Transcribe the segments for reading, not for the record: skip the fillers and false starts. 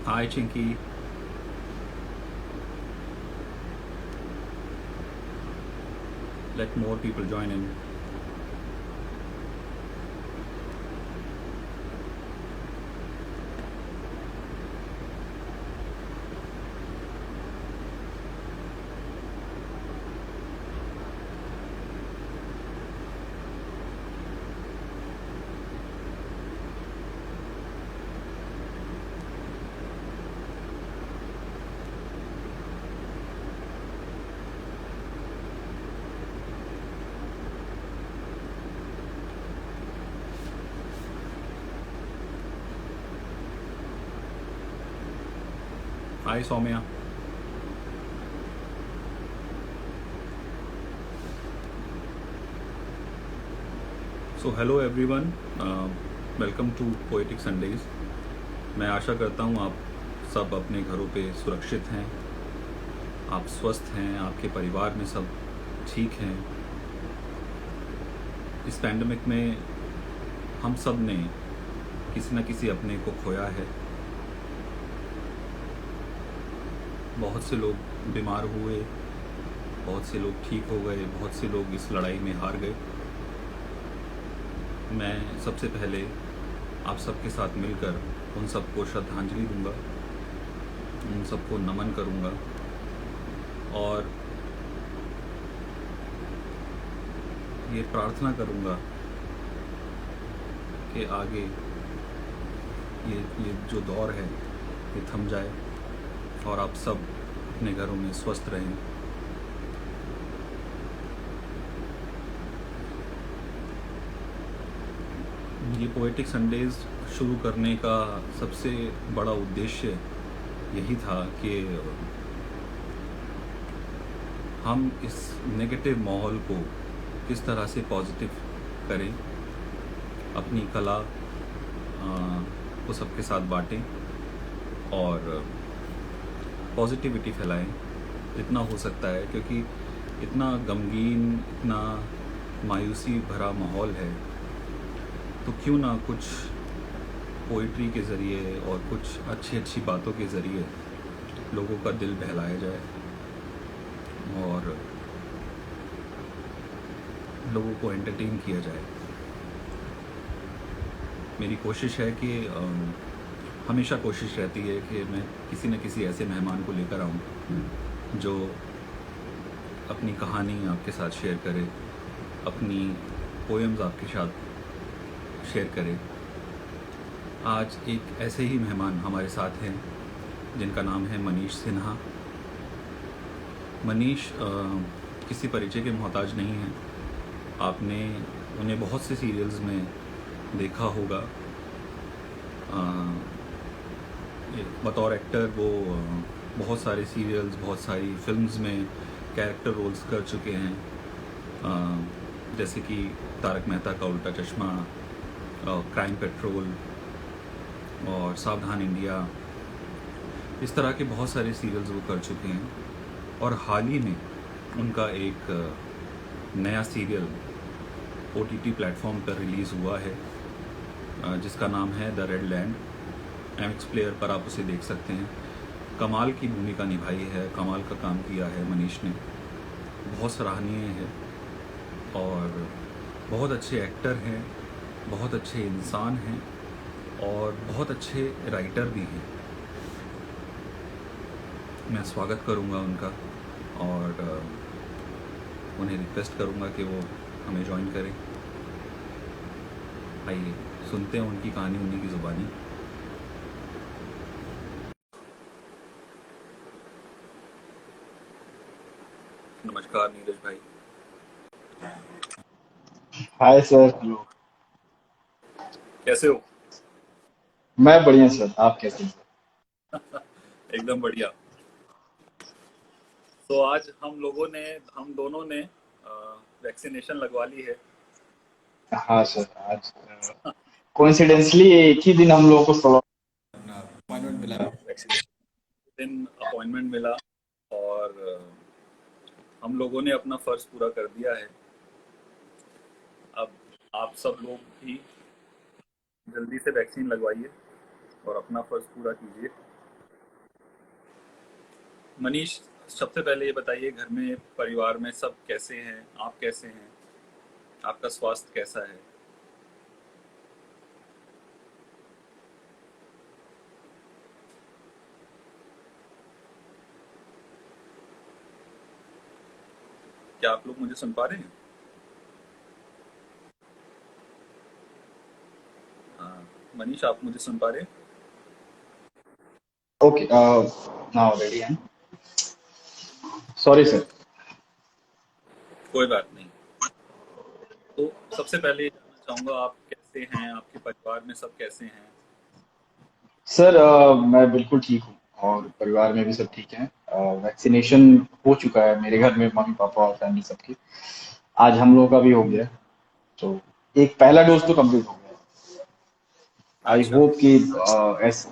Hi, Chinky. Let more people join in. Hi, Soumya. So, hello everyone. Welcome to Poetic Sundays. मैं आशा करता हूँ आप सब अपने घरों पे सुरक्षित हैं, आप स्वस्थ हैं, आपके परिवार में सब ठीक हैं। इस पैंडमिक में हम सब ने किसी न किसी अपने को खोया है। बहुत से लोग बीमार हुए, बहुत से लोग ठीक हो गए, बहुत से लोग इस लड़ाई में हार गए। मैं सबसे पहले आप सबके साथ मिलकर उन सबको श्रद्धांजलि दूंगा, उन सबको नमन करूंगा और ये प्रार्थना करूंगा कि आगे ये जो दौर है ये थम जाए और आप सब अपने घरों में स्वस्थ रहें। ये पोएटिक संडेज शुरू करने का सबसे बड़ा उद्देश्य यही था कि हम इस नेगेटिव माहौल को किस तरह से पॉजिटिव करें, अपनी कला को सबके साथ बांटें और पॉजिटिविटी फैलाएं जितना हो सकता है, क्योंकि इतना गमगीन, इतना मायूसी भरा माहौल है, तो क्यों ना कुछ पोइट्री के ज़रिए और कुछ अच्छी अच्छी बातों के ज़रिए लोगों का दिल बहलाया जाए और लोगों को एंटरटेन किया जाए। मेरी कोशिश है कि हमेशा कोशिश रहती है कि मैं किसी न किसी ऐसे मेहमान को लेकर आऊं जो अपनी कहानी आपके साथ शेयर करे, अपनी पोएम्स आपके साथ शेयर करे। आज एक ऐसे ही मेहमान हमारे साथ हैं जिनका नाम है मनीष सिन्हा। मनीष किसी परिचय के मोहताज नहीं हैं। आपने उन्हें बहुत से सीरियल्स में देखा होगा। बतौर एक्टर वो बहुत सारे सीरियल्स, बहुत सारी फिल्म्स में कैरेक्टर रोल्स कर चुके हैं, जैसे कि तारक मेहता का उल्टा चश्मा, क्राइम पेट्रोल और सावधान इंडिया। इस तरह के बहुत सारे सीरियल्स वो कर चुके हैं और हाल ही में उनका एक नया सीरियल OTT प्लेटफॉर्म पर रिलीज़ हुआ है जिसका नाम है the red land. MX player पर आप उसे देख सकते हैं। कमाल की भूमिका निभाई है, कमाल का काम किया है मनीष ने, बहुत सराहनीय है और बहुत अच्छे एक्टर हैं, बहुत अच्छे इंसान हैं और बहुत अच्छे राइटर भी हैं। मैं स्वागत करूंगा उनका और उन्हें रिक्वेस्ट करूंगा कि वो हमें ज्वाइन करें। आइए सुनते हैं उनकी कहानी उन्हीं की ज़ुबानी। नमस्कार नीरज भाई, हाय सर। हेलो। कैसे हो? मैं बढ़िया सर, आप कैसे हैं एकदम बढ़िया। तो आज हम दोनों ने वैक्सीनेशन लगवा ली है। सर? हाँ सर, आज कोइंसिडेंसली एक ही दिन हम लोगों को अपना अपॉइंटमेंट मिला वैक्सीनेशन। दिन अपॉइंटमेंट मिला और हम लोगों ने अपना फ़र्ज़ पूरा कर दिया है। अब आप सब लोग भी जल्दी से वैक्सीन लगवाइए और अपना फ़र्ज़ पूरा कीजिए। मनीष, सबसे पहले ये बताइए, घर में परिवार में सब कैसे हैं? आप कैसे हैं? आपका स्वास्थ्य कैसा है? क्या आप लोग मुझे सुन पा रहे हैं? हाँ, मनीष, आप मुझे सुन पा रहे हैं? Okay, now ready हैं. Sorry sir. कोई बात नहीं। तो सबसे पहले ये जानना चाहूंगा, आप कैसे हैं? आपके परिवार में सब कैसे हैं? सर मैं बिल्कुल ठीक हूँ और परिवार में भी सब ठीक हैं. वैक्सीनेशन हो चुका है मेरे घर में, मम्मी पापा और फैमिली सबकी. आज हम लोगों का भी हो गया. तो एक पहला डोज तो कंप्लीट हो गया. आई अच्छा। होप कि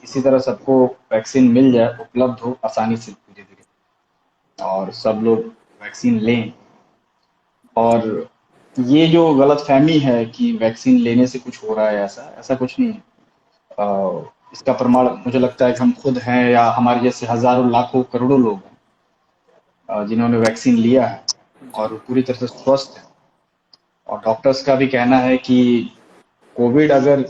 इसी तरह सबको वैक्सीन मिल जाए, उपलब्ध हो आसानी से धीरे धीरे, और सब लोग वैक्सीन लें. और ये जो गलतफहमी है कि वैक्सीन लेने से कुछ हो रहा है, ऐसा ऐसा कुछ नहीं है. इसका प्रमाण मुझे लगता है कि हम खुद हैं, या हमारे जैसे हजारों लाखों करोड़ों लोग हैं जिन्होंने वैक्सीन लिया है जी। और पूरी तरह से स्वस्थ हैं. और डॉक्टर्स का भी कहना है कि कोविड अगर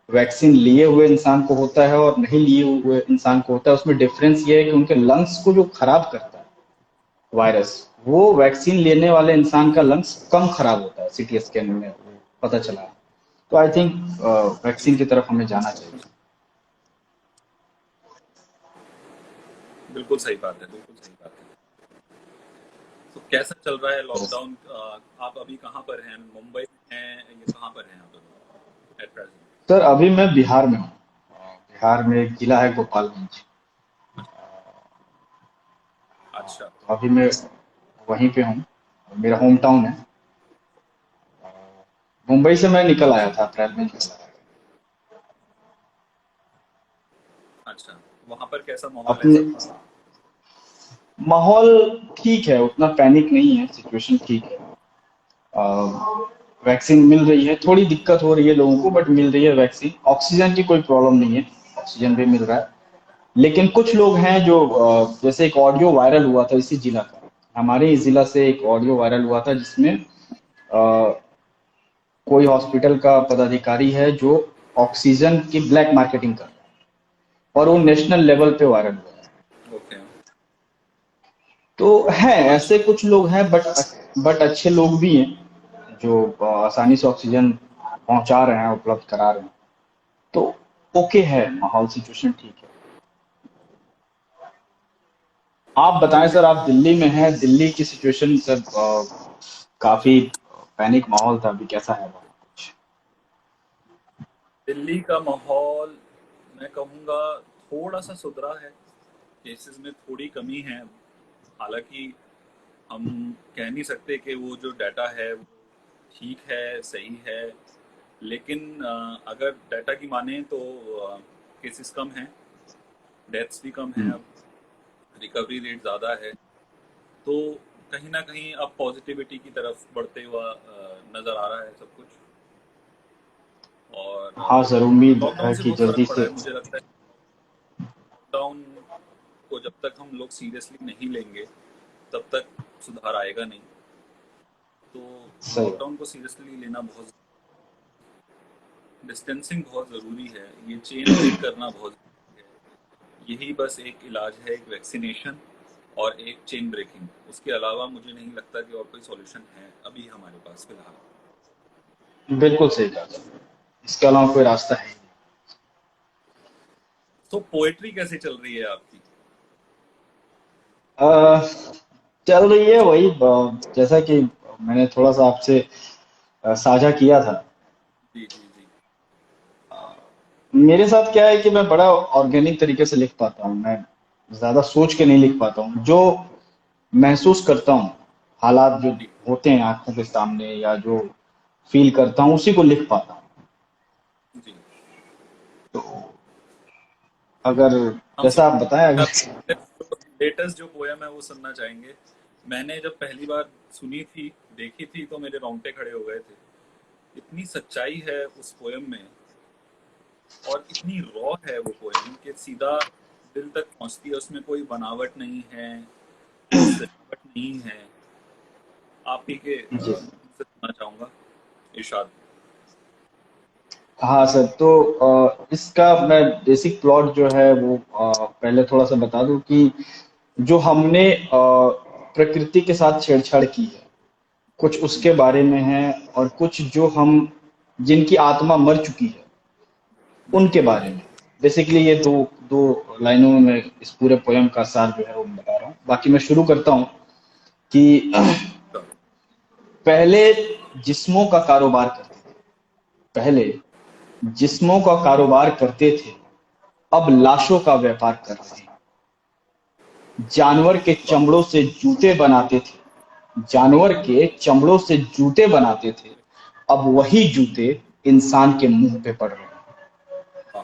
वैक्सीन लिए हुए इंसान को होता है और नहीं लिए हुए इंसान को होता है, उसमें डिफरेंस ये है कि उनके लंग्स को जो खराब करता है वायरस, वो वैक्सीन लेने वाले इंसान का लंग्स कम खराब होता है. सीटी स्कैन में पता चला है. तो आई थिंक जी। वैक्सीन की तरफ हमें जाना चाहिए. बिल्कुल सही बात है, बिल्कुल सही बात है। तो कैसा चल रहा है तो लॉकडाउन? आप अभी कहाँ पर हैं? मुंबई में हैं या कहाँ पर हैं आप अभी एट प्रेजेंट? सर अभी मैं बिहार में हूँ. बिहार में एक जिला है गोपालगंज. अच्छा। तो अभी मैं वहीं पे हूँ. मेरा होम टाउन है. मुंबई से मैं निकल आया अच्छा। था, अप्रैल में निकल आया. अच्छा, वहाँ पर कैसा माहौल है अपने सबका? माहौल ठीक है, उतना पैनिक नहीं है, सिचुएशन ठीक है. वैक्सीन मिल रही है, थोड़ी दिक्कत हो रही है लोगों को, बट मिल रही है वैक्सीन. ऑक्सीजन की कोई प्रॉब्लम नहीं है, ऑक्सीजन भी मिल रहा है. लेकिन कुछ लोग हैं जो जैसे एक ऑडियो वायरल हुआ था इसी जिला का. हमारे ही जिला से एक ऑडियो वायरल हुआ था जिसमें कोई हॉस्पिटल का पदाधिकारी है जो ऑक्सीजन की ब्लैक मार्केटिंग कर रहा है, और वो नेशनल लेवल पे वायरल हुआ है. ओके। तो है, ऐसे अच्छा। कुछ लोग हैं, बट अच्छे लोग भी हैं जो आसानी से ऑक्सीजन पहुंचा रहे हैं, उपलब्ध करा रहे हैं. तो ओके है, माहौल सिचुएशन ठीक है. आप बताएं सर, आप दिल्ली में हैं, दिल्ली की सिचुएशन सर काफी पैनिक माहौल था, अभी कैसा है वहाँ कुछ? दिल्ली का माहौल, मैं कहूँगा, थोड़ा सा सुधरा है। केसेस में थोड़ी कमी है। हालांकि हम कह नहीं सकते कि वो जो डाटा है वो ठीक है, सही है। लेकिन अगर डाटा की माने तो केसेस कम हैं, डेथ्स भी कम हैं, हम्म, अब रिकवरी रेट ज़्यादा है। तो कहीं ना कहीं अब पॉजिटिविटी की तरफ बढ़ते हुआ नज़र आ रहा है सब कुछ। और हाँ सर, उम्मीद लॉकडाउन है से कि बहुत जल्दी फर्क पड़ा से. है, मुझे लगता है लॉकडाउन को जब तक हम लोग सीरियसली नहीं लेंगे तब तक सुधार आएगा नहीं। तो सही है. लॉकडाउन को सीरियसली लेना बहुत, डिस्टेंसिंग बहुत ज़रूरी है, ये चेन ब्रेक करना बहुत ज़रूरी है। यही बस एक इलाज है, एक वैक्सीनेशन और एक चेन ब्रेकिंग। उसके अलावा मुझे नहीं लगता कि और कोई सॉल्यूशन है अभी हमारे पास फिलहाल। बिल्कुल सही कहा सर, इसके अलावा कोई रास्ता है ही तो पोएट्री कैसे चल रही है आपकी? नहीं. चल रही है वही, जैसा कि मैंने थोड़ा सा आपसे साझा किया था. जी जी जी। मेरे साथ क्या है कि मैं बड़ा ऑर्गेनिक तरीके से लिख पाता हूँ. मैं ज्यादा सोच के नहीं लिख पाता हूँ. जो महसूस करता हूँ, हालात जो जी होते हैं आंखों के सामने, या जो फील करता हूँ, उसी को लिख पाता हूँ. जी। तो अगर हम जैसा आप बताएं, सुन अगर लेटेस्ट जो पोयम है वो सुनना चाहेंगे। मैंने जब पहली बार सुनी थी, देखी थी, तो मेरे रोंगटे खड़े हो गए थे। इतनी सच्चाई है उस पोयम में और इतनी रॉ है वो पोयम कि सीधा दिल तक पहुंचती है, उसमें कोई बनावट नहीं है, कोई सजावट नहीं है। आप ही के जी से सुनना चाहूंगा इरशाद। हाँ सर, तो इसका मैं बेसिक प्लॉट जो है वो पहले थोड़ा सा बता दूं कि जो हमने प्रकृति के साथ छेड़छाड़ की है, कुछ उसके बारे में है, और कुछ जो हम जिनकी आत्मा मर चुकी है जी। उनके बारे में। बेसिकली ये दो दो लाइनों में मैं इस पूरे पोयम का सार जो है वो बता रहा हूँ। बाकी मैं शुरू करता हूँ कि पहले जिस्मों का कारोबार करते थे, पहले जिस्मों का कारोबार करते थे, अब लाशों का व्यापार कर रहे हैं। जानवर के वाह चमड़ों से जूते बनाते थे, जानवर के चमड़ों से जूते बनाते थे, अब वही जूते इंसान के मुंह पे पड़ रहे हैं। वाह।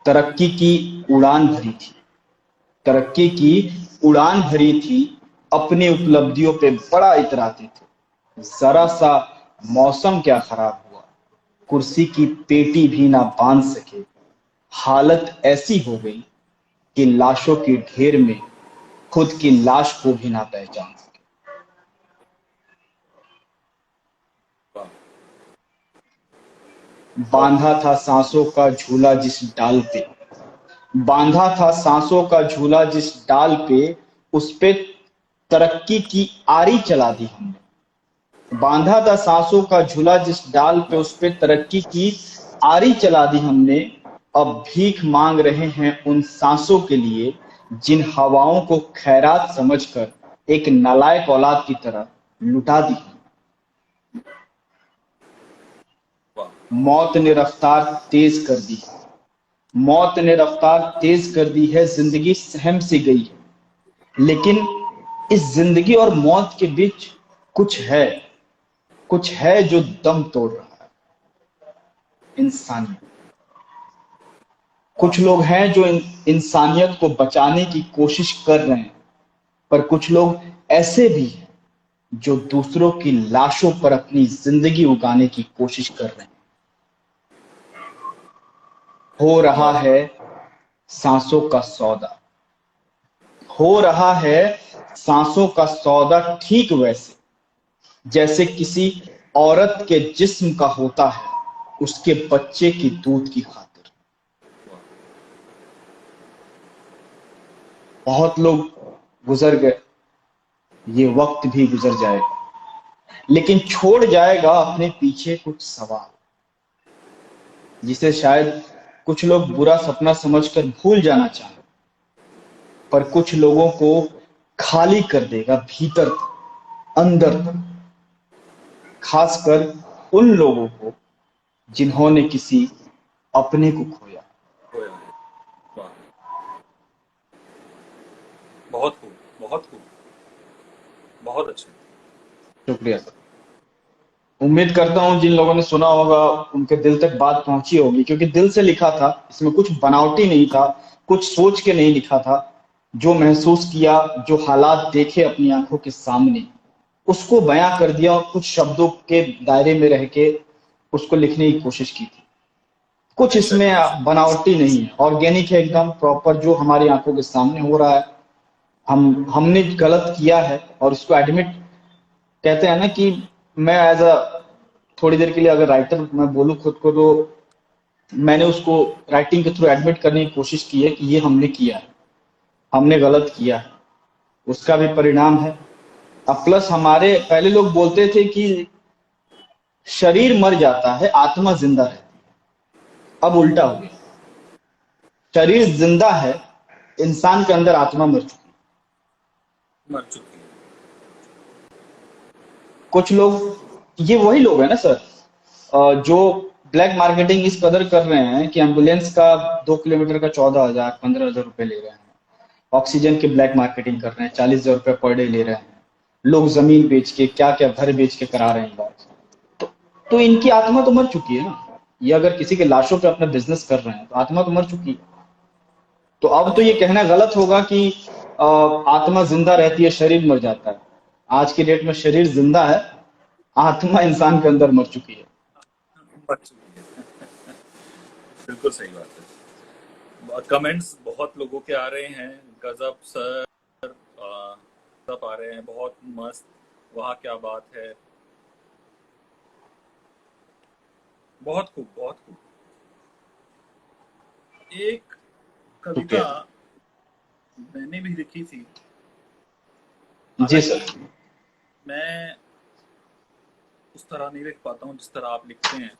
तरक्की की उड़ान भरी थी, तरक्की की उड़ान भरी थी, अपनी उपलब्धियों पे बड़ा इतराते थे। जरा सा मौसम क्या खराब हुआ, कुर्सी की पेटी भी ना बांध सके। हालत ऐसी हो गई कि लाशों के ढेर में खुद की लाश को भी ना पहचान सके। वाह। बहुत बांधा था सांसों का झूला जिस डाल पे, बांधा था सांसों का झूला जिस डाल पे, उस पे तरक्की की आरी चला दी हमने। बांधा था सांसों का झूला जिस डाल पे, वाह। उस पे तरक्की की आरी चला दी हमने। अब भीख मांग रहे हैं उन सांसों के लिए जिन हवाओं को खैरात समझकर एक नालायक औलाद की तरह लुटा दी। वाह। मौत ने रफ्तार तेज कर दी, मौत ने रफ्तार तेज कर दी है, जिंदगी सहम सी गई है। लेकिन इस जिंदगी और मौत के बीच कुछ है, कुछ है जो दम तोड़ रहा है, इंसानियत। वाह। कुछ लोग हैं जो इंसानियत को बचाने की कोशिश कर रहे हैं, पर कुछ लोग ऐसे भी हैं जो दूसरों की लाशों पर अपनी जिंदगी उगाने की कोशिश कर रहे हैं। हो रहा बहुत। है सांसों का सौदा, हो रहा है सांसों का सौदा, ठीक वैसे जैसे किसी औरत के जिस्म का होता है उसके बच्चे की दूध की खातिर। वाह। बहुत लोग गुजर गए, ये वक्त भी गुजर जाएगा, लेकिन छोड़ जाएगा अपने पीछे कुछ सवाल, जिसे शायद कुछ लोग बुरा सपना समझकर भूल जाना चाहें, पर कुछ लोगों को खाली कर देगा भीतर तक, अंदर तक। खासकर उन लोगों को जिन्होंने किसी अपने को खोया। खोया है। वाह। बहुत खूब। बहुत खूब। बहुत अच्छे। शुक्रिया सर। उम्मीद करता हूँ जिन लोगों ने सुना होगा उनके दिल तक बात पहुंची होगी, क्योंकि दिल से लिखा था, इसमें कुछ बनावटी नहीं था, कुछ सोच के नहीं लिखा था। जो महसूस किया, जो हालात देखे अपनी आंखों के सामने, उसको बयां कर दिया और कुछ शब्दों के दायरे में रह के उसको लिखने की कोशिश की थी। कुछ बेशक इसमें बेशक। बनावटी नहीं है, ऑर्गेनिक है एकदम प्रॉपर, जो हमारी आंखों के सामने हो रहा है। हमने गलत किया है और उसको एडमिट, कहते हैं ना कि मैं एज अ थोड़ी देर के लिए अगर राइटर मैं बोलूं खुद को, तो मैंने उसको राइटिंग के थ्रू एडमिट करने की कोशिश की है कि ये हमने किया है, हमने गलत किया है, उसका भी परिणाम है। अब प्लस हमारे पहले लोग बोलते थे कि शरीर मर जाता है आत्मा जिंदा रहती है, अब उल्टा हो गया। शरीर जिंदा है, इंसान के अंदर आत्मा मर चुकी है। मर चुकी है। कुछ लोग, ये वही लोग हैं ना सर, जो ब्लैक मार्केटिंग इस कदर कर रहे हैं कि एम्बुलेंस का 2 किलोमीटर का 14,000 15,000 रुपए ले रहे हैं, ऑक्सीजन की ब्लैक मार्केटिंग कर रहे हैं, 40,000 रुपए पर डे ले रहे हैं, लोग जमीन बेच के क्या क्या घर बेच के करा रहे हैं इलाज। तो इनकी आत्मा तो मर चुकी है ना। ये अगर किसी के लाशों पे अपना बिजनेस कर रहे हैं तो आत्मा तो मर चुकी है। तो अब तो ये अच्छा। कहना गलत होगा कि आत्मा जिंदा रहती है शरीर मर जाता है। आज की डेट में शरीर जिंदा है, आत्मा इंसान के अंदर मर चुकी है। मर चुकी है। बिल्कुल सही बात है। कमेंट्स बहुत लोगों के आ रहे हैं, गजब सर, सब आ रहे हैं, बहुत मस्त, वहाँ क्या बात है, बहुत खूब, बहुत खूब। एक कविता शुक्रिया। मैंने भी लिखी थी, जी हालांकि सर। मैं उस तरह नहीं लिख पाता हूँ जिस तरह आप लिखते हैं,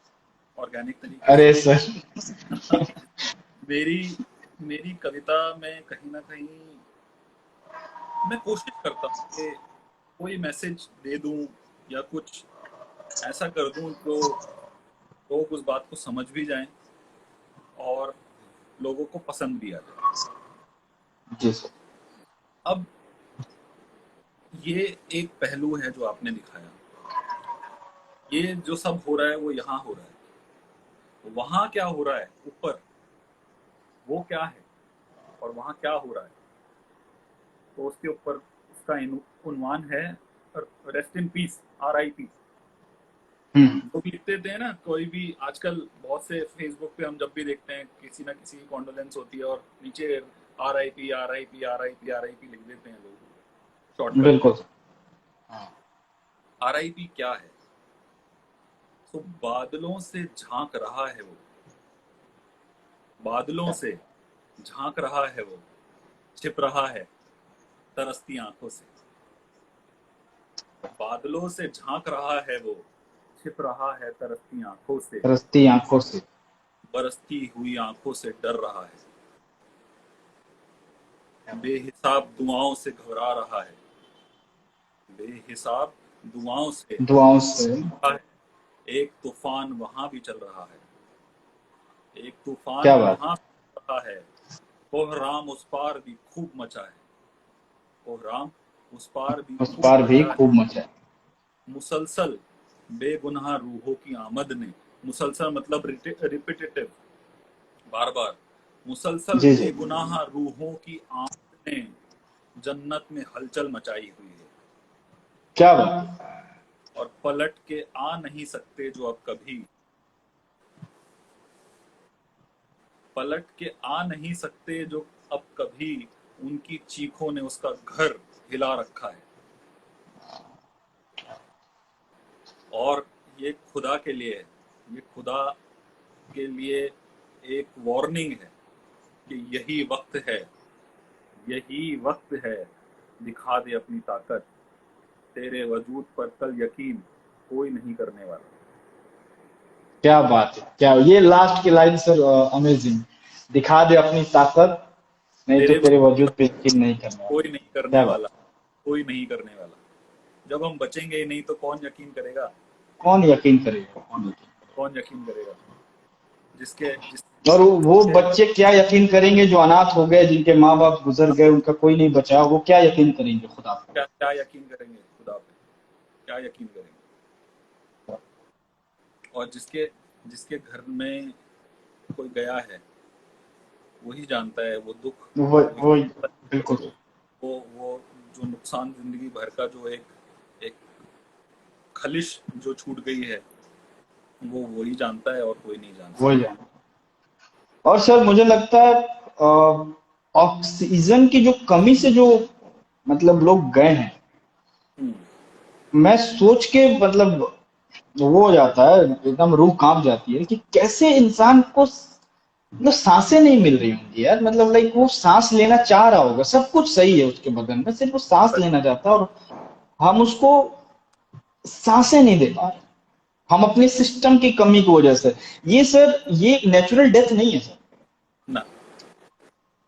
ऑर्गेनिक तरीके अरे से। सर। मेरी मेरी कविता में कहीं ना कहीं मैं कोशिश करता हूँ कि कोई मैसेज दे दूं या कुछ ऐसा कर दूं जो लोग उस बात को समझ भी जाएं और लोगों को पसंद भी आ जाए। जी सर। अब ये एक पहलू है जो आपने दिखाया, ये जो सब हो रहा है वो यहाँ हो रहा है, वहाँ क्या हो रहा है ऊपर, वो क्या है और वहाँ क्या हो रहा है, तो उसके ऊपर उसका उन्वान है रेस्ट इन पीस, RIP। हम्म। लोग लिखते थे ना, कोई भी आजकल बहुत से फेसबुक पे हम जब भी देखते हैं किसी ना किसी की कॉन्डोलेंस होती है और नीचे RIP RIP RIP RIP लिख देते हैं लोग शॉर्टकट में। बिल्कुल सर। हाँ। RIP क्या है? तो बादलों से झांक रहा है वो, बादलों से झांक रहा है वो, छिप रहा है तरसती आंखों से, बादलों से झांक रहा है वो, छिप रहा है तरसती आंखों से, तरसती आंखों से। बरसती हुई आंखों से डर रहा है, बेहिसाब दुआओं से घबरा रहा है, बेहिसाब दुआओं से दुआओं से। घबरा है। एक तूफान वहां भी चल रहा है, एक तूफान क्या बात। वहां भी चल रहा है, कोहराम उस पार भी खूब मचा है, कोहराम उस पार भी उस खूब पार भी मचा है। खूब मचा है। मुसलसल बेगुनाह रूहों की आमद ने, मुसलसल मतलब रिपीटेटिव, बार बार, मुसलसल जी जी। बेगुनाह रूहों की आमद ने जन्नत में हलचल मचाई हुई है, क्या बात। और पलट के आ नहीं सकते जो अब कभी, पलट के आ नहीं सकते जो अब कभी, उनकी चीखों ने उसका घर हिला रखा है। और ये खुदा के लिए है, ये खुदा के लिए एक वार्निंग है कि यही वक्त है, यही वक्त है, दिखा दे अपनी ताकत, तेरे वजूद पर कल यकीन कोई नहीं करने वाला। क्या बात है, क्या ये लास्ट की लाइन सर, अमेजिंग। दिखा दे अपनी ताकत, नहीं तो तेरे तेरे वजूद वजूद पर पे यकीन नहीं करने वाला। कोई नहीं करने क्या बात। वाला, कोई नहीं करने वाला। जब हम बचेंगे ही नहीं तो कौन यकीन करेगा, कौन यकीन करेगा, कौन यकीन कौन यकीन करेगा? जिसके जिस करेगा। और वो बच्चे क्या यकीन करेंगे जो अनाथ हो गए, जिनके माँ बाप गुजर गए, उनका कोई नहीं बचा, वो क्या यकीन करेंगे खुदा पे। क्या क्या यकीन करेंगे खुदा पे, क्या यकीन करेंगे? और जिसके जिसके घर में कोई गया है वही जानता है वो दुख, वो वही बिल्कुल। वो जो नुकसान जिंदगी भर का जो एक एक खलिश जो छूट गई है, वो वही जानता है और कोई नहीं जानता। वही है। और सर मुझे लगता है ऑक्सीजन की जो कमी से जो मतलब लोग गए हैं, हम्म। मैं सोच के मतलब वो हो जाता है, एकदम रूह कांप जाती है कि कैसे इंसान को मतलब सांसें नहीं मिल रही होंगी यार। मतलब लाइक वो सांस लेना चाह रहा होगा, सब कुछ सही है उसके बदन में, सिर्फ वो सांस लेना चाहता है और हम उसको सांसें नहीं दे पा रहे। हम अपने सिस्टम की कमी की वजह से। ये सर ये नेचुरल डेथ नहीं है सर। ना,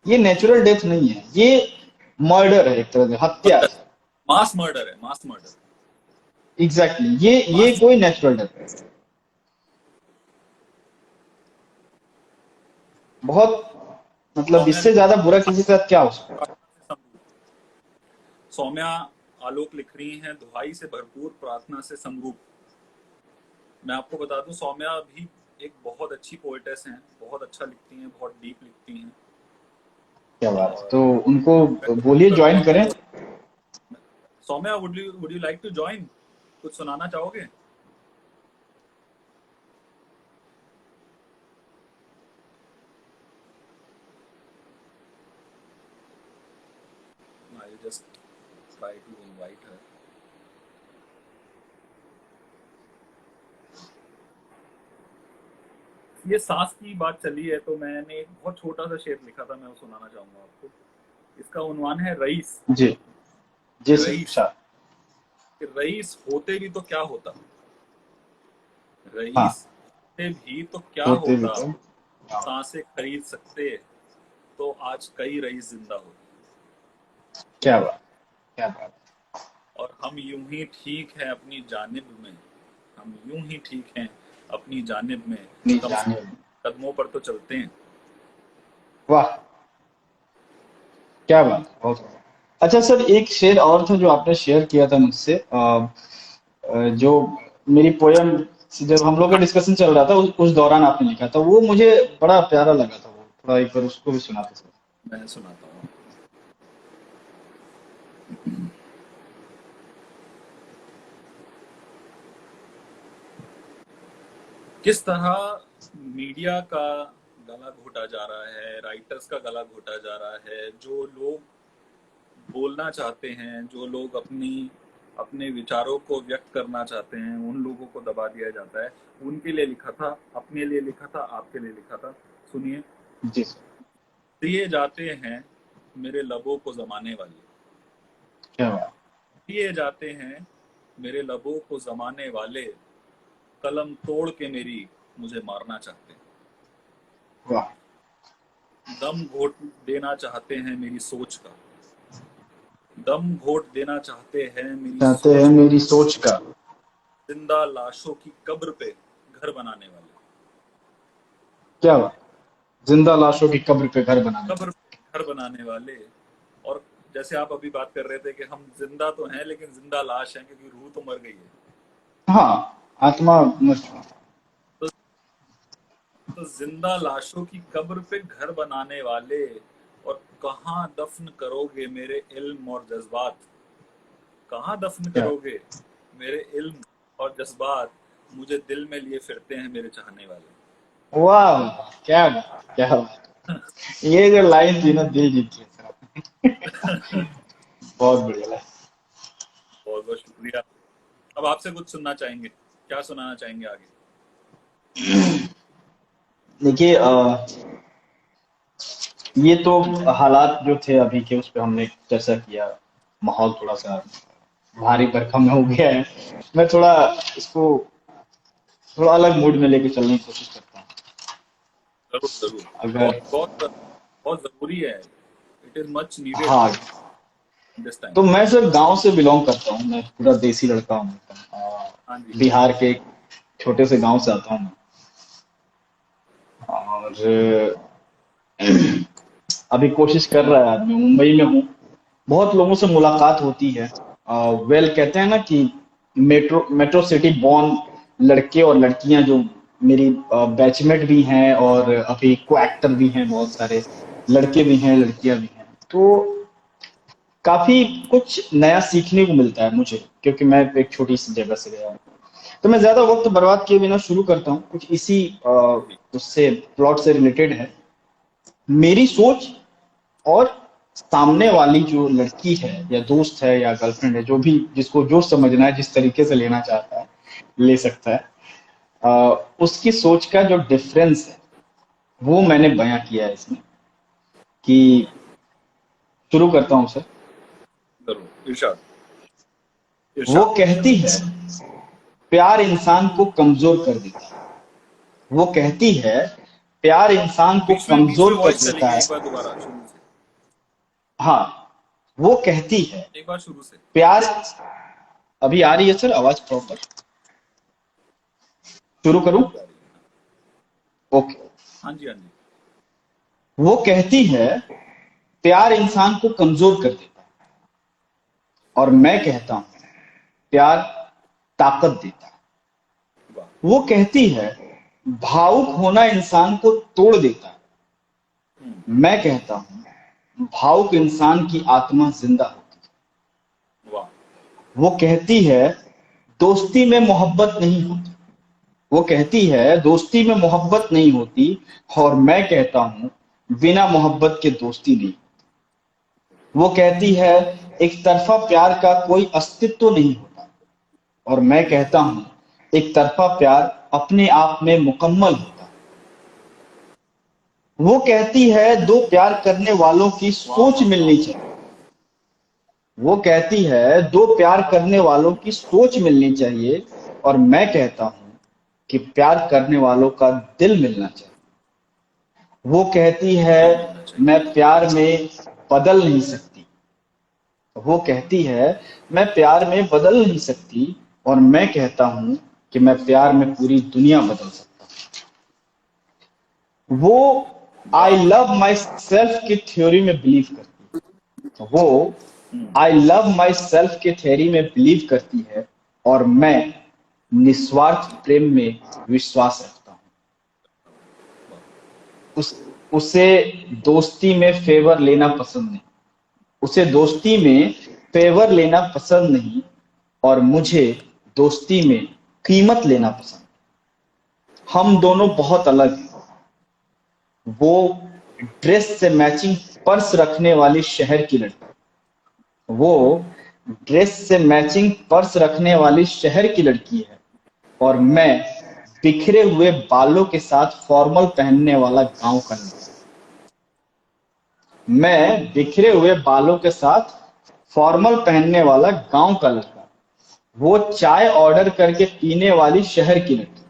ये नेचुरल डेथ नहीं है, ये मर्डर है, एक तरह से हत्या है। मर्डर, मास मर्डर है, मास मर्डर, एग्जैक्टली exactly. ये मास। कोई नेचुरल डेथ नहीं है। बहुत मतलब सौम्या इससे लिख ज्यादा बुरा किसी के साथ क्या हो सकता है। प्रार्थना से समरूप, सौम्या आलोक लिख रही हैं, दुहाई से भरपूर प्रार्थना से समरूप। मैं आपको बता दूं सौम्या भी एक बहुत अच्छी पोएटेस हैं, बहुत अच्छा लिखती हैं, बहुत डीप लिखती हैं। क्या बात है, और तो उनको मैं कोशिश बोलिए करता ज्वाइन हूँ करें। कि Soumya, would you like to join, कुछ सुनाना चाहोगे? ये सांस की बात चली है तो मैंने एक बहुत छोटा सा शेर लिखा था, मैं वो सुनाना चाहूंगा आपको। इसका उन्वान है रईस। जी जी सर, रईस, अच्छा। कि रईस होते भी तो क्या होता, हाँ, रईस होते भी तो क्या होते भी होता, तो, हाँ, सांसें खरीद सकते तो आज कई रईस जिंदा होते। क्या बात, क्या बात। और हम यूं ही ठीक हैं अपनी जानिब में, हम यूं ही ठीक हैं अपनी जानिब में, नहीं कम से जाने, कम कदमों पर तो चलते हैं। वाह, क्या बात, बहुत बढ़िया। अच्छा सर, एक शेर और था जो आपने शेयर किया था मुझसे, जो मेरी पोयम से जब हम लोग का डिस्कशन चल रहा था उस दौरान आपने लिखा था, वो मुझे बड़ा प्यारा लगा था। वो थोड़ा एक बार उसको भी सुनाते सर। मैं सुनाता हूँ। किस तरह मीडिया का गला घोटा जा रहा है, राइटर्स का गला घोटा जा रहा है, जो लोग बोलना चाहते हैं, जो लोग अपने विचारों को व्यक्त करना चाहते हैं, उन लोगों को दबा दिया जाता है। उनके लिए लिखा था, अपने लिए लिखा था, आपके लिए लिखा था। सुनिए। जी सर, दिए जाते हैं मेरे लबों को जमाने वाले, क्या बात, दिए जाते हैं मेरे लबों को जमाने वाले, कलम तोड़ के मेरी मुझे मारना चाहते हैं। वाह, दम घोट देना चाहते हैं मेरी सोच का, दम घोट देना चाहते हैं मेरी चाहते हैं सोच का, मेरी सोच का, जिंदा लाशों की कब्र पे घर बनाने वाले, क्या बात, जिंदा लाशों की कब्र पे घर बनाने कब्र वाले। पे घर बनाने वाले। और जैसे आप अभी बात कर रहे थे कि हम जिंदा तो हैं लेकिन जिंदा लाश हैं, क्योंकि रूह तो मर गई है। हाँ, आत्मा मर चुकी। तो, तो जिंदा लाशों की कब्र पे घर बनाने वाले, और कहाँ दफन करोगे मेरे इल्म और जज्बात, कहाँ दफन क्या, करोगे मेरे इल्म और जज्बात, मुझे दिल में लिए फिरते हैं मेरे चाहने वाले। वाह, क्या बात, क्या बात। ये जो लाइन थी ना, दिल जीत लिया सर आपने। बहुत बढ़िया लाइन। बहुत बहुत शुक्रिया। अब आपसे कुछ सुनना चाहेंगे, क्या सुनाना चाहेंगे आगे? देखिए, ये तो हालात जो थे अभी के, उस पर हमने चर्चा किया। माहौल थोड़ा सा भारी भरकम हो गया है। मैं थोड़ा इसको थोड़ा अलग मूड में लेके चलने की कोशिश करता हूँ। जरूर जरूर। अगर, बहुत बहुत बहुत जरूरी है। इट इज मच नीडेड हाँ, दिस टाइम। तो मैं सर गांव से बिलोंग करता हूँ। मैं पूरा देसी लड़का हूँ। हाँ जी। बिहार के एक छोटे से गांव से आता हूँ मैं। और अभी कोशिश कर रहा है, मैं मुंबई में हूँ। बहुत लोगों से मुलाकात होती है। वेल, कहते हैं ना कि मेट्रो मेट्रो सिटी बॉर्न लड़के और लड़कियां जो मेरी बैचमेट भी हैं, और अभी को एक्टर भी हैं, बहुत सारे लड़के भी हैं, लड़कियां भी हैं। तो काफी कुछ नया सीखने को मिलता है मुझे, क्योंकि मैं एक छोटी सी जगह से गया हूँ। तो मैं ज्यादा वक्त बर्बाद किए बिना शुरू करता हूँ। कुछ इसी जी उससे प्लॉट से रिलेटेड है। मेरी सोच और सामने वाली जो लड़की है या दोस्त है या गर्लफ्रेंड है, जो भी जिसको जो समझना है, जिस तरीके से लेना चाहता है ले सकता है। उसकी सोच का जो डिफरेंस है वो मैंने बयां किया है इसमें। कि शुरू करता हूं सर। जरूर, इरशाद वो इरशाद। कहती है प्यार इंसान को कमजोर कर देता है। वो कहती है प्यार इंसान को बीच में कमजोर कर वॉइस चली देता गई, है। एक बार दोबारा शुरू से। हाँ, वो कहती है एक बार शुरू से। प्यार, अभी आ रही है सर आवाज प्रॉपर? शुरू हाँ जी, करूं? अभी आ रही है। ओके। हाँ जी हाँ जी। वो कहती है प्यार इंसान को कमजोर कर देता है, और मैं कहता हूं प्यार ताकत देता है। वाह। वो कहती है भावुक होना इंसान को तोड़ देता है। हम्म। मैं कहता हूं भावुक इंसान की आत्मा जिंदा होती है। वाह। वो कहती है दोस्ती में मोहब्बत नहीं होती। वो कहती है दोस्ती में मोहब्बत नहीं होती, और मैं कहता हूं बिना मोहब्बत के दोस्ती नहीं। वो कहती है एक तरफा प्यार का कोई अस्तित्व नहीं होता, और मैं कहता हूं एक तरफा प्यार अपने आप में मुकम्मल होता है। वो कहती है दो प्यार करने वालों की वाह सोच वाह मिलनी वाह। चाहिए। वो कहती है दो प्यार करने वालों की सोच मिलनी चाहिए, और मैं कहता हूं कि प्यार करने वालों का दिल मिलना चाहिए। वो कहती है दिल मिलना चाहिए। मैं प्यार में बदल नहीं सकती। वो कहती है मैं प्यार में बदल नहीं सकती, और मैं कहता हूं कि मैं प्यार में पूरी दुनिया बदल सकता हूं। वो वाह आई वाह। लव माई सेल्फ की थ्योरी में बिलीव करती है। वो हम्म। आई लव माई सेल्फ के थ्योरी में बिलीव करती है, और मैं निस्वार्थ प्रेम में विश्वास रखता हूँ। उस उसे दोस्ती में फेवर लेना पसंद नहीं। उसे दोस्ती में फेवर लेना पसंद नहीं, और मुझे दोस्ती में कीमत लेना पसंद। हम दोनों बहुत अलग हैं। वो ड्रेस से मैचिंग पर्स रखने वाली शहर की लड़की। वो ड्रेस से मैचिंग पर्स रखने वाली शहर की लड़की है, और मैं बिखरे हुए बालों के साथ फॉर्मल पहनने वाला गांव का लड़का। मैं बिखरे हुए बालों के साथ फॉर्मल पहनने वाला गांव का लड़का। वो चाय ऑर्डर करके पीने वाली शहर की लड़की।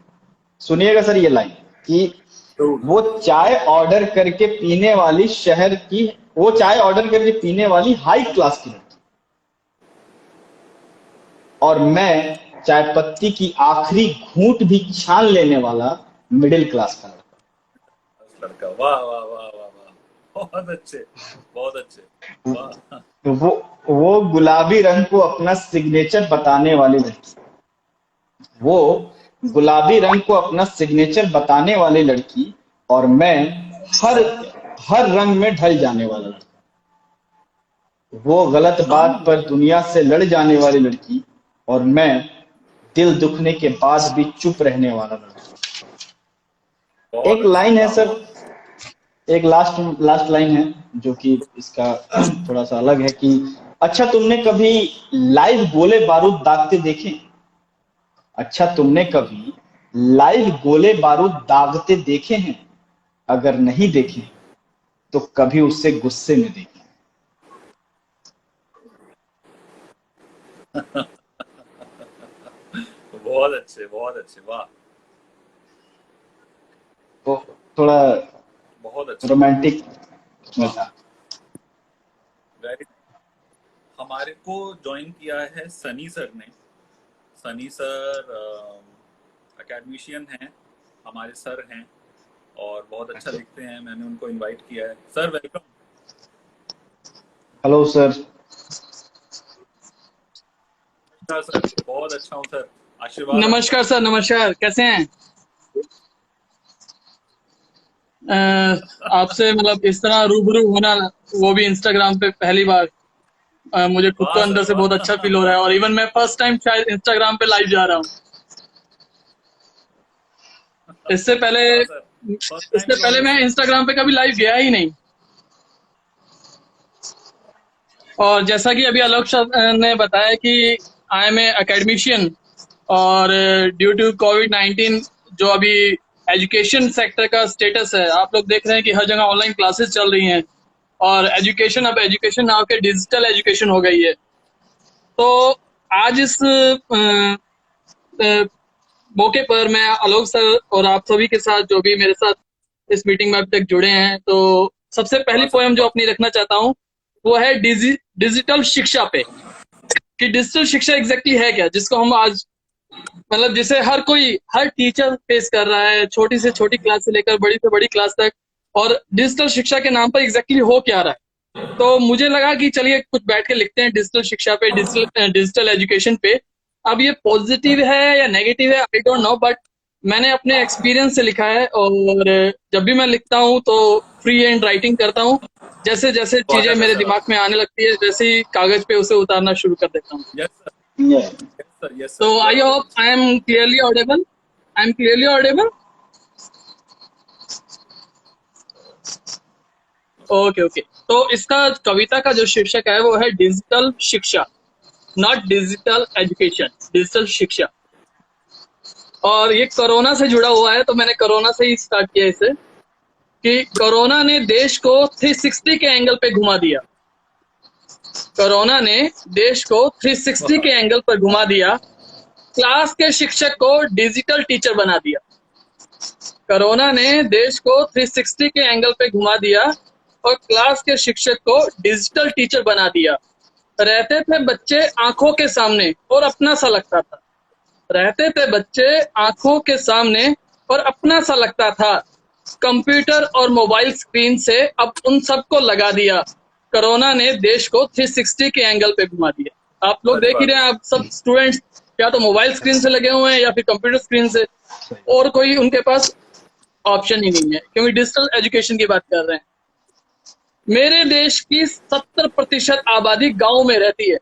सुनिएगा सर ये लाइन कि वो चाय ऑर्डर करके पीने वाली शहर की, वो चाय ऑर्डर करके पीने वाली हाई क्लास की लड़की, और मैं चाय पत्ती की आखिरी घूंट भी छान लेने वाला मिडिल क्लास का लड़का। लड़का, वाह वाह वाह वाह वाह। बहुत अच्छे, बहुत अच्छे। वाह। वो वो गुलाबी रंग को अपना सिग्नेचर बताने वाली लड़की। वो गुलाबी रंग को अपना सिग्नेचर बताने वाली लड़की, और मैं हर हर रंग में ढल जाने वाला लड़का। वो गलत बात हाँ। पर दुनिया से लड़ जाने वाली लड़की, और मैं दिल दुखने के बाद भी चुप रहने वाला लड़का। बहुत एक अच्छे, लाइन है वाह सर, वाह। एक लास्ट लास्ट लाइन है जो कि इसका थोड़ा सा अलग है कि अच्छा तुमने कभी लाइव गोले बारूद दागते देखे? अच्छा तुमने कभी लाइव गोले बारूद दागते देखे हैं? अगर नहीं देखे तो कभी उससे गुस्से में देखे। बहुत अच्छे, बहुत अच्छे, वाह। तो थोड़ा बहुत अच्छे। रोमांटिक में हाँ। था। वेरी। हमारे को ज्वाइन किया है सनी सर ने। सनी सर एकेडमिशियन हैं, हमारे सर हैं, और बहुत अच्छा अच्छा, लिखते हैं। मैंने उनको इनवाइट किया है। Sir welcome. Hello sir. नमस्कार सर, बहुत अच्छा हूँ सर। आशीर्वाद आपका। नमस्कार सर, नमस्कार। कैसे हैं? अ, आपसे मतलब इस तरह रूबरू होना, वो भी इंस्टाग्राम पे पहली बार, मुझे खुद को वाह अंदर सर, से बहुत वाह। अच्छा फील हो रहा है। और इवन मैं फर्स्ट टाइम शायद इंस्टाग्राम पे लाइव जा रहा हूँ। इससे पहले वाह सर, फर्स्ट टाइम इससे इज पहले ऑलवेज मैं फर्स्ट। इंस्टाग्राम पे कभी लाइव गया ही नहीं। और जैसा कि अभी आलोक सर ने बताया कि आई एम ए एकेडमिशियन, और ड्यू टू कोविड-19 जो अभी एजुकेशन सेक्टर का स्टेटस है, आप लोग देख रहे हैं कि हर जगह ऑनलाइन क्लासेस चल रही हैं, और एजुकेशन अब एजुकेशन नाम के डिजिटल एजुकेशन हो गई है। तो आज इस मौके पर मैं आलोक सर और आप सभी के साथ, जो भी मेरे साथ इस मीटिंग में अभी तक जुड़े हैं, तो सबसे पहली वाह सर, पोएम जो वाह। अपनी रखना चाहता हूँ वो है डिजिटल शिक्षा पे। कि डिजिटल शिक्षा एग्जैक्टली है क्या, जिसको हम आज मतलब जिसे हर कोई, हर टीचर फेस कर रहा है, छोटी से छोटी क्लास से लेकर बड़ी से बड़ी क्लास तक। और डिजिटल शिक्षा के नाम पर एग्जैक्टली हो क्या रहा है? तो मुझे लगा कि चलिए कुछ बैठ के लिखते हैं डिजिटल शिक्षा पे, डिजिटल एजुकेशन पे। अब ये पॉजिटिव है या नेगेटिव है, आई डोंट नो, बट मैंने अपने एक्सपीरियंस से लिखा है। और जब भी मैं लिखता हूँ तो फ्री हैंड राइटिंग करता हूँ। जैसे जैसे चीजें स्वागत है मेरे सर दिमाग आपका। में आने लगती है, वैसे ही कागज पे उसे उतारना शुरू कर देता हूँ। यस सर, ये यस सर, यस तो sir, you are I hope Audible. I am clearly Audible. I am clearly Audible. Okay okay. तो इसका कविता का जो शीर्षक है वो है डिजिटल शिक्षा, नॉट डिजिटल एजुकेशन, डिजिटल शिक्षा। और ये कोरोना से जुड़ा हुआ है, तो मैंने कोरोना से ही स्टार्ट किया इसे। कि कोरोना ने देश को 360 के एंगल पे घुमा दिया। कोरोना ने देश को 360 के एंगल पर घुमा दिया। क्लास के शिक्षक को डिजिटल टीचर बना दिया। कोरोना ने देश को 360 के एंगल पे घुमा दिया और क्लास के शिक्षक को डिजिटल टीचर बना दिया। रहते थे बच्चे आंखों के सामने और अपना सा लगता था। रहते थे बच्चे आंखों के सामने और अपना सा लगता था। कंप्यूटर और मोबाइल स्क्रीन से अब उन सबको लगा दिया। कोरोना ने देश को 360 के एंगल पे घुमा दिया। आप लोग देख ही रहे हैं, आप सब स्टूडेंट्स या तो मोबाइल स्क्रीन से लगे हुए हैं या फिर कंप्यूटर स्क्रीन से, और कोई उनके पास ऑप्शन ही नहीं है, क्योंकि डिजिटल एजुकेशन की बात कर रहे हैं। मेरे देश की 70% आबादी गांव में रहती है।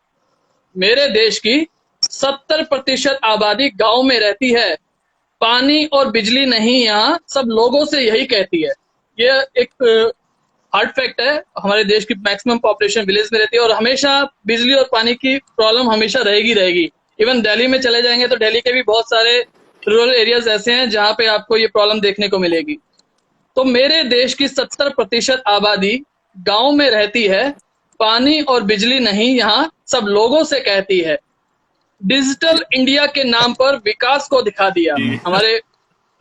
मेरे देश की 70% आबादी गांव में रहती है। पानी और बिजली नहीं यहाँ, सब लोगों से यही कहती है। ये एक हार्ड फैक्ट है। हमारे देश की मैक्सिमम पॉपुलेशन विलेज में रहती है और हमेशा बिजली और पानी की प्रॉब्लम हमेशा रहेगी। इवन दिल्ली में चले जाएंगे तो दिल्ली के भी बहुत सारे रूरल एरियाज ऐसे हैं जहाँ पे आपको ये प्रॉब्लम देखने को मिलेगी। तो मेरे देश की 70% आबादी गांव में रहती है। पानी और बिजली नहीं यहाँ, सब लोगों से कहती है। डिजिटल इंडिया के नाम पर विकास को दिखा दिया। हमारे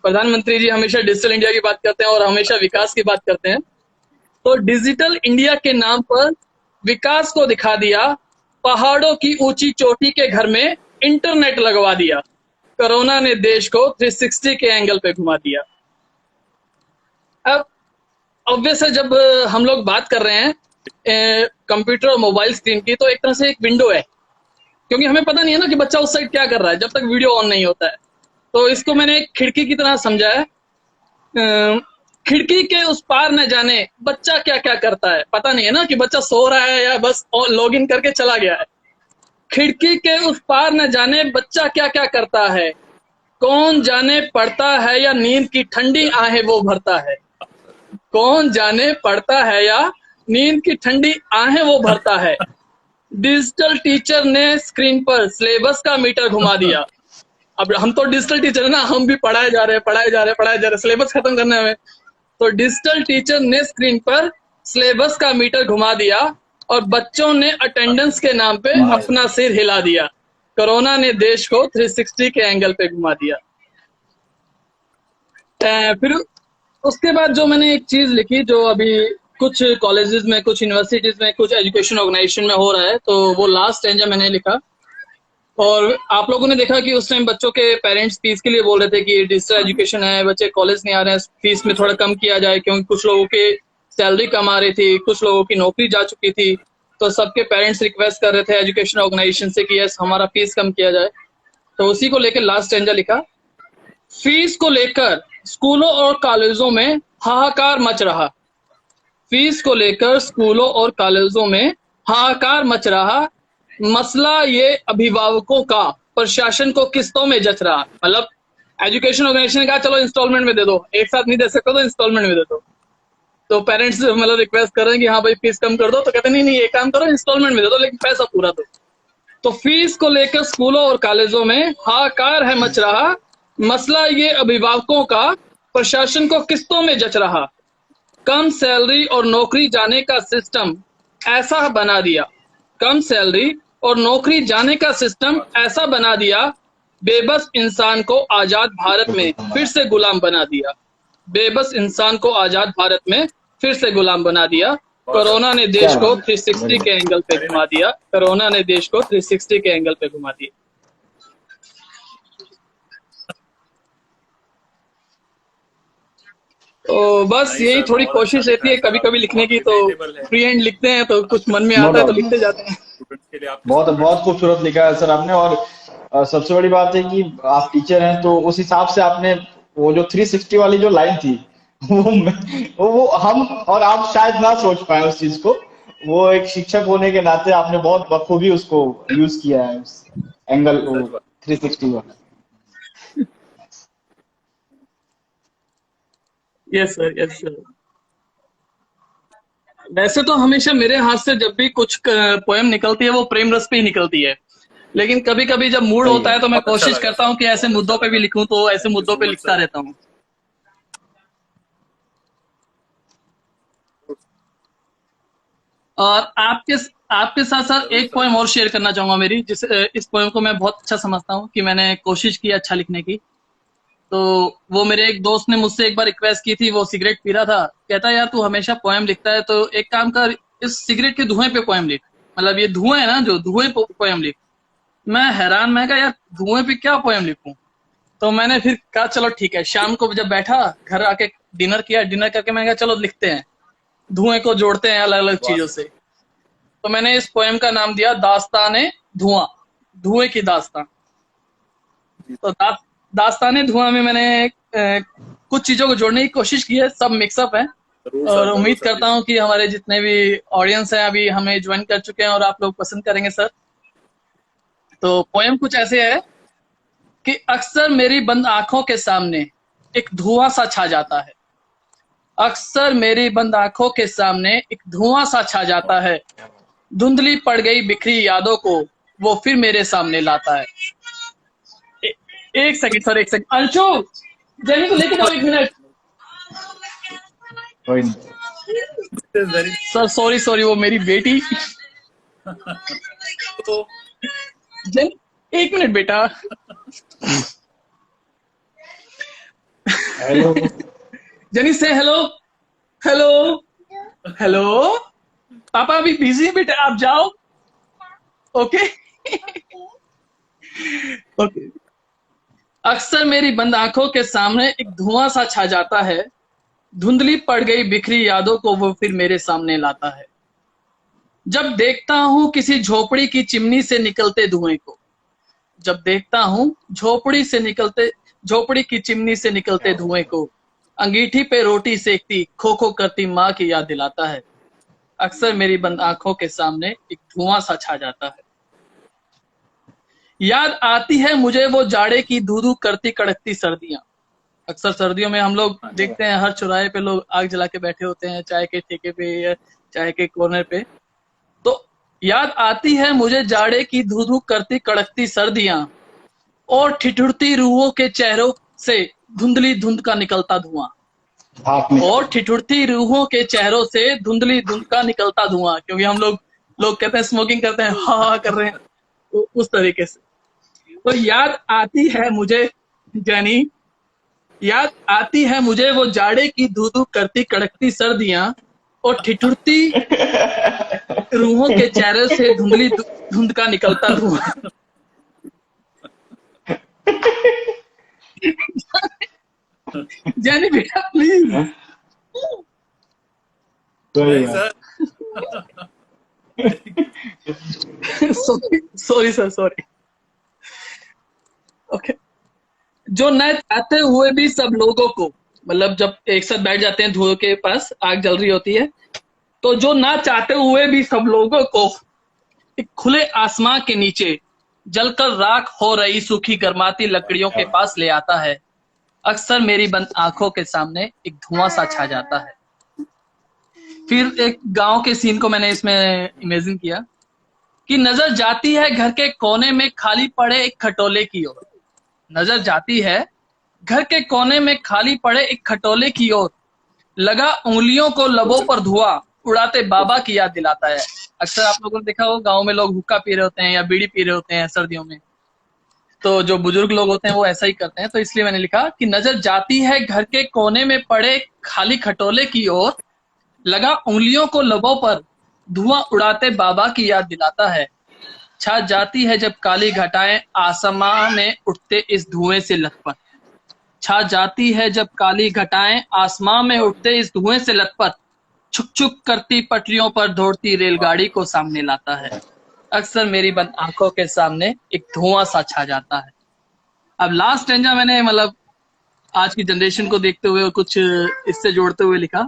प्रधानमंत्री जी हमेशा डिजिटल इंडिया की बात करते हैं और हमेशा विकास की बात करते हैं। तो डिजिटल इंडिया के नाम पर विकास को दिखा दिया। पहाड़ों की ऊंची चोटी के घर में इंटरनेट लगवा दिया। कोरोना ने देश को 360 के एंगल पे घुमा दिया। अब ऑब्वियस है, जब हम लोग बात कर रहे हैं कंप्यूटर और मोबाइल स्क्रीन की, तो एक तरह से एक विंडो है, क्योंकि हमें पता नहीं है ना कि बच्चा उस साइड क्या कर रहा है जब तक वीडियो ऑन नहीं होता है। तो इसको मैंने एक खिड़की की तरह समझा है। खिड़की के उस पार न जाने बच्चा क्या क्या करता है, पता नहीं है ना कि बच्चा सो रहा है या बस लॉग इन करके चला गया है। खिड़की के उस पार न जाने बच्चा क्या क्या करता है। कौन जाने पढ़ता है या नींद की ठंडी आहें वो भरता है। कौन जाने पढ़ता है या नींद की ठंडी आहें वो भरता है। डिजिटल टीचर ने स्क्रीन पर सिलेबस का मीटर घुमा दिया। अब हम तो डिजिटल टीचर है ना, हम भी पढ़ाए जा रहे, सिलेबस खत्म करने में। तो डिजिटल टीचर ने स्क्रीन पर सिलेबस का मीटर घुमा दिया और बच्चों ने अटेंडेंस के नाम पे अपना सिर हिला दिया। कोरोना ने देश को 360 के एंगल पे घुमा दिया। फिर उसके बाद जो मैंने एक चीज लिखी, जो अभी कुछ कॉलेजेस में, कुछ यूनिवर्सिटीज में, कुछ एजुकेशन ऑर्गेनाइजेशन में हो रहा है, तो वो लास्ट स्टेंजा मैंने लिखा। और आप लोगों ने देखा कि उस टाइम बच्चों के पेरेंट्स फीस के लिए बोल रहे थे कि डिजिटल एजुकेशन है, बच्चे कॉलेज नहीं आ रहे हैं, फीस में थोड़ा कम किया जाए, क्योंकि कुछ लोगों की सैलरी कम आ रही थी, कुछ लोगों की नौकरी जा चुकी थी। तो सबके पेरेंट्स रिक्वेस्ट कर रहे थे एजुकेशन ऑर्गेनाइजेशन से कि यस हमारा फीस कम किया जाए। तो उसी को लेकर लास्ट स्टेंजा लिखा। फीस को लेकर स्कूलों और कॉलेजों में हाहाकार मच रहा। फीस को लेकर स्कूलों और कॉलेजों में हाहाकार मच रहा। मसला ये अभिभावकों का प्रशासन को किस्तों में जच रहा। मतलब एजुकेशन ऑर्गेनाइजेशन ने कहा चलो इंस्टॉलमेंट में दे दो, एक साथ नहीं दे सकते तो इंस्टॉलमेंट में दे दो। तो पेरेंट्स मतलब रिक्वेस्ट कर रहे हैं कि हाँ भाई फीस कम कर दो, तो कहते नहीं एक काम करो इंस्टॉलमेंट में दे दो लेकिन पैसा पूरा दो। तो फीस को लेकर स्कूलों और कॉलेजों में हाहाकार है मच रहा। मसला ये अभिभावकों का प्रशासन को किस्तों में जच रहा। कम सैलरी और नौकरी जाने का सिस्टम ऐसा बना दिया। कम सैलरी और नौकरी जाने का सिस्टम ऐसा बना दिया। बेबस इंसान को आजाद भारत में फिर से गुलाम बना दिया। बेबस इंसान को आजाद भारत में फिर से गुलाम बना दिया। कोरोना ने देश को 360 के एंगल पे घुमा दिया। कोरोना ने देश को 360 के एंगल पे घुमा दिया। तो बस यही थोड़ी कोशिश रहती है कभी कभी लिखने की, तो फ्री हैंड लिखते हैं तो कुछ मन में आता है तो लिखते जाते हैं। बहुत बहुत खूबसूरत लिखा है सर आपने। और सबसे बड़ी बात है कि आप टीचर हैं तो उस हिसाब से आपने वो जो 360 वाली जो लाइन थी वो हम और आप शायद ना सोच पाए उस चीज को। वो एक शिक्षक होने के नाते आपने बहुत बखूबी उसको यूज किया है, उस एंगल को 360 वाला। Yes sir, yes sir. वैसे तो हमेशा मेरे हाथ से जब भी कुछ पोएम निकलती है वो प्रेम रस पे ही निकलती है, लेकिन कभी कभी जब मूड होता है तो मैं कोशिश करता हूँ कि ऐसे मुद्दों पे भी लिखूं, तो ऐसे मुद्दों पे लिखता रहता हूँ। और आपके साथ साथ एक पोएम और शेयर करना चाहूंगा मेरी, इस पोएम को मैं बहुत अच्छा समझता हूँ कि मैंने कोशिश की अच्छा लिखने की। तो वो मेरे एक दोस्त ने मुझसे एक बार रिक्वेस्ट की थी, वो सिगरेट पी रहा था, कहता यार तू हमेशा पोएम लिखता है तो एक काम कर, इस सिगरेट के धुएं पे पोएम लिख, मतलब ये धुएं है ना, जो धुएं पे पोएम लिख। मैं हैरान, मैं कहा यार धुएं पे क्या पोएम लिखूं। तो मैंने फिर कहा चलो ठीक है, शाम को जब बैठा घर आके डिनर किया, डिनर करके मैं कहा चलो लिखते हैं, धुएं को जोड़ते हैं अलग अलग चीजों से। तो मैंने इस पोएम का नाम दिया दास्ताने धुआं, धुएं की दास्तान। तो दास्ताने धुआं में मैंने कुछ चीजों को जोड़ने की कोशिश की है, सब मिक्सअप है। और उम्मीद करता हूँ कि हमारे जितने भी ऑडियंस हैं अभी हमें ज्वाइन कर चुके हैं और आप लोग पसंद करेंगे सर। तो पोएम कुछ ऐसे है कि अक्सर मेरी बंद आंखों के सामने एक धुआं सा छा जाता है, अक्सर मेरी बंद आंखों के सामने एक धुआं सा छा जाता है, धुंधली पड़ गई बिखरी यादों को वो फिर मेरे सामने लाता है। एक सेकंड सर, एक सेकंड, अंशु जेनी को लेके जाओ 1 मिनट। कोई नहीं। सर सॉरी वो मेरी बेटी। तो जेनी 1 मिनट बेटा। हेलो जेनी से हेलो, हेलो हेलो। पापा अभी बिजी है बेटा, आप जाओ। Okay okay. अक्सर मेरी बंद आंखों के सामने एक धुआं सा छा जाता है, धुंधली पड़ गई बिखरी यादों को वो फिर मेरे सामने लाता है। जब देखता हूं किसी झोपड़ी की चिमनी से निकलते धुएं को, जब देखता हूं झोपड़ी की चिमनी से निकलते धुएं को, अंगीठी पे रोटी सेकती खो खो करती माँ की याद दिलाता है। अक्सर मेरी बंद आंखों के सामने एक धुआं सा छा जाता है। याद आती है मुझे वो जाड़े की धू धू करती कड़कती सर्दियां। अक्सर सर्दियों में हम लोग देखते हैं हर चौराहे पे लोग आग जला के बैठे होते हैं, चाय के ठेके पे या चाय के कॉर्नर पे। तो याद आती है मुझे जाड़े की धू धू करती कड़कती सर्दियां और ठिठुरती रूहों के चेहरों से धुंधली धुंध का निकलता धुआं, भाप में और ठिठुरती रूहों के चेहरों से धुंधली धुंध का निकलता धुआं, क्योंकि हम लोग कहते हैं स्मोकिंग करते हैं, हा कर रहे हैं, तो उस तरीके से। तो याद आती है मुझे जानी, याद आती है मुझे वो जाड़े की धू धू करती कड़कती सर्दियां और ठिठुरती रूहों के चेहरे से धुंधली धुंध का निकलता धुआं। जानी बेटा प्लीज। कोई sir sorry sir, sorry. Okay. जो न चाहते हुए भी सब लोगों को, मतलब जब एक साथ बैठ जाते हैं धुएं के पास, आग जल रही होती है, तो जो ना चाहते हुए भी सब लोगों को एक खुले आसमां के नीचे जलकर राख हो रही सूखी गर्माती लकड़ियों के पास ले आता है। अक्सर मेरी बंद आंखों के सामने एक धुआं सा छा जाता है। फिर एक गांव के सीन को मैंने इसमें इमेजिन किया कि नजर जाती है घर के कोने में खाली पड़े एक खटोले की ओर, नजर जाती है घर के कोने में खाली पड़े एक खटोले की ओर, लगा उंगलियों को लबों पर धुआं उड़ाते बाबा की याद दिलाता है। अक्सर आप लोगों ने देखा हो गांव में लोग हुक्का पी रहे होते हैं या बीड़ी पी रहे होते हैं सर्दियों में, तो जो बुजुर्ग लोग होते हैं वो ऐसा ही करते हैं। तो इसलिए मैंने लिखा कि नजर जाती है घर के कोने में पड़े खाली खटोले की ओर, लगा उंगलियों को लबों पर धुआं उड़ाते बाबा की याद दिलाता है। छा जाती है जब काली घटाएं आसमां में उठते इस धुएं से लथपथ, छा जाती है जब काली घटाएं आसमां में उठते इस धुएं से लथपथ, छुक छुक करती पटरियों पर दौड़ती रेलगाड़ी को सामने लाता है। अक्सर मेरी बंद आंखों के सामने एक धुआं सा छा जाता है। अब लास्ट स्टेंजा मैंने मतलब आज की जनरेशन को देखते हुए कुछ इससे जोड़ते हुए लिखा।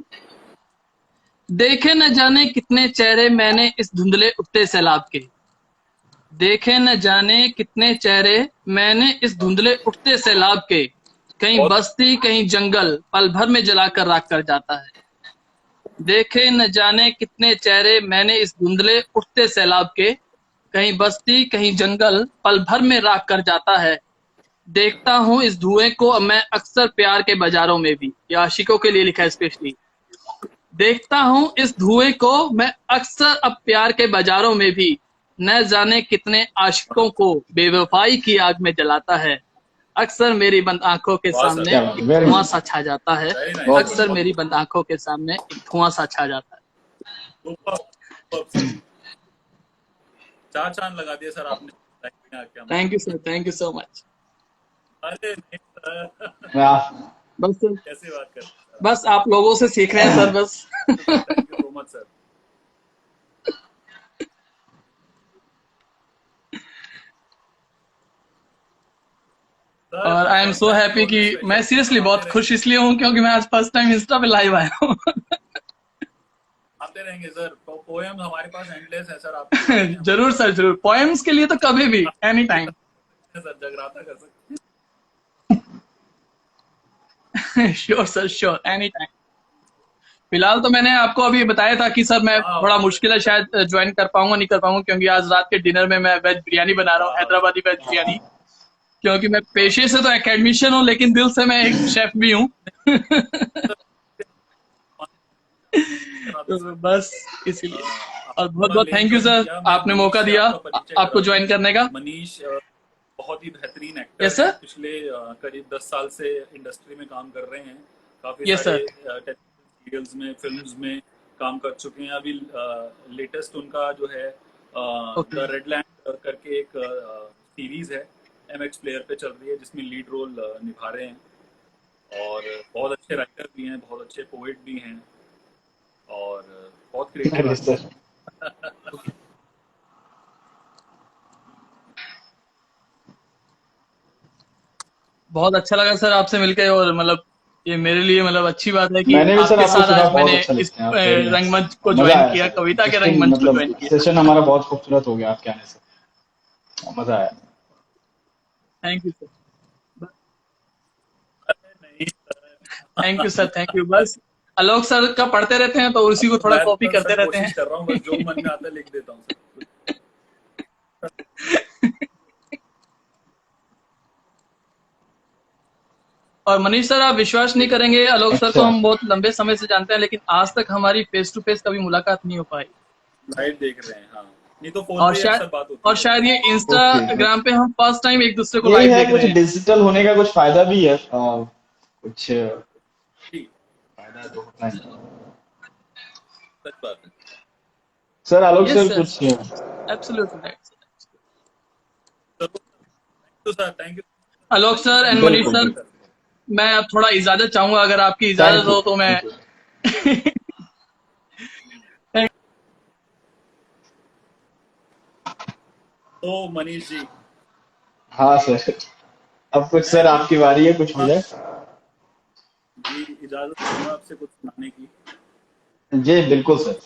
देखे न जाने कितने चेहरे मैंने इस धुंधले उठते सैलाब के, देखे न जाने कितने चेहरे मैंने इस धुंधले उठते सैलाब के, कहीं बस्ती कहीं जंगल पल भर में जलाकर राख कर जाता है। देखे न जाने कितने चेहरे मैंने इस धुंधले उठते सैलाब के, कहीं बस्ती कहीं जंगल पल भर में राख कर जाता है। देखता हूँ इस धुएं को मैं अक्सर प्यार के बाजारों में भी, ये आशिकों के लिए लिखा है स्पेशली। देखता हूँ इस धुएं को मैं अक्सर अब प्यार के बाजारों में भी, न जाने कितने आशिकों को बेवफाई की आग में जलाता है। अक्सर मेरी बंद आंखों के वाह सर, सामने क्या बात है, एक वेरी धुआं नाइस, सा छा जाता है। वेरी नाइस बहुत सर, अक्सर बढ़िया। बहुत मेरी बंद आंखों के सामने एक धुआं सा छा जाता है। सुपर, सुपर सर, 4 चांद लगा दिए सर आपने लाइफ में आके हमारे। Thank you sir, thank you so much. अरे नहीं सर, मैं बस सर, कैसी बात कर रहे हैं सर बस आप लोगों से सीख रहे हैं सर, बस। आप। Thank you so much sir. Sir और I am first so time happy कि ऑलवेज मैं स्पेशल, सीरियसली हम बहुत आते खुश रहेंगे, इसलिए हूँ क्योंकि मैं आज फर्स्ट टाइम इंस्टा पे लाइव आया हूँ। आते रहेंगे सर। तो पोएम हमारे पास एंडलेस है सर, आपके लिए भी हमारे जरूर पास। सर, जरूर। पोएम्स के लिए तो कभी भी, आप एनी टाइम। सर जगराता कर सकते sure sir, sure, any time. फिलहाल तो मैंने आपको अभी बताया था कि सर मैं हैं। वाह थोड़ा वाह मुश्किल है, शायद ज्वाइन कर पाऊंगा नहीं कर पाऊंगा, क्योंकि आज रात के डिनर में मैं वेज बिरयानी बना रहा हूँ, वाह हैदराबादी वेज बिरयानी। क्योंकि मैं वाह पेशे से तो एकेडमिशियन हूँ, लेकिन दिल से मैं एक शेफ भी हूँ। करा दो तो सर। बस इसीलिए। और बहुत आपका बहुत लेन थैंक यू ज्वाइन सर, किया, मैं आपने मनीष मौका से दिया आपका परिचय आपको करा दूं। ज्वाइन करने का। मनीष बहुत ही बेहतरीन एक्टर यस हैं, सर, पिछले करीब 10 साल से इंडस्ट्री में काम कर रहे हैं। काफी यस सारे सर। टेलीविजन सीरियल्स में, फिल्म्स में काम कर चुके हैं। अभी लेटेस्ट उनका जो है ओके। द रेड लैंड करके एक सीरीज है, MX प्लेयर पे चल रही है, जिसमें लीड रोल निभा रहे हैं। और बहुत अच्छे राइटर भी हैं, बहुत अच्छे पोएट भी हैं, और बहुत क्रिएटिव अरे आदमी सर, हैं। बहुत अच्छा लगा सर आपसे मिलकर, और मतलब ये मेरे लिए मतलब अच्छी बात है कि मैंने भी सर आपके आपको साथ सुना, आज बहुत मैंने अच्छा इस लिखते हैं आप, वेरी नाइस। रंगमंच को मजा ज्वाइन आया किया, सर, कविता के इंटरेस्टिंग, रंगमंच को मतलब ज्वाइन किया। सेशन हमारा बहुत खूबसूरत हो गया आपके आने से, मजा आया। थैंक यू सर, अरे नहीं sir. Thank you sir, thank you. बस आलोक सर का पढ़ते रहते हैं तो उसी अब को तो थोड़ा मैं कॉपी तो करते सर रहते कोशिश हैं। कर रहा हूँ, बस जो मन में आता है लिख देता हूँ सर। और मनीष सर, आप विश्वास नहीं करेंगे, आलोक सर को अच्छा, हम बहुत लंबे समय से जानते हैं, लेकिन आज तक हमारी फेस टू फेस कभी मुलाकात नहीं हो पाई। लाइव देख रहे हैं, हाँ। नहीं तो फोन और पे ही शायद अक्सर बात होती है। ये ओके। इंस्टाग्राम पे हम फर्स्ट टाइम एक दूसरे को यही लाइव है, देख कुछ रहे हैं। डिजिटल होने का कुछ फायदा भी है, कुछ जी, फायदा तो होता है। सच बात है। सर आलोक यस सर सर, कुछ, एब्सोल्युटली राइट। चलो, thank you sir, thank you. Alok thank you sir so and much Manish बिल्कुल सर, सर। मैं अब थोड़ा इजाजत चाहूंगा, अगर आपकी इजाजत थैंक यू, हो तो मैं। Thank you. तो मनीष जी, हाँ सर, अब कुछ मैं सर भी आपकी बारी है, कुछ हो जाए। जी इजाजत चाहूंगा आपसे कुछ सुनाने की। जी बिल्कुल सर।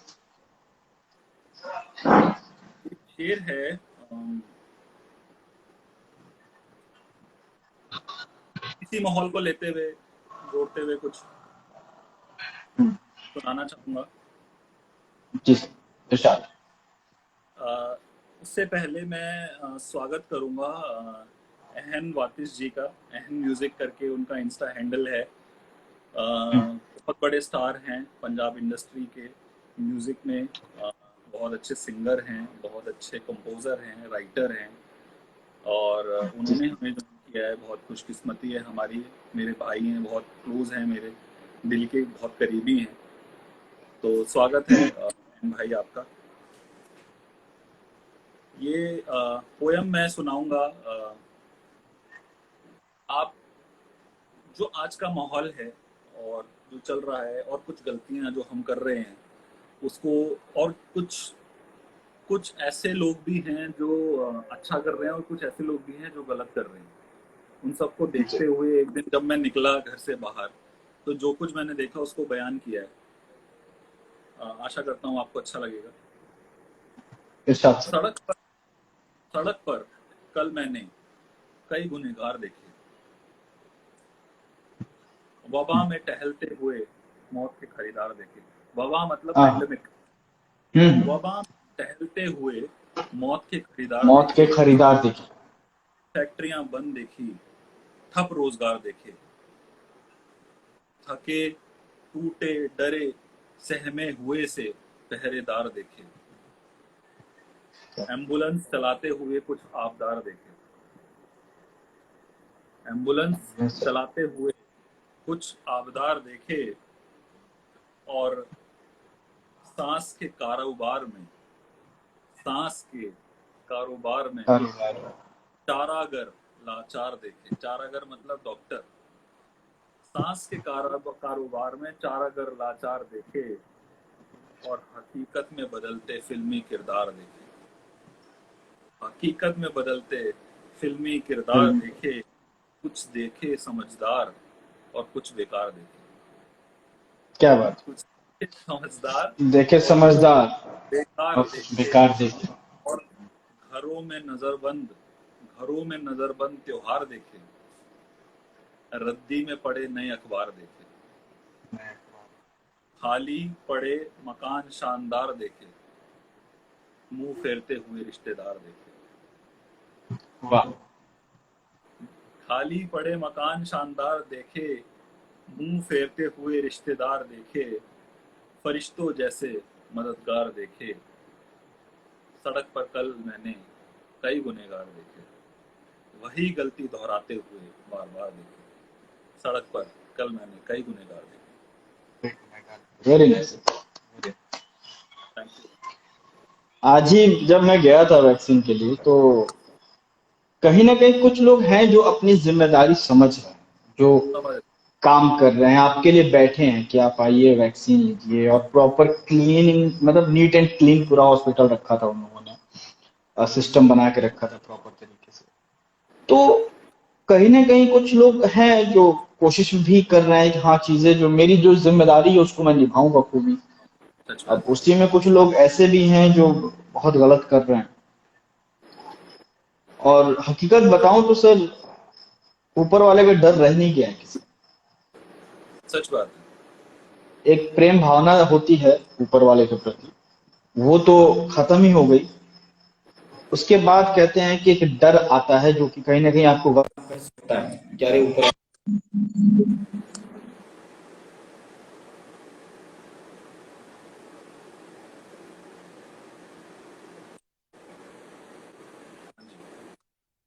एक शेर है, इसी माहौल को लेते हुए, जोड़ते हुए कुछ सुनाना चाहूंगा। जी सर, इरशाद। अ, उससे पहले मैं स्वागत करूंगा एहन वातिश जी का। एहन म्यूजिक करके उनका इंस्टा हैंडल है। बहुत बड़े स्टार हैं पंजाब इंडस्ट्री के म्यूजिक में। बहुत अच्छे सिंगर हैं, बहुत अच्छे कंपोजर हैं, राइटर हैं, और जी उन्होंने हमें जो किया है, बहुत खुशकिस्मती है हमारी। मेरे भाई हैं, बहुत क्लोज हैं, मेरे दिल के बहुत करीबी हैं। तो स्वागत है एहन भाई आपका। ये पोयम मैं सुनाऊंगा। आप, जो आज का माहौल है और जो चल रहा है, और कुछ गलतियां जो हम कर रहे हैं उसको, और कुछ कुछ ऐसे लोग भी हैं जो अच्छा कर रहे हैं, और कुछ ऐसे लोग भी हैं जो गलत कर रहे हैं। उन सबको जी, देखते हुए एक दिन जब मैं निकला घर से बाहर, तो जो कुछ मैंने देखा उसको बयान किया है। आशा करता हूँ आपको अच्छा लगेगा। इरशाद सर। सड़क पर सड़क पर कल मैंने कई गुनहगार देखे, वबा में टहलते हुए मौत के खरीदार देखे। वबा मतलब हाँ हाँ। पेंडेमिक। हम्म, वबा में टहलते हुए मौत के खरीदार मौत के देखे, खरीदार देखिए। फैक्ट्रियां बंद देखी, ठप रोजगार देखे, थके, टूटे, डरे, सहमे हुए से पहरेदार देखे, एम्बुलेंस चलाते हुए कुछ आबदार देखे, एम्बुलेंस चलाते हुए कुछ आबदार देखे, और सांस के कारोबार में, सांस के कारोबार में चारागर लाचार देखे। चारागर मतलब डॉक्टर। सांस के कारोबार में चारागर लाचार देखे, और हकीकत में बदलते फिल्मी किरदार देखे। हकीकत में बदलते फिल्मी किरदार देखे, कुछ देखे समझदार और कुछ बेकार देखे। क्या बात। कुछ समझदार देखे समझदार बेकार और देखे, बेकार देखे। और घरों में नजरबंद त्योहार देखे, रद्दी में पड़े नए अखबार देखे, खाली पड़े मकान शानदार देखे, मुंह फेरते हुए रिश्तेदार देखे। वाह। खाली पड़े मकान शानदार देखे, मुंह फेरते हुए रिश्तेदार देखे, फरिश्तों जैसे मददगार देखे, सड़क पर कल मैंने कई गुनहगार देखे, वही गलती दोहराते हुए बार बार देखे, सड़क पर कल मैंने कई गुनहगार देखे। Very nice. Thank you. आज ही जब मैं गया था वैक्सीन के लिए, तो कहीं ना कहीं कुछ लोग हैं जो अपनी जिम्मेदारी समझ रहे हैं, जो समझ काम कर रहे हैं, आपके लिए बैठे हैं कि आप आइए वैक्सीन लीजिए, और प्रॉपर क्लीनिंग, मतलब नीट एंड क्लीन पूरा हॉस्पिटल रखा था उन लोगों ने, सिस्टम बना के रखा था प्रॉपर तरीके से। तो कहीं ना कहीं कुछ लोग हैं जो कोशिश भी कर रहे हैं कि हाँ, चीजें जो मेरी जो जिम्मेदारी है उसको मैं निभाऊं बखूबी। सच अब बात। उसी में कुछ लोग ऐसे भी हैं जो बहुत गलत कर रहे हैं। और हकीकत बताऊं तो सर, ऊपर वाले का डर रह नहीं गया है किसी। सच बात है। एक प्रेम भावना होती है ऊपर वाले के प्रति, वो तो खत्म ही हो गई। उसके बाद कहते हैं कि एक डर आता है जो कि कहीं ना कहीं आपको वक्त कर सकता है कि अरे ऊपर।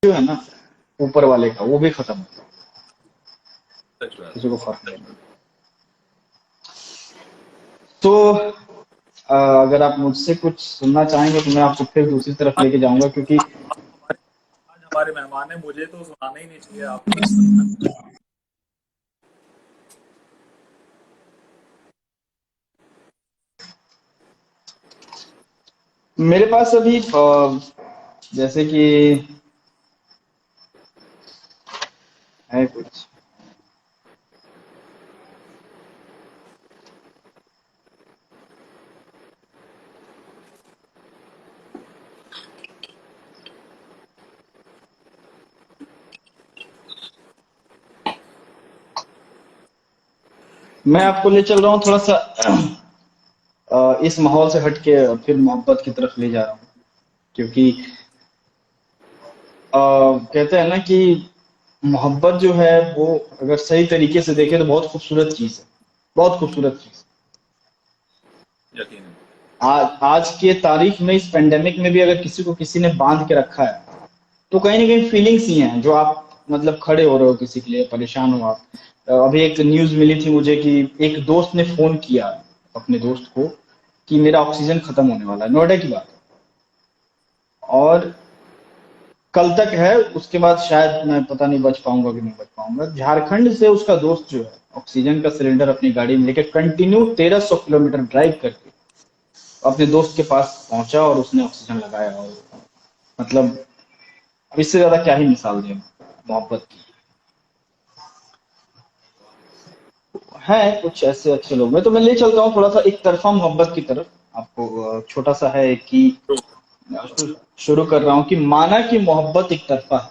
जो है ना ऊपर वाले का, वो भी खत्म हो गया, सच बात। किसी को फर्क नहीं। तो अगर आप मुझसे कुछ सुनना चाहेंगे तो मैं आपको फिर दूसरी तरफ लेके जाऊंगा, क्योंकि आज हमारे मेहमान है, मुझे तो सुनाना ही नहीं चाहिए, आपको ही सुनना है। मेरे पास अभी जैसे कि है कुछ। मैं आपको ले चल रहा हूँ थोड़ा सा इस माहौल से हट के फिर मोहब्बत की तरफ ले जा रहा हूँ, क्योंकि कहते हैं ना कि मोहब्बत जो है वो अगर सही तरीके से देखें तो बहुत खूबसूरत चीज है, बहुत खूबसूरत चीज। यकीनन। आज के तारीख में, इस पेंडेमिक में भी अगर किसी को किसी ने बांध के रखा है तो कहीं ना कहीं फीलिंग्स ही हैं जो आप मतलब खड़े हो रहे हो किसी के लिए, परेशान हो आप। अभी एक न्यूज मिली थी मुझे कि एक दोस्त ने फोन किया अपने दोस्त को कि मेरा ऑक्सीजन खत्म होने वाला है, नोएडा की बात है, और कल तक है, उसके बाद शायद मैं पता नहीं बच पाऊंगा कि नहीं बच पाऊंगा। झारखंड से उसका दोस्त जो है ऑक्सीजन का सिलेंडर अपनी गाड़ी में लेकर कंटिन्यू 1300 किलोमीटर ड्राइव करके अपने दोस्त के पास पहुंचा और उसने ऑक्सीजन लगाया। और मतलब अब इससे ज्यादा क्या ही मिसाल दें मोहब्बत की। है कुछ ऐसे अच्छे लोग, मैं तो मैं ले चलता हूँ थोड़ा सा एक तरफा मोहब्बत की तरफ आपको। छोटा सा है कि शुरू कर रहा हूँ कि माना कि मोहब्बत एक तरफा है,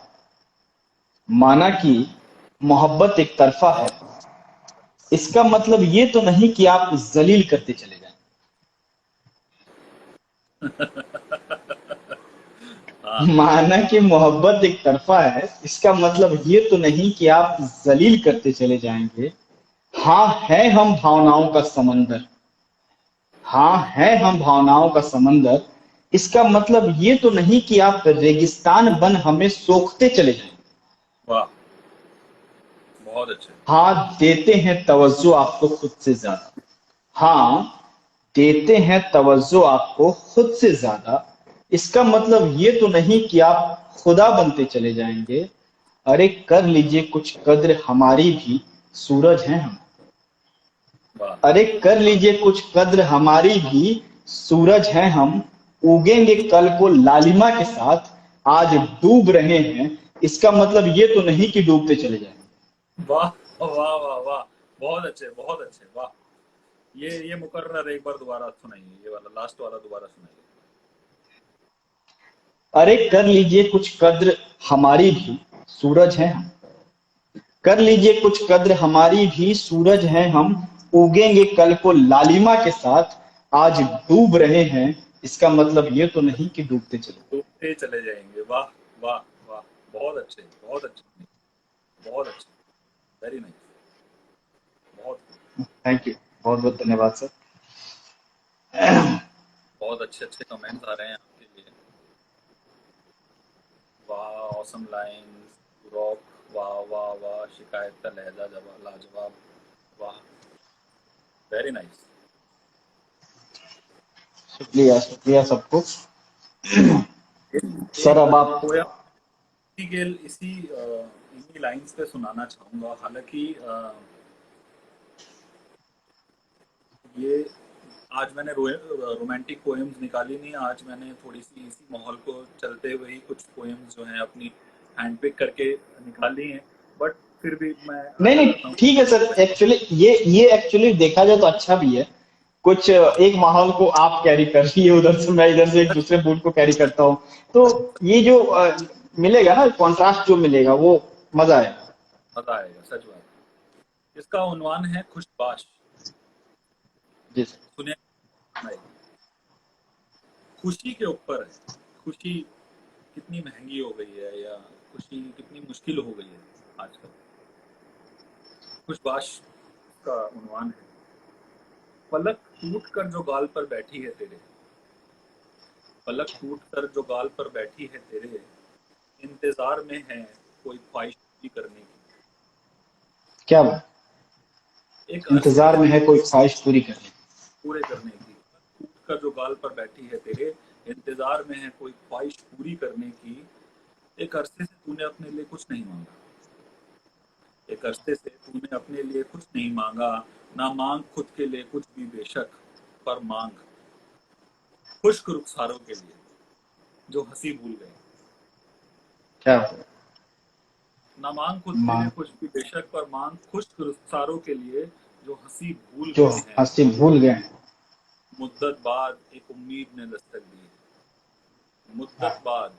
माना कि मोहब्बत एक तरफा है, इसका मतलब ये तो नहीं कि आप जलील करते चले जाएं। माना कि मोहब्बत एक तरफा है, इसका मतलब ये तो नहीं कि आप जलील करते चले जाएंगे। हाँ, है हम भावनाओं का समंदर, हाँ है हम भावनाओं का समंदर, इसका मतलब ये तो नहीं कि आप रेगिस्तान बन हमें सोखते चले जाएं। वाह, बहुत अच्छे। हाँ देते हैं तवज्जो आपको खुद से ज्यादा। हाँ देते हैं तवज्जो आपको खुद से ज्यादा, इसका मतलब ये तो नहीं कि आप खुदा बनते चले जाएंगे। अरे कर लीजिए कुछ कद्र हमारी भी, सूरज हैं हम। वाह, अरे कर लीजिए कुछ कद्र हमारी भी, सूरज हैं हम। उगेंगे कल को लालिमा के साथ, आज डूब रहे हैं, इसका मतलब ये तो नहीं कि डूबते चले जाएंगे। वाह, वाह, वाह, वाह, बहुत अच्छे, बहुत अच्छे, वाह। ये मुकर्रर एक बार दोबारा सुनाइए, ये वाला लास्ट वाला दोबारा सुनाइए। अरे कर लीजिए कुछ कद्र हमारी भी, सूरज हैं हम। कर लीजिए कुछ कद्र हमारी भी, सूरज हैं हम। उगेंगे कल को लालिमा के साथ, आज डूब रहे हैं, इसका मतलब ये तो नहीं कि डूबते चले। डूबते चले जाएंगे, वाह, वाह, वाह, बहुत अच्छे, बहुत अच्छे, बहुत अच्छे, वेरी नाइस, बहुत थैंक यू, बहुत बहुत धन्यवाद सर। बहुत अच्छे अच्छे कमेंट्स आ रहे हैं आपके लिए। वाह, ऑसम लाइंस, रॉक, वाह, वाह, वाह, शिकायत का लहजा जवाब लाजवाब, वाह, वेरी नाइस। शुक्रिया शुक्रिया सबको। सर एक अब आप पोया इन्हीं लाइंस पे सुनाना चाहूंगा। हालांकि ये आज मैंने रोमांटिक पोएम्स निकाली नहीं, आज मैंने थोड़ी सी इसी माहौल को चलते हुए ही कुछ पोएम्स जो हैं अपनी हैंड पिक करके निकाली हैं, बट फिर भी मैं नहीं आशा नहीं करता हूँ ठीक है सर, एक्चुअली ये एक्चुअली देखा जाए तो अच्छा भी है। कुछ एक माहौल को आप कैरी कर रही है उधर से, मैं इधर से एक दूसरे मूड को कैरी करता हूँ, तो ये जो मिलेगा ना कॉन्ट्रास्ट जो मिलेगा वो मजा आएगा। मजा आएगा, सच बात। इसका उन्वान है खुशबाश। जी सर। सुने भाई, खुशी के ऊपर है। खुशी कितनी महंगी हो गई है, या खुशी कितनी मुश्किल हो गई है आजकल। खुशबाश का उन्वान है, पलक टूट कर जो गाल पर बैठी है तेरे, पलक टूट कर जो गाल पर बैठी है तेरे, इंतजार में है कोई ख्वाहिश पूरी करने की। क्या बात, एक अरसे इंतजार से में है कोई ख्वाहिश पूरी करने। पूरे करने की, टूट कर जो गाल पर बैठी है तेरे, इंतजार में है कोई ख्वाहिश पूरी करने की। एक अरसे से तूने अपने लिए कुछ नहीं मांगा, एक अरसे से तूने अपने लिए कुछ नहीं मांगा, ना मांग खुद के लिए कुछ भी बेशक, पर मांग खुश्क रुखसारों के लिए जो हंसी भूल गए। क्या बात, ना मांग खुद के लिए माँ कुछ भी बेशक, पर मांग खुश्क रुखसारों के लिए जो हंसी भूल जो गए हैं। हंसी भूल गए हैं। मुद्दत बाद एक उम्मीद ने दस्तक दी है, मुद्दत बाद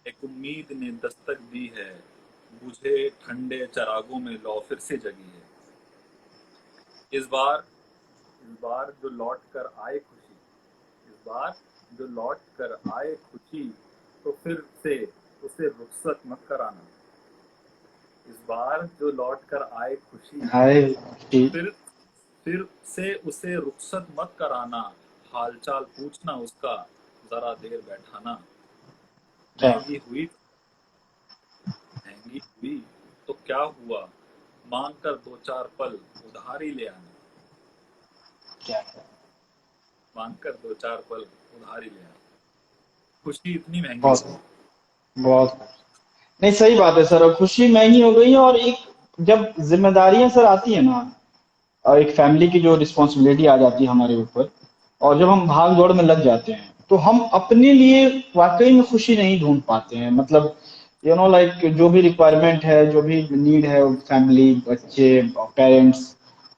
एक उम्मीद ने दस्तक दी है, बुझे ठंडे चरागों में लौ फिर से जगी है। इस बार इस बार जो लौट कर आए खुशी, इस बार जो लौट कर आए खुशी, तो फिर से उसे रुखसत मत कराना। इस बार जो लौट कर आए खुशी, आए तो कि फिर से उसे रुखसत मत कराना। हालचाल पूछना उसका, जरा देर बैठाना। क्या महंगी हुई महंगी हुई तो क्या हुआ, मांग कर दो चार पल उधारी ले आना। क्या मांग कर दो चार पल उधारी ले आना। खुशी इतनी महंगी हो बहुत गई। बहुत नहीं सही बात है सर, अब खुशी महंगी हो गई है, और एक जब जिम्मेदारियां सर आती है ना, और एक फैमिली की जो रिस्पॉन्सिबिलिटी आ जाती है हमारे ऊपर, और जब हम भाग दौड़ में लग जाते हैं तो हम अपने लिए वाकई में खुशी नहीं ढूंढ पाते हैं। मतलब लाइक जो भी रिक्वायरमेंट है, जो भी नीड है, फैमिली, बच्चे, पेरेंट्स,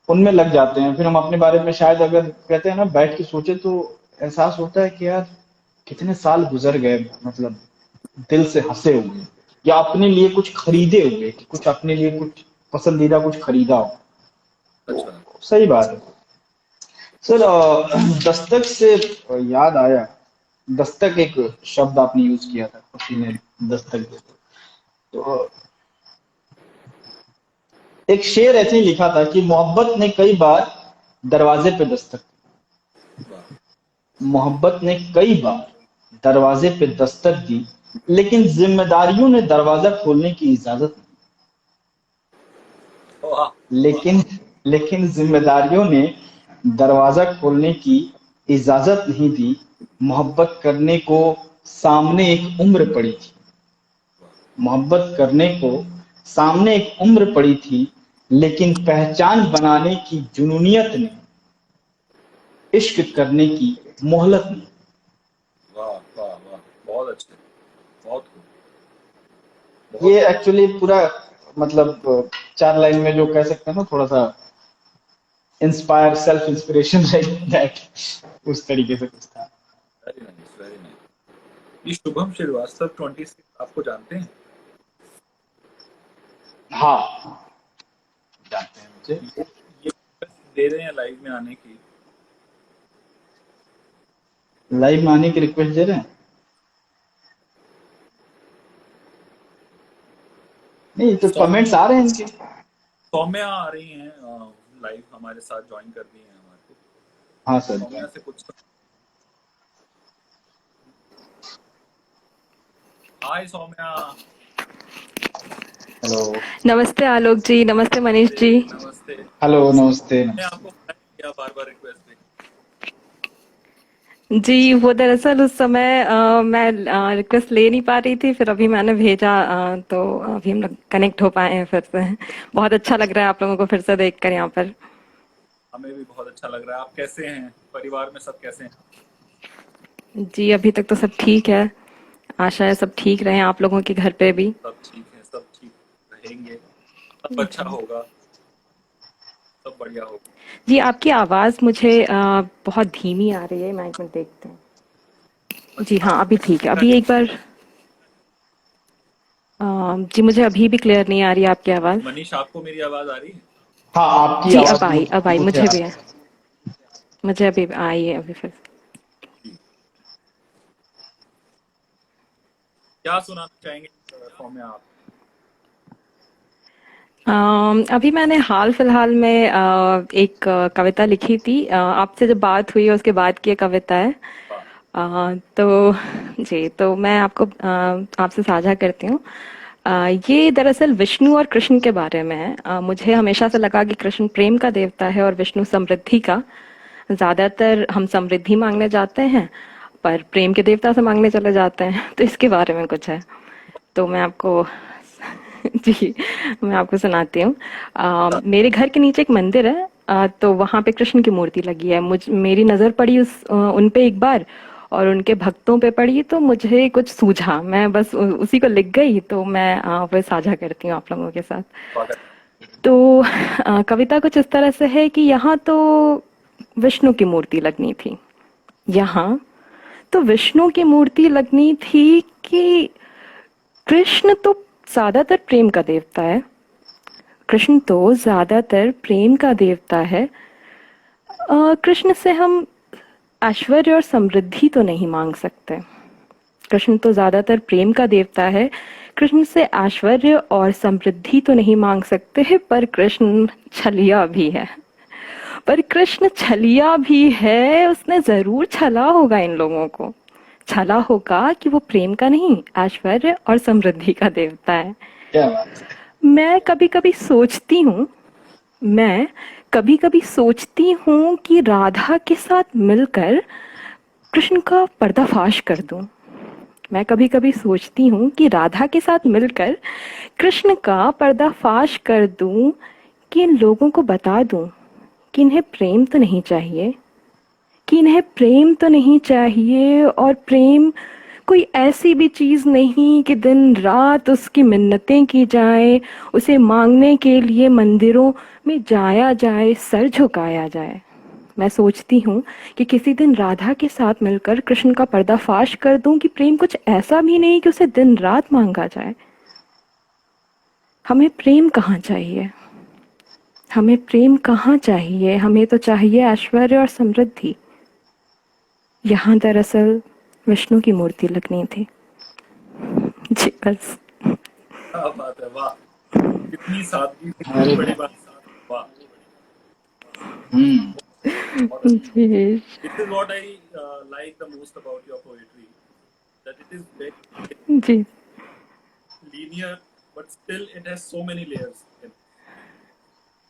उनमें लग जाते हैं। फिर हम अपने बारे में शायद अगर कहते हैं ना बैठ के सोचे तो एहसास होता है कि यार कितने साल गुजर गए, मतलब दिल से हंसे हुए, या अपने लिए कुछ खरीदे हुए, कि कुछ अपने लिए कुछ पसंदीदा कुछ खरीदा हो। सच बात। तो सही बात है सर। दस्तक से याद आया, दस्तक एक शब्द आपने यूज किया था, खुशी ने दस्तक दी। तो एक शेर ऐसे ही लिखा था कि मोहब्बत ने कई बार दरवाजे पे दस्तक दी, वाह, मोहब्बत ने कई बार दरवाजे पे दस्तक दी, लेकिन जिम्मेदारियों ने दरवाजा खोलने की इजाजत वाह। नहीं। लेकिन जिम्मेदारियों ने दरवाजा खोलने की इजाजत नहीं दी। मोहब्बत करने को सामने एक उम्र पड़ी थी। मोहब्बत करने को सामने एक उम्र पड़ी थी, लेकिन पहचान बनाने की जुनूनियत ने इश्क करने की मोहलत नहीं। वाह वाह वाह, बहुत अच्छे, बहुत खूब, ये बहुत खूब। एक्चुअली पूरा मतलब 4 लाइन में जो कह सकते हैं ना, थोड़ा सा inspire, self inspiration like that, उस तरीके से कुछ था। Very nice, very nice. ये शुभम श्रीवास्तव 26 आपको जानते हैं? हाँ, जानते हैं मुझे। ये दे रहे हैं लाइव में आने की। लाइव में आने की रिक्वेस्ट दे रहे हैं? नहीं तो कमेंट्स आ रहे हैं इनके। सौम्या आ रही हैं लाइव हमारे साथ ज्वाइन कर दी हैं हमारे को। हाँ सर। सौम्या से कुछ। हाय सौम्या। हेलो। नमस्ते आलोक जी, नमस्ते मनीष जी। नमस्ते। हेलो, नमस्ते मैं नमस्ते। आपको किया बार बार रिक्वेस्ट पे। जी वो दरअसल उस समय मैं रिक्वेस्ट ले नहीं पा रही थी, फिर अभी मैंने भेजा तो अभी हम लोग कनेक्ट हो पाए हैं फिर से। बहुत अच्छा लग रहा है आप लोगों को फिर से देखकर यहाँ पर। हमें भी बहुत अच्छा लग रहा है। आप कैसे हैं? परिवार में सब कैसे हैं? जी अभी तक तो सब ठीक है, आशा है सब ठीक रहे आप लोगों के घर पे भी। सब ठीक है, सब ठीक रहेंगे, सब अच्छा जी होगा, सब बढ़िया होगा। जी आपकी आवाज़ मुझे बहुत धीमी आ रही है, मैं एक मिनट देखते हैं। जी अच्छा। हाँ अभी ठीक है, अभी एक बार जी मुझे अभी भी क्लियर नहीं आ रही है आपकी आवाज़। मनीष, आपको मेरी आवाज आ रही है? हाँ, आपकी जी आवाज अब आई मुझे मुझे आ भी रही है, है। मुझे अभी आई है अभी फिर। क्या सुनाना चाहेंगे सौम्या आप? अभी मैंने हाल फिलहाल में एक कविता लिखी थी, आपसे जब बात हुई उसके बाद की ये कविता है। वाह। तो जी तो मैं आपको आपसे साझा करती हूँ। ये दरअसल विष्णु और कृष्ण के बारे में है। मुझे हमेशा से लगा कि कृष्ण प्रेम का देवता है और विष्णु समृद्धि का। ज्यादातर हम समृद्धि मांगने जाते हैं पर प्रेम के देवता से मांगने चले जाते हैं, तो इसके बारे में कुछ है। तो मैं आपको जी मैं आपको सुनाती हूँ। मेरे घर के नीचे एक मंदिर है, तो वहाँ पे कृष्ण की मूर्ति लगी है। मेरी नज़र पड़ी उन पे एक बार और उनके भक्तों पे पड़ी, तो मुझे कुछ सूझा, मैं बस उसी को लिख गई, तो मैं वो साझा करती हूँ आप लोगों के साथ। स्वागत। तो कविता कुछ इस तरह से है कि यहाँ तो विष्णु की मूर्ति लगनी थी, यहाँ तो विष्णु की मूर्ति लगनी थी कि कृष्ण तो ज्यादातर प्रेम का देवता है, कृष्ण तो ज्यादातर प्रेम का देवता है। कृष्ण से हम ऐश्वर्य और समृद्धि तो नहीं मांग सकते, कृष्ण तो ज्यादातर प्रेम का देवता है, कृष्ण से ऐश्वर्य और समृद्धि तो नहीं मांग सकते हैं, पर कृष्ण छलिया भी है, पर कृष्ण छलिया भी है, उसने जरूर छला होगा इन लोगों को, छला होगा कि वो प्रेम का नहीं ऐश्वर्य और समृद्धि का देवता है। क्या बात है। मैं कभी कभी सोचती हूँ, मैं कभी कभी सोचती हूँ कि राधा के साथ मिलकर कृष्ण का पर्दाफाश कर दूं। मैं कभी कभी सोचती हूँ कि राधा के साथ मिलकर कृष्ण का पर्दाफाश कर दूं, कि इन लोगों को बता दूं कि इन्हें प्रेम तो नहीं चाहिए, कि इन्हें प्रेम तो नहीं चाहिए, और प्रेम कोई ऐसी भी चीज नहीं कि दिन रात उसकी मिन्नतें की जाए, उसे मांगने के लिए मंदिरों में जाया जाए, सर झुकाया जाए। मैं सोचती हूँ कि किसी दिन राधा के साथ मिलकर कृष्ण का पर्दाफाश कर दूं कि प्रेम कुछ ऐसा भी नहीं कि उसे दिन रात मांगा जाए। हमें प्रेम कहाँ चाहिए, हमें प्रेम कहाँ चाहिए, हमें तो चाहिए ऐश्वर्य और समृद्धि। यहाँ दरअसल विष्णु की मूर्ति लगनी थी। जी बस। क्या बात है, वाह। कितनी सादगी, कितनी अरे बड़ी वाह। बात। वाह। बहुत अच्छा। जी This is what I like the most about your poetry, that it is very जी linear, but still it has so many layers in it.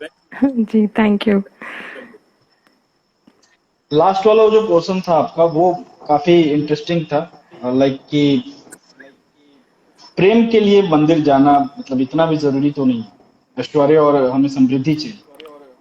Very जी thank you. well put. Last वाला जो पोर्शन था आपका वो काफी interesting था। Like कि प्रेम के लिए मंदिर जाना मतलब इतना भी जरूरी तो नहीं है, ऐश्वर्य और हमें समृद्धि चाहिए।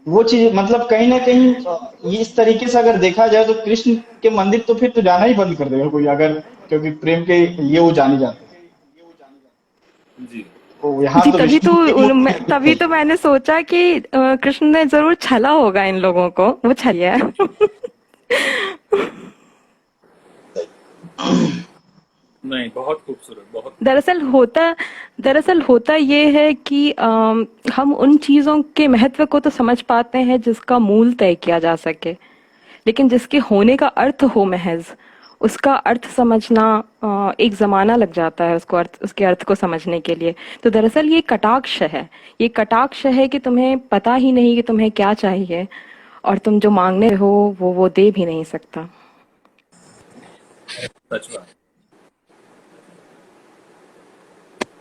वो चीज मतलब कहीं ना कहीं ये इस तरीके से अगर देखा जाए तो कृष्ण के मंदिर तो फिर तो जाना ही बंद कर देगा कोई अगर, क्योंकि प्रेम के लिए वो जाने जाते हैं। जी तो यहाँ जी तो विष्णु की मूर्ति तभी है। तो मैंने सोचा कि कृष्ण ने जरूर छला होगा इन लोगों को, वो छलिया है। नहीं, बहुत खूबसूरत, बहुत खूबसूरत। दरअसल होता दरअसल होता ये है कि हम उन चीजों के महत्व को तो समझ पाते हैं जिसका मूल तय किया जा सके, लेकिन जिसके होने का अर्थ हो महज, उसका अर्थ समझना एक जमाना लग जाता है उसको उसके अर्थ को समझने के लिए। तो दरअसल ये कटाक्ष है, ये कटाक्ष है कि तुम्हें पता ही नहीं कि तुम्हें क्या चाहिए, और तुम जो मांगने हो वो दे भी नहीं सकता। सच बात,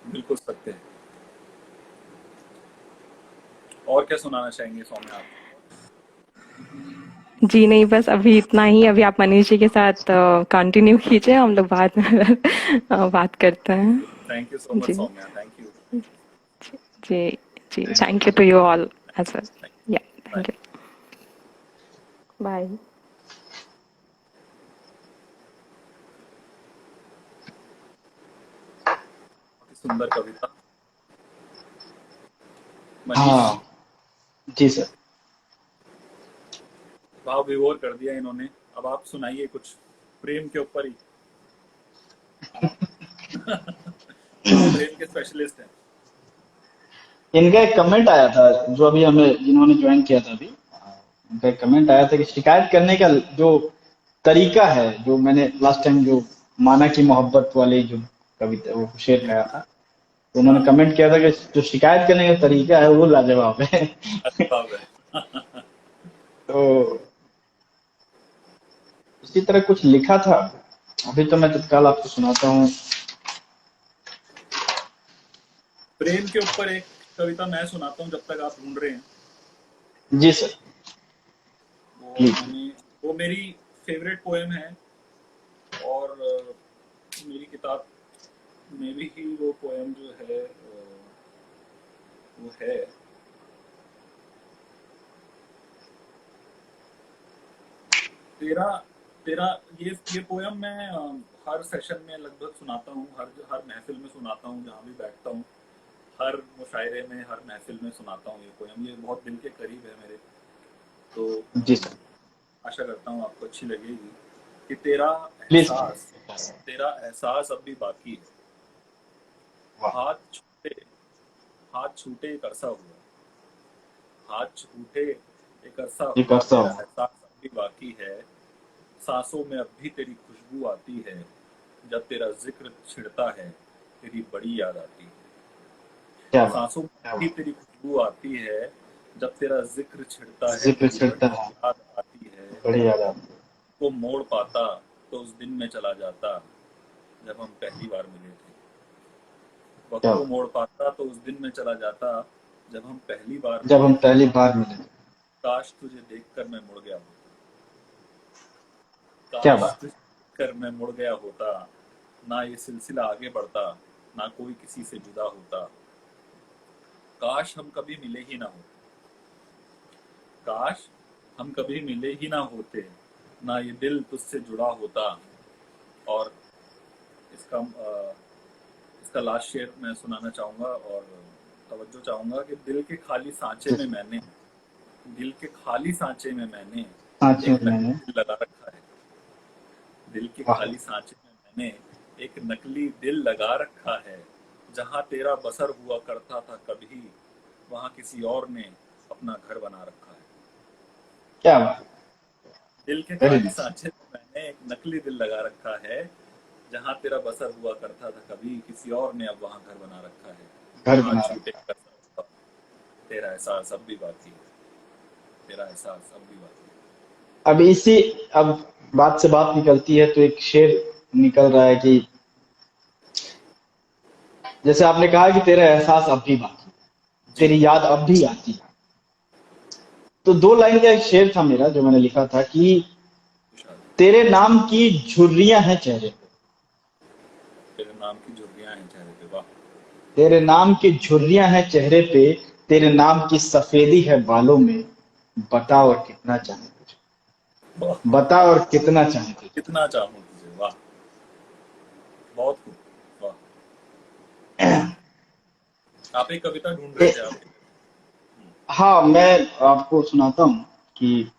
बिल्कुल सत्य है। और क्या सुनाना चाहेंगे सौम्या आप? जी नहीं, बस अभी इतना ही। अभी आप मनीष जी के साथ कंटिन्यू कीजिए, हम लोग बाद में बात करते हैं। थैंक यू सो मच जी सौम्या, थैंक यू। जी जी thank you to you all as well. या बाय। Thank you. बाय। बहुत ही सुंदर कविता। मनीष, हाँ जी सर। भाव विभोर कर दिया इन्होंने। अब आप सुनाइए कुछ प्रेम के ऊपर ही। आप प्रेम के स्पेशलिस्ट हैं। इनका एक कमेंट आया था जो अभी हमें जिन्होंने ज्वाइन किया था अभी, उनका एक कमेंट आया था कि शिकायत करने का जो तरीका है, जो मैंने लास्ट टाइम जो माना की मोहब्बत वाली जो कविता वो शेर जी, कहा था, तो उन्होंने हाँ, कमेंट किया था कि जो शिकायत करने का तरीका है वो लाजवाब है। लाजवाब है। तो इसी तरह कुछ लिखा था, अभी तो मैं तत्काल आपको सुनाता हूँ। प्रेम के ऊपर एक कविता मैं सुनाता हूँ जब तक आप ढूंढ रहे हैं। जी सर। वो प्लीज। मैंने वो मेरी फेवरेट पोएम है, और मेरी किताब में भी ही वो पोएम जो है वो है। तेरा तेरा ये पोयम मैं हर सेशन में लगभग सुनाता हूँ, हर हर महफिल में सुनाता हूँ जहाँ भी बैठता हूँ। हर मुशायरे में, हर महफिल में सुनाता हूँ ये पोयम। ये बहुत दिल के करीब है मेरे। तो जी सर। आशा करता हूँ आपको अच्छी लगेगी। कि तेरा प्लीज। एहसास तेरा एहसास अब भी बाकी है। वाह। हाथ छूटे हाथ छूटे एक अरसा हुआ। हाथ छूटे एक अरसा एक हुआ, अर्सा तेरा हुआ। एहसास अब भी बाकी है। सांसों में अब भी तेरी खुशबू आती है। जब तेरा जिक्र छिड़ता है, तेरी बड़ी याद आती है। क्या बात। सांसों में क्या भी बात। तेरी खुशबू आती है। जब तेरा जिक्र छिड़ता है, जिक्र तेरी छिड़ता बड़ी है, याद आती है। बड़ी याद आती है। वो मोड़ पाता तो उस दिन में चला जाता जब हम पहली बार मिले थे। वक्त क्या को बात। मोड़ पाता तो उस दिन में चला जाता जब हम पहली बार जब मिले हम थे। पहली बार मिले थे। काश तुझे देखकर मैं मुड़ गया होता। क्या काश बात। तुझे देखकर मैं मुड़ गया होता। ना ये सिलसिला आगे बढ़ता, ना कोई किसी से जुदा होता। काश हम कभी मिले ही ना होते। काश हम कभी मिले ही ना होते। ना ये दिल तुझसे जुड़ा होता। और इसका इसका लास्ट शेर मैं सुनाना चाहूंगा, और तवज्जो चाहूंगा कि जी। दिल के खाली सांचे में मैंने सांचे एक में नकली मैंने। दिल लगा रखा है। दिल के वाह। खाली सांचे में मैंने एक नकली दिल लगा रखा है। जहां तेरा बसर हुआ करता था कभी, वहां किसी और ने अपना घर बना रखा है। क्या बात। दिल के वेरी खाली नाइस। सांचे में मैंने एक नकली दिल लगा रखा है। जहां तेरा बसर हुआ करता था कभी, किसी और ने अब वहां घर बना रखा है। घर हाथ बना छूटे रखा। तेरा एहसास अब भी बाकी है। तेरा एहसास अब भी बाकी है। अब इसी अब बात से बात निकलती है तो एक शेर निकल रहा है कि जैसे आपने कहा कि तेरा एहसास अब भी बाकी है, जी तेरी याद अब भी आती है। तो 2 लाइन का एक शेर था मेरा जो मैंने लिखा था कि इरशाद। तेरे नाम की झुर्रियां हैं चेहरे पे, तेरे नाम की झुर्रियां हैं चेहरे पे, वाह। तेरे नाम की झुर्रियां हैं चेहरे पे, तेरे नाम की सफेदी है बालों में, बता और कितना चाहे तुझे, वाह, बता और कितना चाहे तुझे। कितना चाहूं तुझे, वाह, बहुत खूब, वाह। आप एक कविता ढूंढ रहे ए, थे आप। हाँ, मैं आपको सुनाता हूँ कि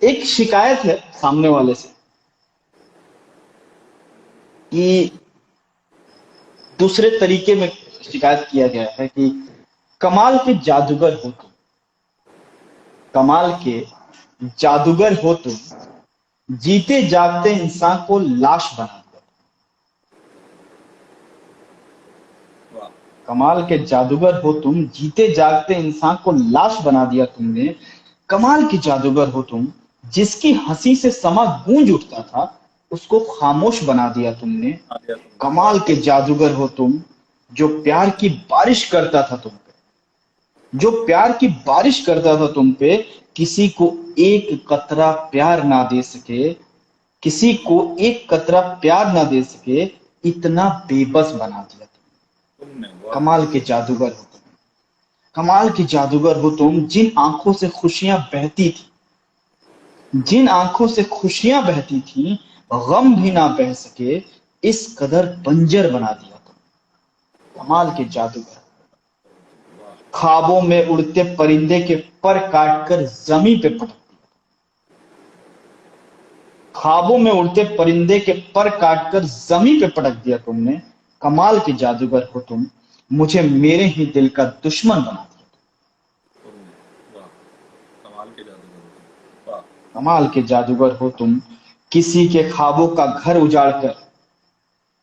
एक शिकायत है सामने वाले से कि दूसरे तरीके में शिकायत किया गया है कि कमाल के जादूगर हो तुम, कमाल के जादूगर हो तुम, जीते जागते इंसान को लाश बना दिया। वाह, कमाल के जादूगर हो तुम, जीते जागते इंसान को लाश बना दिया तुमने। कमाल के जादूगर हो तुम, जिसकी हंसी से समा गूंज उठता था, उसको खामोश बना दिया तुमने। आ दिया तुमने, वाह। कमाल के जादूगर हो तुम, जो प्यार की बारिश करता था तुम पे, जो प्यार की बारिश करता था तुम पे, किसी को एक कतरा प्यार ना दे सके, किसी को एक कतरा प्यार ना दे सके, इतना बेबस बना दिया तुम। तुमने, वाह। कमाल के जादूगर हो तुम, कमाल के जादूगर हो तुम, जिन आंखों से खुशियां बहती थी, जिन आंखों से खुशियां बहती थी, गम भी ना बह सके, इस कदर बंजर बना दिया तुम। कमाल के जादूगर, वाह, ख्वाबों में उड़ते परिंदे के पर काटकर जमीन पे पटक दिया। ख्वाबों में उड़ते परिंदे के पर काटकर जमीन पे पटक दिया तुमने। कमाल के जादूगर हो तुम, मुझे मेरे ही दिल का दुश्मन बना दिया। तुमने, वाह, कमाल के जादूगर हो तुम, वाह। कमाल के जादूगर हो तुम, किसी के ख्वाबों का घर उजाड़ कर,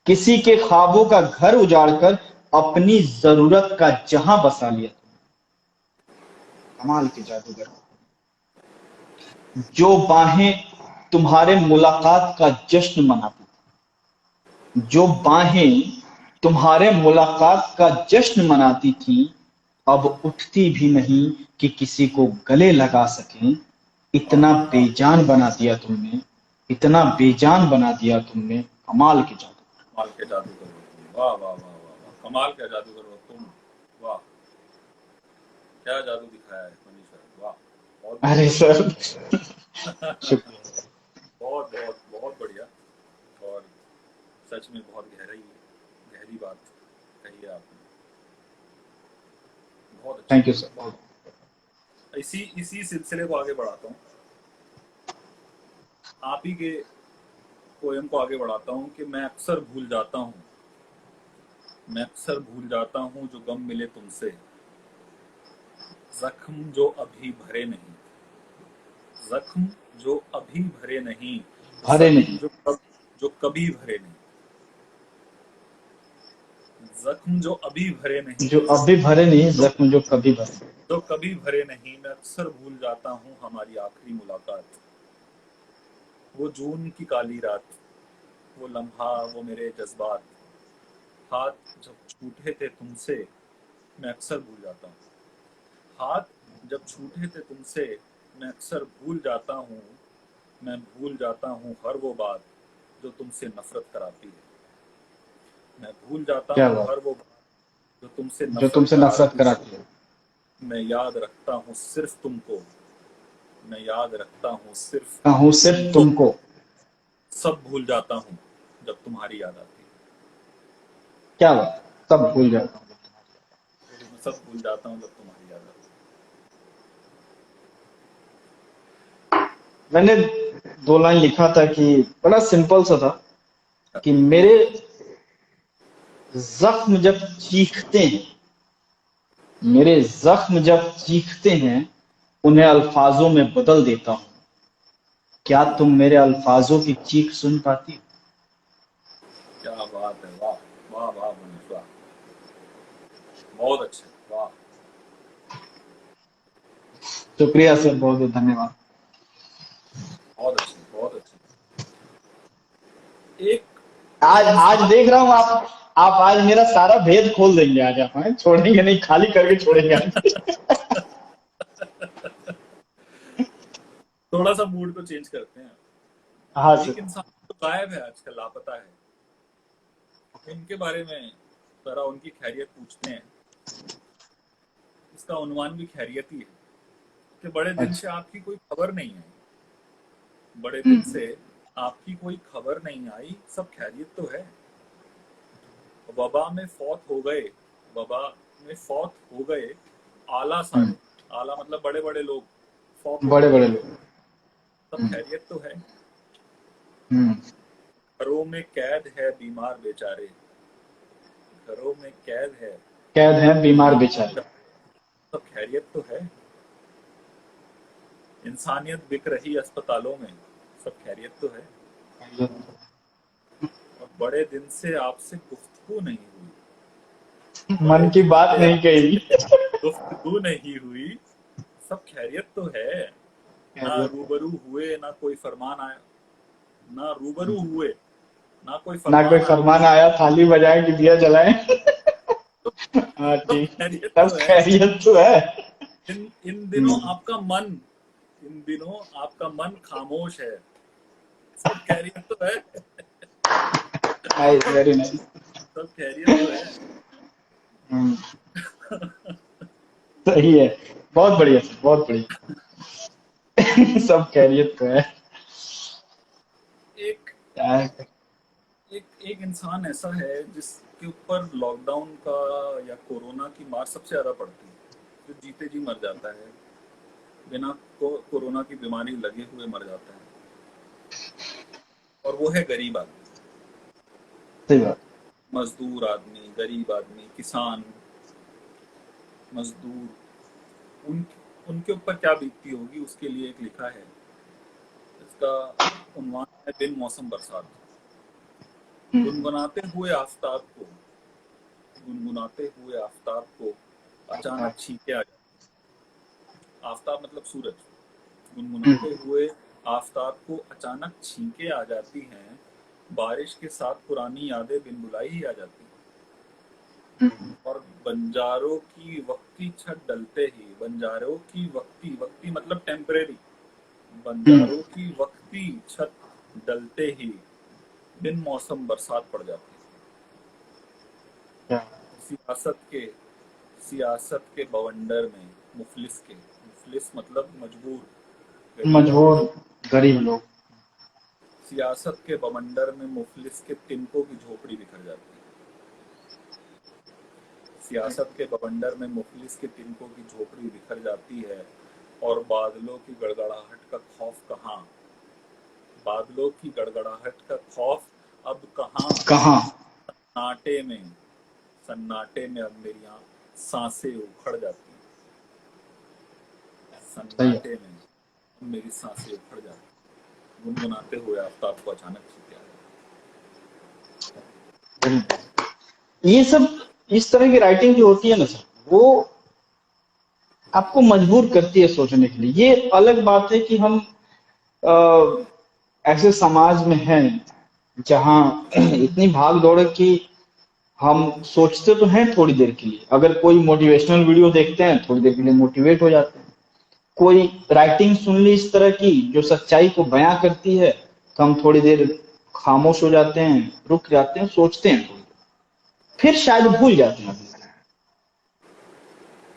किसी के ख्वाबों का घर उजाड़ कर अपनी जरूरत का जहां बसा लिया तुमने। कमाल के जादूगर हो, जो बाहें तुम्हारे मुलाकात का जश्न मनाती, जो बाहें तुम्हारे मुलाकात का जश्न मनाती थी, अब उठती भी नहीं कि किसी को गले लगा सकें। इतना बेजान बना दिया तुमने, इतना बेजान बना दिया तुमने। कमाल के जादू। कमाल के जादूगर हो तुम, वाह वाह वाह वाह वाह, कमाल के जादूगर हो तुम, वाह। क्या जादू दिखाया है मनीषा, वाह, बहुत अरे बढ़िया। सर, शुक्रिया। बहुत बहुत बहुत बढ़िया। और सच में बहुत गहरी गहरी बात कही है आपने, बहुत अच्छी थैंक यू बात। सर। इसी इसी सिलसिले को आगे बढ़ाता हूँ, आप ही के पोयम को आगे बढ़ाता हूँ कि मैं अक्सर भूल जाता हूँ, मैं अक्सर भूल जाता हूँ जो गम मिले तुमसे, जख्म जो अभी भरे नहीं, जख्म जो अभी भरे नहीं, भरे जख्म नहीं, जो कभी भरे नहीं, जख्म जो अभी भरे नहीं, जो अभी भरे नहीं, जो जख्म जो कभी भरे। जो कभी भरे नहीं। मैं अक्सर भूल जाता हूँ हमारी आखिरी मुलाकात, वो जून की काली रात, वो लम्हा, वो मेरे जज्बात, हाथ जब छूटे थे तुमसे, मैं अक्सर भूल जाता हूँ, हाथ जब छूटे थे तुमसे, मैं अक्सर भूल जाता हूँ, मैं भूल जाता हूँ हर वो बात जो तुमसे नफरत कराती है, मैं भूल जाता क्या हूँ बात, हर वो बात जो तुमसे जो नफरत तुमसे नफरत कराती है। कराती है। मैं याद रखता हूँ सिर्फ तुमको, मैं याद रखता हूँ सिर्फ कहूँ सिर्फ तुमको, तुमको। सब भूल जाता हूँ जब तुम्हारी याद आती है, क्या बात, सब भूल जाता हूँ। मैं सब भूल जाता हूँ जब तुम्हारी याद आती मैंने 2 लाइन लिखा था कि बड़ा सिंपल सा था है। कि मेरे जख्म जब चीखते हैं, मेरे जख्म जब चीखते हैं, उन्हें अल्फाजों में बदल देता हूँ। क्या तुम मेरे अल्फाजों की चीख सुन पाती हो? क्या बात है, वाह वाह वाह मनीष, वाह, बहुत अच्छे, वाह। शुक्रिया सर, बहुत बहुत धन्यवाद। बहुत अच्छे, बहुत अच्छे। एक आज एक आज इंसान, देख रहा हूँ आप आज मेरा सारा भेद खोल देंगे, आज आप हैं? छोड़ेंगे नहीं, खाली करके छोड़ेंगे आज। थोड़ा सा मूड को चेंज करते हैं। हाँ एक सर। इंसान तो गायब है आजकल, लापता है, उनके बारे में जरा उनकी खैरियत पूछते हैं। इसका उन्वान भी खैरियत ही है कि बड़े दिन से अच्छा। आपकी कोई खबर नहीं आई, बड़े दिन से आपकी कोई खबर नहीं आई, सब खैरियत तो है। वबा में फौत हो गए, वबा में फौत हो गए आला हम्म, सारे, आला मतलब बड़े बड़े लोग फौत हो बड़े गए, बड़े लोग। सब हम्म, खैरियत तो है। हम्म, घरों में कैद है बीमार बेचारे, घरों में कैद है कैद हैं बीमार बीमार बेचारे। बेचारे, सब खैरियत तो है। इंसानियत बिक रही अस्पतालों में, सब खैरियत तो है। और बड़े दिन से आपसे गुफ्तगू नहीं हुई, बड़े मन की दिन बात से नहीं कही। आपसे गुफ्तगू नहीं हुई, सब खैरियत तो है। ना खैरियत है। रूबरू हुए, ना कोई फरमान आया, ना रूबरू हुए, ना कोई ना कोई फरमान आया, फरमान आया, थाली बजाएं कि दिया जलाएं। तो हाँ सब ठीक। खैरियत सब तो है। खैरियत तो है। इन दिनों हम्म, आपका मन, इन दिनों आपका मन खामोश है, सब खैरियत तो है। Nice, very nice. सब खैरियत तो है। सही है। बहुत बढ़िया सर, बहुत बढ़िया। सब खैरियत तो है। एक क्या है? एक एक इंसान ऐसा है जिसके ऊपर लॉकडाउन का या कोरोना की मार सबसे ज्यादा पड़ती है, जो जीते जी मर जाता है, बिना कोरोना की बीमारी लगे हुए मर जाता है, और वो है गरीब आदमी। सही बात। मजदूर आदमी, गरीब आदमी, किसान, मजदूर, उन उनके ऊपर क्या बीतती होगी, उसके लिए एक लिखा है। इसका उन्वान है बिन मौसम बरसात। गुनगुनाते हुए आफताब को, गुनगुनाते हुए आफताब को अच्छा। अचानक छींके आ जाती। आफताब मतलब सूरज। गुनगुनाते हुए आफताब को अचानक छींके आ जाती हैं, बारिश के साथ पुरानी यादें बिन बुलाई ही आ जाती हैं। और बंजारों की वक्ती छत डलते ही, बंजारों की वक्ती, वक्ती मतलब टेम्परेरी, बंजारों की वक्ती छत डलते ही बिन मौसम बरसात पड़ जाती है। क्या? सियासत के सियासत के बवंडर में मुफलिस के, मुफलिस मतलब मजबूर, गरीब मजबूर आदमी, गरीब लोग। सियासत के बवंडर में मुफलिस के तिनकों की झोपड़ी बिखर जाती है। सियासत के बवंडर में मुफलिस के तिनकों की झोपड़ी बिखर जाती है, और बादलों की गड़गड़ाहट का खौफ कहाँ, बादलों की गड़गड़ाहट का खौफ अब कहाँ। कहाँ? सन्नाटे में, सन्नाटे में अब मेरी सांसें उखड़ जाती हैं, सही है। सन्नाटे में अब मेरी सांसें उखड़ जाती हैं। गुनगुनाते हुए आफताब को अचानक छींके आ ये सब इस तरह की राइटिंग जो होती है ना सर, वो आपको मजबूर करती है सोचने के लिए। ये अलग बात है कि हम अ, ऐसे समाज में हैं जहां इतनी भाग दौड़ है कि हम सोचते तो हैं थोड़ी देर के लिए, अगर कोई मोटिवेशनल वीडियो देखते हैं थोड़ी देर के लिए मोटिवेट हो जाते हैं, कोई राइटिंग सुन ली इस तरह की जो सच्चाई को बयां करती है तो हम थोड़ी देर खामोश हो जाते हैं, रुक जाते हैं, सोचते हैं थोड़ी देर, फिर शायद भूल जाते हैं।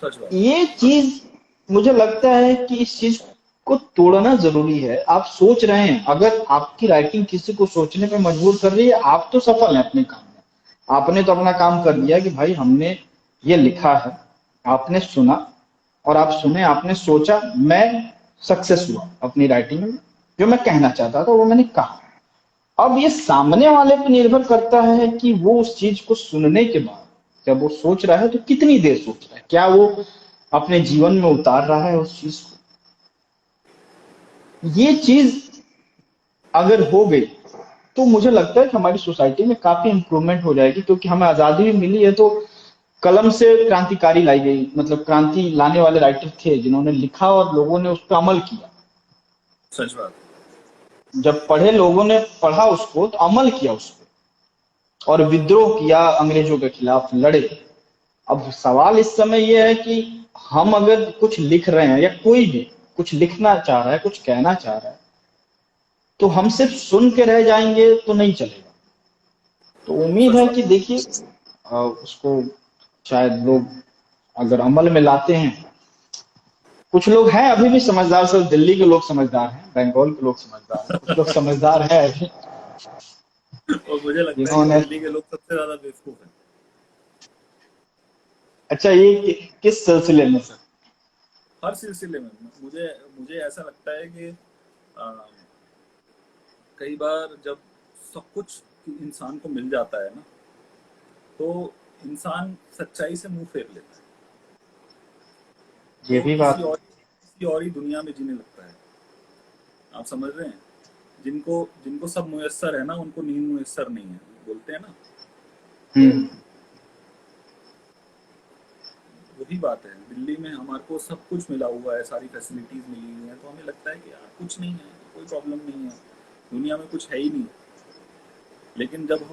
सच बात। ये चीज मुझे लगता है कि इस चीज को तोड़ना जरूरी है। आप सोच रहे हैं, अगर आपकी राइटिंग किसी को सोचने पे मजबूर कर रही है, आप तो सफल हैं अपने काम में। आपने तो अपना काम कर दिया कि भाई हमने ये लिखा है, आपने सुना, और आप सुने, आपने सोचा, मैं सक्सेस हुआ अपनी राइटिंग में, जो मैं कहना चाहता था वो मैंने कहा। अब ये सामने वाले पर निर्भर करता है कि वो उस चीज को सुनने के बाद जब वो सोच रहा है तो कितनी देर सोच रहा है, क्या वो अपने जीवन में उतार रहा है उस चीज को। ये चीज अगर हो गई तो मुझे लगता है कि हमारी सोसाइटी में काफी इंप्रूवमेंट हो जाएगी, क्योंकि हमें आजादी भी मिली है। तो कलम से क्रांतिकारी लाई गई, मतलब क्रांति लाने वाले राइटर थे जिन्होंने लिखा और लोगों ने उस पर अमल किया। सच बात। जब पढ़े लोगों ने पढ़ा उसको तो अमल किया उस पर और विद्रोह किया, अंग्रेजों के खिलाफ लड़े। अब सवाल इस समय यह है कि हम अगर कुछ लिख रहे हैं या कोई भी कुछ लिखना चाह रहा है, कुछ कहना चाह रहा है, तो हम सिर्फ सुन के रह जाएंगे तो नहीं चलेगा। तो उम्मीद है कि देखिए उसको शायद लोग अगर अमल में लाते हैं। कुछ लोग हैं अभी भी समझदार, सर दिल्ली के लोग समझदार हैं, बंगाल के लोग समझदार हैं, कुछ लोग समझदार है अभी, और मुझे लगता है कि जिन्होंने दिल्ली के लोग सबसे ज्यादा बेवकूफ हैं। अच्छा ये किस सिलसिले में सर? हर सिलसिले में मुझे मुझे ऐसा लगता है कि आ, कई बार जब सब कुछ इंसान को मिल जाता है ना, तो इंसान सच्चाई से मुंह फेर लेता है। ये वो भी बात किसी और ही दुनिया में जीने लगता है। आप समझ रहे हैं? जिनको जिनको सब मुयस्सर है ना, उनको नींद मुयस्सर नहीं है, बोलते हैं ना। हम्म वही बात है, दिल्ली में हमारे को सब कुछ मिला हुआ है, सारी फैसिलिटीज मिली हुई हैं, तो हमें लगता है कि यार कुछ नहीं है, कोई प्रॉब्लम नहीं है, दुनिया में कुछ है ही नहीं। लेकिन जब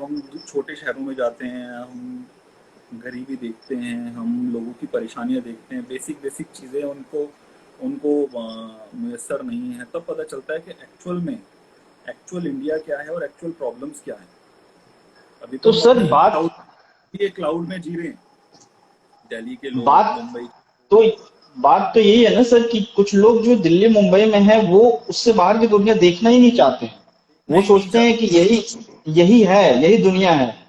हम छोटे शहरों में जाते हैं, हम गरीबी देखते हैं, हम लोगों की परेशानियां देखते हैं, बेसिक बेसिक चीज़ें उनको उनको मुयस्सर नहीं है, तब पता चलता है कि एक्चुअल इंडिया क्या है और एक्चुअल प्रॉब्लम्स क्या है। अभी तो हम सर अपने क्लाउड में जी रहे हैं, दिल्ली के लोग, मुंबई। बात तो यही है ना सर कि कुछ लोग जो दिल्ली मुंबई में है वो उससे बाहर की दुनिया देखना ही नहीं चाहते हैं। वो सोचते हैं कि यही है, यही दुनिया है।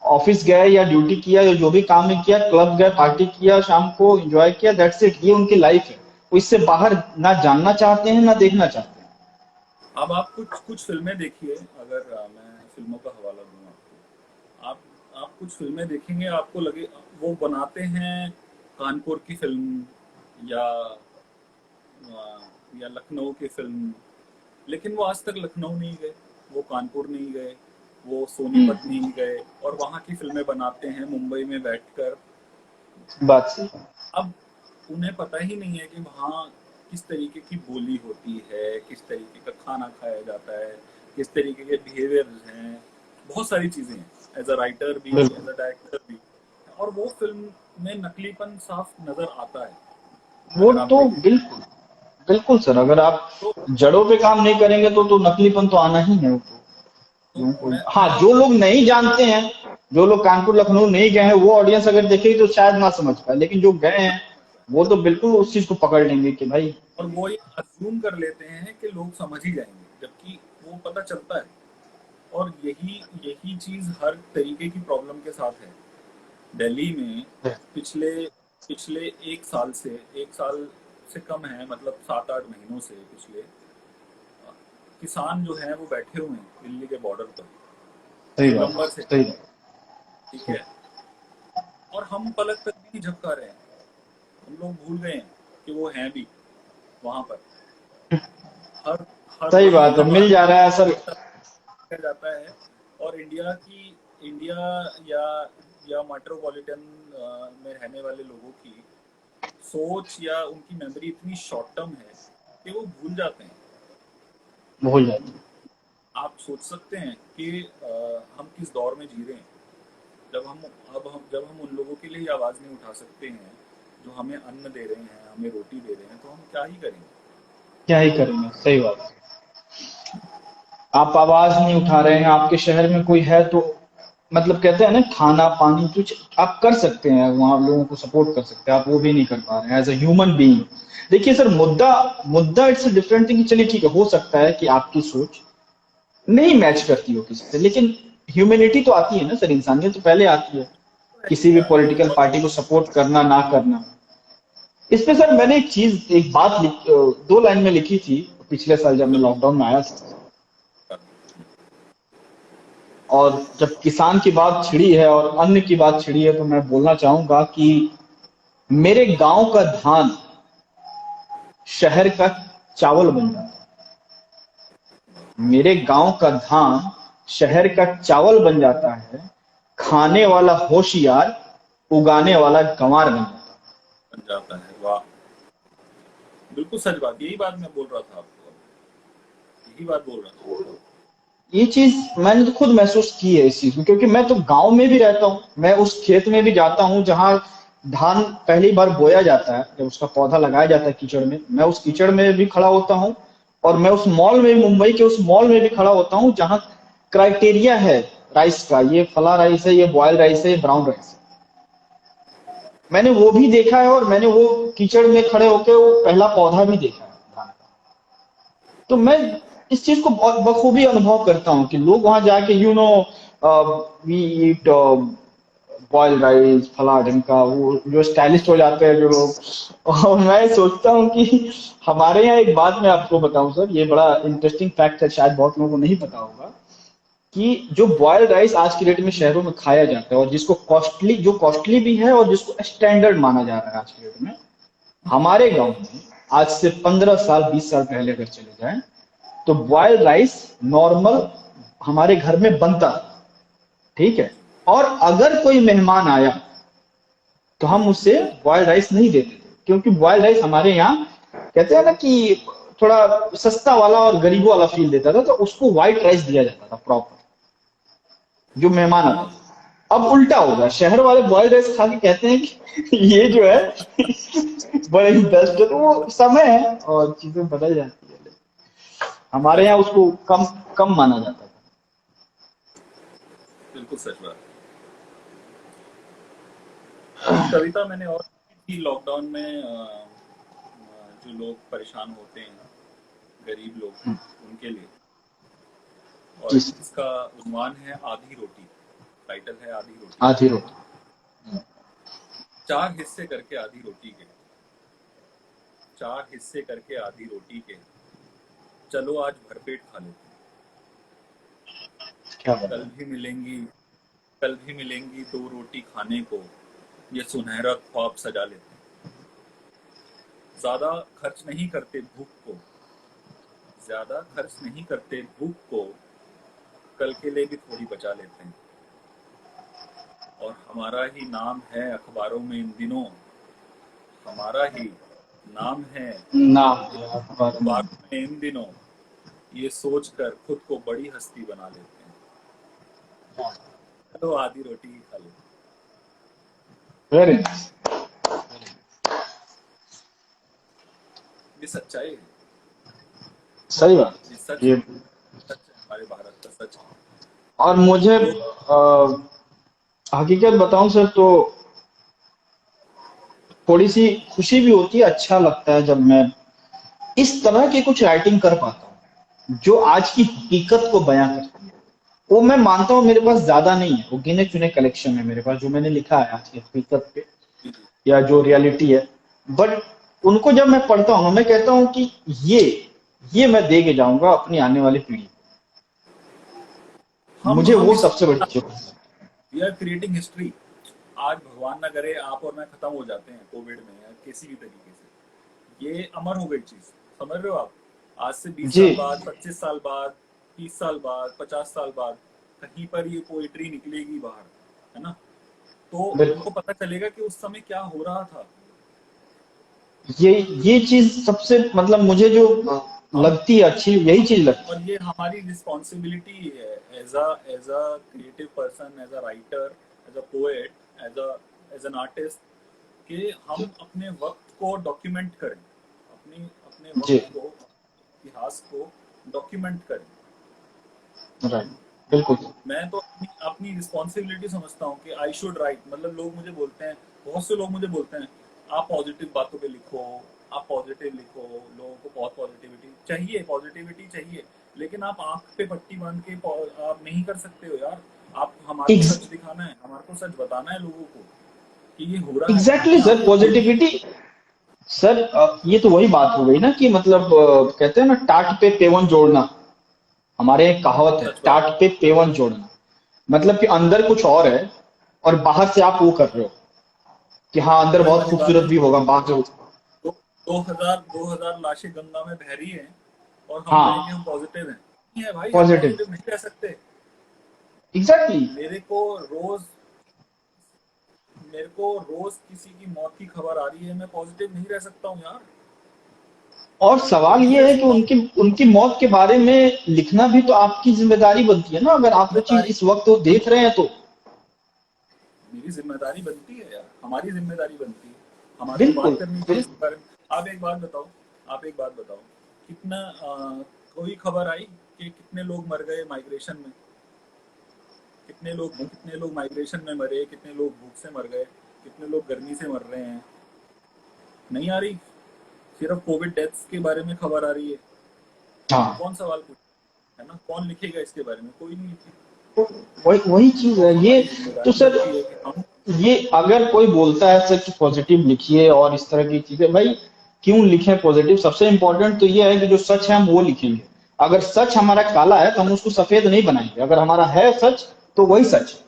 ऑफिस गए या ड्यूटी किया या जो भी काम नहीं किया, क्लब गए, पार्टी किया, शाम को एंजॉय किया, दैट्स इट, ये उनकी लाइफ है। वो इससे बाहर ना जानना चाहते हैं ना देखना चाहते हैं। अब आप कुछ फिल्में देखिए, अगर मैं फिल्मों का हवाला दूं आपको, आप कुछ फिल्में देखेंगे, आपको लगे वो बनाते हैं कानपुर की फिल्म या लखनऊ की फिल्म, लेकिन वो आज तक लखनऊ नहीं गए, वो कानपुर नहीं गए, वो सोनीपत नहीं गए, और वहाँ की फिल्में बनाते हैं मुंबई में बैठकर। बात सही। अब उन्हें पता ही नहीं है कि वहाँ किस तरीके की बोली होती है, किस तरीके का खाना खाया जाता है, किस तरीके के बिहेवियर्स हैं, बहुत सारी चीजें हैं, एज अ राइटर भी, एज अ डायरेक्टर भी। और वो फिल्म में नकलीपन साफ नजर आता है। वो तो बिल्कुल सर, अगर आप जड़ों पे काम नहीं करेंगे तो नकलीपन तो आना ही है। हाँ, जो लोग नहीं जानते हैं, जो लोग कानपुर लखनऊ नहीं गए हैं, वो ऑडियंस अगर देखेगी तो शायद ना समझ पाए, लेकिन जो गए हैं वो तो बिल्कुल उस चीज को पकड़ लेंगे कि भाई। और वो ये अज्यूम कर लेते हैं कि लोग समझ ही जाएंगे, जबकि वो पता चलता है। और यही चीज हर तरीके की प्रॉब्लम के साथ है। दिल्ली में पिछले एक साल से कम है, मतलब 7-8 महीनों से पिछले, किसान जो है वो बैठे हुए हैं दिल्ली के बॉर्डर पर, नवंबर से, ठीक है। और हम पलक तक भी नहीं झपका रहे हैं, हम लोग भूल गए हैं कि वो हैं भी वहां पर। हर सही बात है, मिल जा रहा है सर, जाता है। और इंडिया या मेट्रोपॉलिटन में रहने वाले लोगों की सोच या उनकी मेमोरी इतनी शॉर्ट टर्म है कि वो भूल जाते हैं। आप सोच सकते हैं कि हम किस दौर में जी रहे हैं, जब हम उन लोगों के लिए आवाज नहीं उठा सकते हैं जो हमें अन्न दे रहे हैं, हमें रोटी दे रहे हैं, तो हम क्या ही करेंगे। सही बात है। आप आवाज नहीं उठा रहे हैं, आपके शहर में कोई है तो मतलब कहते हैं ना, खाना पानी कुछ आप कर सकते हैं, वहां लोगों को सपोर्ट कर सकते हैं, आप वो भी नहीं कर पा रहे हैं एज अ ह्यूमन बीइंग। देखिए सर, मुद्दा इट्स अ डिफरेंट थिंग। चलिए ठीक है, हो सकता है कि आपकी सोच नहीं मैच करती हो किसी से, लेकिन ह्यूमैनिटी तो आती है ना सर, इंसानियत तो पहले आती है, किसी भी पॉलिटिकल पार्टी को सपोर्ट करना ना करना। इस पे सर मैंने एक बात 2 लाइन में लिखी थी पिछले साल जब मैं लॉकडाउन में आया था, और जब किसान की बात छिड़ी है और अन्न की बात छिड़ी है तो मैं बोलना चाहूंगा कि मेरे गांव का धान शहर का चावल बन जाता है। मेरे गांव का धान शहर का चावल बन जाता है। खाने वाला होशियार उगाने वाला गंवार बन जाता है। बन जाता है। वाह, बिल्कुल सच बात, यही बात मैं बोल रहा था आपको, यही बात बोल रहा था। ये चीज मैंने तो खुद महसूस की है इस चीज में, क्योंकि मैं तो गांव में भी रहता हूँ, मैं उस खेत में भी जाता हूँ जहाँ धान पहली बार बोया जाता है, जब उसका पौधा लगाया जाता है कीचड़ में, मैं उस कीचड़ में भी खड़ा होता हूँ। और मैं उस मॉल में, मुंबई के उस मॉल में भी खड़ा होता हूँ जहाँ क्राइटेरिया है राइस का, ये फला राइस है, ये बॉयल राइस है, ये ब्राउन राइस है। मैंने वो भी देखा है, और मैंने वो कीचड़ में खड़े होकर वो पहला पौधा भी देखा है धान का। तो मैं इस चीज को बहुत बखूबी अनुभव करता हूँ कि लोग वहां जाके वी ईट बॉयल राइस फला ढिमका, वो जो स्टाइलिस्ट हो जाते हैं जो लोग। और मैं सोचता हूँ कि हमारे यहाँ एक बात मैं आपको बताऊं सर, ये बड़ा इंटरेस्टिंग फैक्ट है, शायद बहुत लोगों को नहीं पता होगा, कि जो बॉयल राइस आज की डेट में शहरों में खाया जाता है और जिसको कॉस्टली, जो कॉस्टली भी है और जिसको स्टैंडर्ड माना जा रहा है आज की डेट में, हमारे गांव में आज से 15 साल 20 साल पहले अगर चले जाएं तो बॉयल राइस नॉर्मल हमारे घर में बनता, ठीक है। और अगर कोई मेहमान आया तो हम उससे बॉयल राइस नहीं देते थे, क्योंकि बॉयल राइस हमारे यहाँ कहते हैं ना कि थोड़ा सस्ता वाला और गरीबों वाला फील देता था, तो उसको व्हाइट राइस दिया जाता था प्रॉपर जो मेहमान आता था। अब उल्टा हो गया, शहर वाले बॉयल राइस खा के कहते हैं कि ये जो है बड़े ही बेस्ट है। तो वो समय है और चीजें बदल जाती है, हमारे यहाँ उसको कम कम माना जाता था। बिल्कुल सच बात। कविता मैंने और की लॉकडाउन में जो लोग परेशान होते हैं, गरीब लोग, उनके लिए, और जी सर। इसका उन्वान है आधी रोटी, टाइटल है आधी रोटी। आधी रोटी। 4 हिस्से करके आधी रोटी के, 4 हिस्से करके आधी रोटी के, चलो आज भरपेट खा लेते हैं। क्या बात कल है। भी मिलेंगी, कल भी मिलेंगी 2 रोटी खाने को, ये सुनहरा ख्वाब सजा लेते हैं। ज्यादा खर्च नहीं करते भूख को, ज्यादा खर्च नहीं करते भूख को, कल के लिए भी थोड़ी बचा लेते हैं। और हमारा ही नाम है अखबारों में इन दिनों, हमारा ही नाम है नाम अखबारों में इन दिनों, ये सोचकर खुद को बड़ी हस्ती बना लेते हैं। चलो आधी रोटी ही खा लेते हैं। Very nice. ये सच्चाई है, सही बात। ये सच ये सच है, हमारे भारत का सच है। और मुझे हकीकत बताऊं सर तो थोड़ी सी खुशी भी होती है, अच्छा लगता है जब मैं इस तरह की कुछ राइटिंग कर पाता हूँ जो आज की हकीकत को बयां करती है। वो मैं मानता हूँ मेरे पास ज्यादा नहीं है, वो गिने चुने कलेक्शन है मेरे पास जो मैंने लिखा है आज की हकीकत पे जी जी। या जो रियलिटी है। बट उनको जब मैं पढ़ता हूँ मैं कहता हूँ कि ये मैं दे के जाऊंगा अपनी आने वाली पीढ़ी को। मुझे हम वो इस सबसे बड़ी चीज है। We are creating history. आज भगवान ना करे आप और मैं खत्म हो जाते हैं कोविड में या किसी भी तरीके से, ये अमर हो गई चीज, समझ रहे हो आप? आज से 20 जी साल बाद, 25 साल बाद, 30 साल बाद, 50 साल बाद कहीं पर ये पोइट्री निकलेगी बाहर, है ना? तो बिल्कुल। उनको पता चलेगा कि उस समय क्या हो रहा था। ये चीज सबसे मतलब मुझे जो हम लगती है अच्छी, यही चीज लगती और ये हमारी रिस्पॉन्सिबिलिटी है as a creative person, as a writer, as a poet, as an artist, कि हम अपने वक्त को डॉक्यूमेंट करें, अपने है। जी वक्त को, इतिहास को डॉक्यूमेंट करें। राइट। बिल्कुल। मैं तो अपनी रिस्पॉन्सिबिलिटी समझता हूँ कि आई शुड राइट। मतलब लोग मुझे बोलते हैं, बहुत से लोग मुझे बोलते हैं आप पॉजिटिव बातों पे लिखो, आप पॉजिटिव लिखो, लोगों को बहुत पॉजिटिविटी चाहिए, पॉजिटिविटी चाहिए, लेकिन आप आंख पे पट्टी बांध के आप नहीं कर सकते हो यार। आप हमारे को सच दिखाना है, हमारे को सच बताना है लोगों को कि ये हो रहा है, एग्जैक्टली आप सर, पॉजिटिविटी। सर ये तो वही बात हो गई ना कि मतलब कहते हैं ना टाट पे पेवन जोड़ना, हमारे एक कहावत है सच बात। टाट पे पेवन जोड़ना। मतलब कि अंदर कुछ और है और बाहर से आप वो कर रहे हो कि हाँ अंदर वही बहुत वाली बात खूबसूरत है। भी होगा बाहर से। दो 2000 लाशें गंगा में बह रही हैं और हम कहेंगे हाँ हम पॉजिटिव हैं। नहीं है भाई, हम पॉजिटिव। पॉजिटिव नहीं रह सकते। एग्जैक्टली। मेरे को रोज किसी की मौत की खबर आ रही है, मैं पॉजिटिव नहीं रह सकता हूँ यार। और पॉजिटिव सवाल नहीं ये रह है कि सकता हूँ। उनकी उनकी मौत के बारे में लिखना भी तो आपकी जिम्मेदारी बनती है ना, अगर आप वो चीज जिम्मेदारी, इस वक्त वो देख रहे हैं तो। मेरी जिम्मेदारी बनती है यार, हमारी जिम्मेदारी बनती है, हमारे को बिल्कुल बात करनी चाहिए बिल्कुल। इसके बारे में। आप एक बात बताओ, कितना कोई खबर आई कि कितने लोग मर गए माइग्रेशन में, कितने लोग माइग्रेशन में मरे, कितने लोग भूख से मर गए, कितने लोग गर्मी से मर रहे हैं? नहीं आ रही। सिर्फ कोविड डेथ्स के बारे में खबर आ रही है। तो हाँ, कौन सवाल पूछ, है ना, कौन लिखेगा इसके बारे में? कोई नहीं लिखेगा। तो वही वही चीज तो है ये। हमारी तो जिम्मेदारी सर, बनती है कि हम, ये अगर कोई बोलता है सर कि पॉजिटिव लिखिए और इस तरह की चीजें, भाई क्यों लिखें पॉजिटिव? सबसे इंपॉर्टेंट तो ये है कि जो सच है हम वो लिखेंगे। अगर सच हमारा काला है तो हम उसको सफेद नहीं बनाएंगे, अगर हमारा है सच तो वही सच है।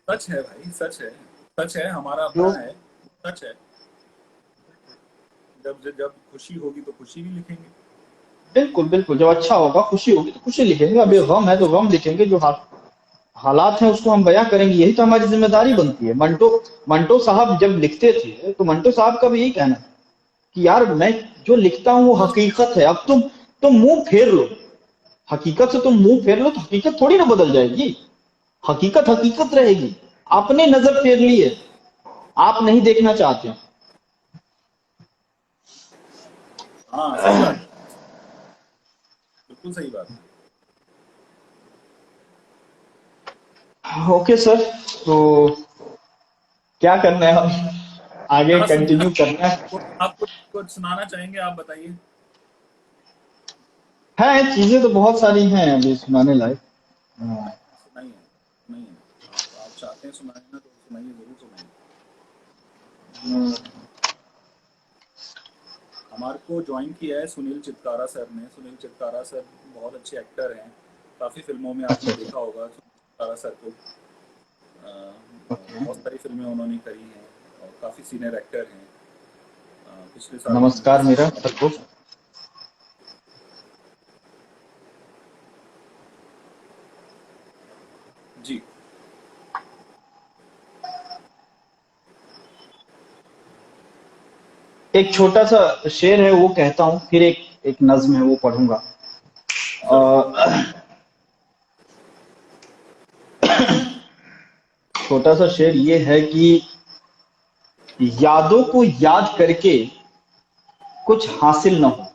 सच है भाई, सच है, सच है, हमारा जो अपना है, सच है। जब जब जब खुशी होगी तो खुशी भी लिखेंगे। बिल्कुल बिल्कुल, जब अच्छा होगा, खुशी होगी तो खुशी लिखेंगे, अब ये खुशी, गम है तो गम लिखेंगे, जो हालात हैं उसको हम बयां करेंगे, यही तो हमारी जिम्मेदारी बयां, बनती है। मंटो मंटो साहब जब लिखते थे तो मंटो साहब का भी यही कहना था कि यार मैं जो लिखता हूँ वो हकीकत है, अब तुम मुंह फेर लो, हकीकत से तुम मुंह फेर लो तो हकीकत थोड़ी ना बदल जाएगी, हकीकत हकीकत रहेगी। आपने नजर फेर ली है, आप नहीं देखना चाहते। हाँ सही बात है, बिल्कुल सही बात है। ओके सर, तो क्या करना है, हम आगे क्या सुनना, कंटिन्यू करना है? आप कुछ सुनाना चाहेंगे? आप बताइए। है, चीजें तो बहुत सारी हैं अभी सुनाने लायक। हाँ। सुनाइए, सुनाइए। आप चाहते हैं सुनाए ना, तो सुनाइए, जरूर सुनाइए। हमारे को ज्वाइन किया है सुनील चित्कारा सर ने। सुनील चित्कारा सर बहुत अच्छे एक्टर हैं, काफ़ी फिल्मों में अच्छा आपने अच्छा। देखा होगा सुनील चित्कारा सर को। ओके। बहुत सारी फिल्में उन्होंने करी हैं और काफ़ी सीनियर एक्टर हैं। पिछले साल उन्होंने नमस्कार मेरा सितारा सबको। फिल्म, जी, एक छोटा सा शेर है वो कहता हूँ, फिर एक एक नज्म है वो पढ़ूंगा। जरूर। अ, छोटा सा शेर ये है कि यादों को याद करके कुछ हासिल न हो,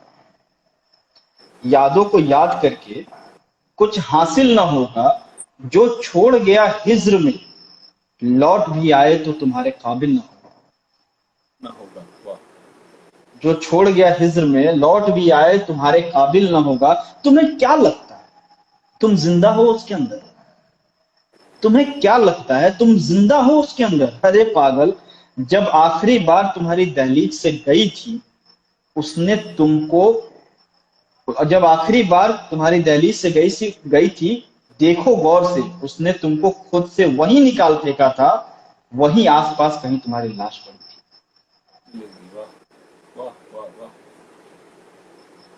यादों को याद करके कुछ हासिल न होगा, जो छोड़ गया हिज्र में लौट भी आए तो तुम्हारे काबिल न हो। ना होगा, वाह। जो छोड़ गया हिज्र में लौट भी आए तुम्हारे काबिल न होगा। तुम्हें क्या लगता है तुम जिंदा हो उसके अंदर? तुम्हें क्या लगता है तुम जिंदा हो उसके अंदर? अरे पागल, जब आखिरी बार तुम्हारी दहलीज से गई थी उसने तुमको, जब आखिरी बार तुम्हारी दहलीज से गई थी, देखो गौर से, उसने तुमको खुद से वहीं निकाल फेंका था, वहीं आसपास कहीं तुम्हारी लाश पड़ी थी। मिलेगी, वाह, वाह वाह वाह,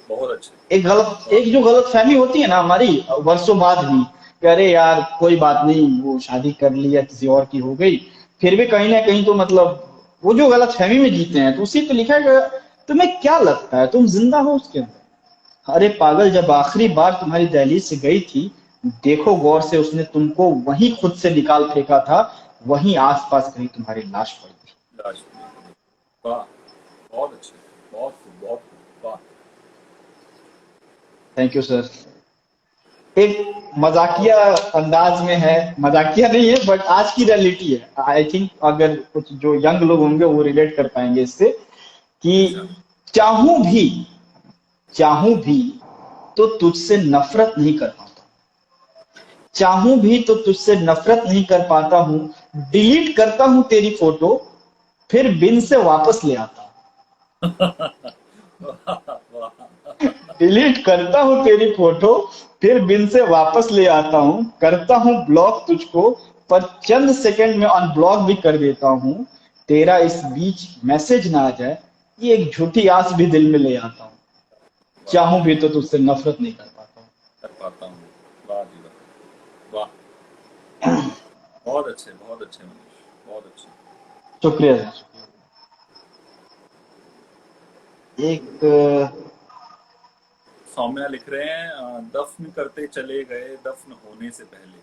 बहुत अच्छे, एक जो गलत फहमी होती है ना हमारी वर्षों बाद भी, कि अरे यार कोई बात नहीं, वो शादी कर ली या किसी और की हो गई, फिर भी कहीं ना कहीं तो मतलब वो जो गलत फहमी में जीते हैं, तो उसी पे लिखा है कि तुम्हें क्या लगता है तुम जिंदा हो उसके अंदर? अरे पागल, जब आखिरी बार तुम्हारी दहलीज से गई थी, देखो गौर से, उसने तुमको वहीं खुद से निकाल फेंका था, वहीं आसपास कहीं तुम्हारी लाश पड़ी थी। लाश मिलेगी, वाह, बहुत अच्छे, बहुत खूब, बहुत खूब, वाह। Thank you sir. एक मजाकिया बहुत अंदाज में है, मजाकिया नहीं है बट आज की रियलिटी है, आई थिंक अगर कुछ जो यंग लोग होंगे वो रिलेट कर पाएंगे इससे, कि अच्छा, चाहूं भी चाहूं भी तो तुझसे नफरत नहीं कर पाता, चाहूं भी तो तुझसे नफरत नहीं कर पाता हूं, डिलीट करता हूं तेरी फोटो, फिर बिन से वापस ले आता हूं, वाह वाह, डिलीट करता हूं तेरी फोटो, फिर बिन से वापस ले आता हूं, करता हूं ब्लॉक तुझको, पर चंद सेकंड में अनब्लॉक भी कर देता हूं, तेरा इस बीच मैसेज ना आ जाए, ये एक झूठी आस भी दिल में ले आता हूं, वाह, चाहूं भी तो तुझसे नफरत नहीं कर पाता हूं। कर पाता हूँ, वाह जी वाह, वाह। बहुत अच्छे मनीष, बहुत अच्छे। शुक्रिया सर। एक सौम्या लिख रहे हैं दफन करते चले गए दफन होने से पहले।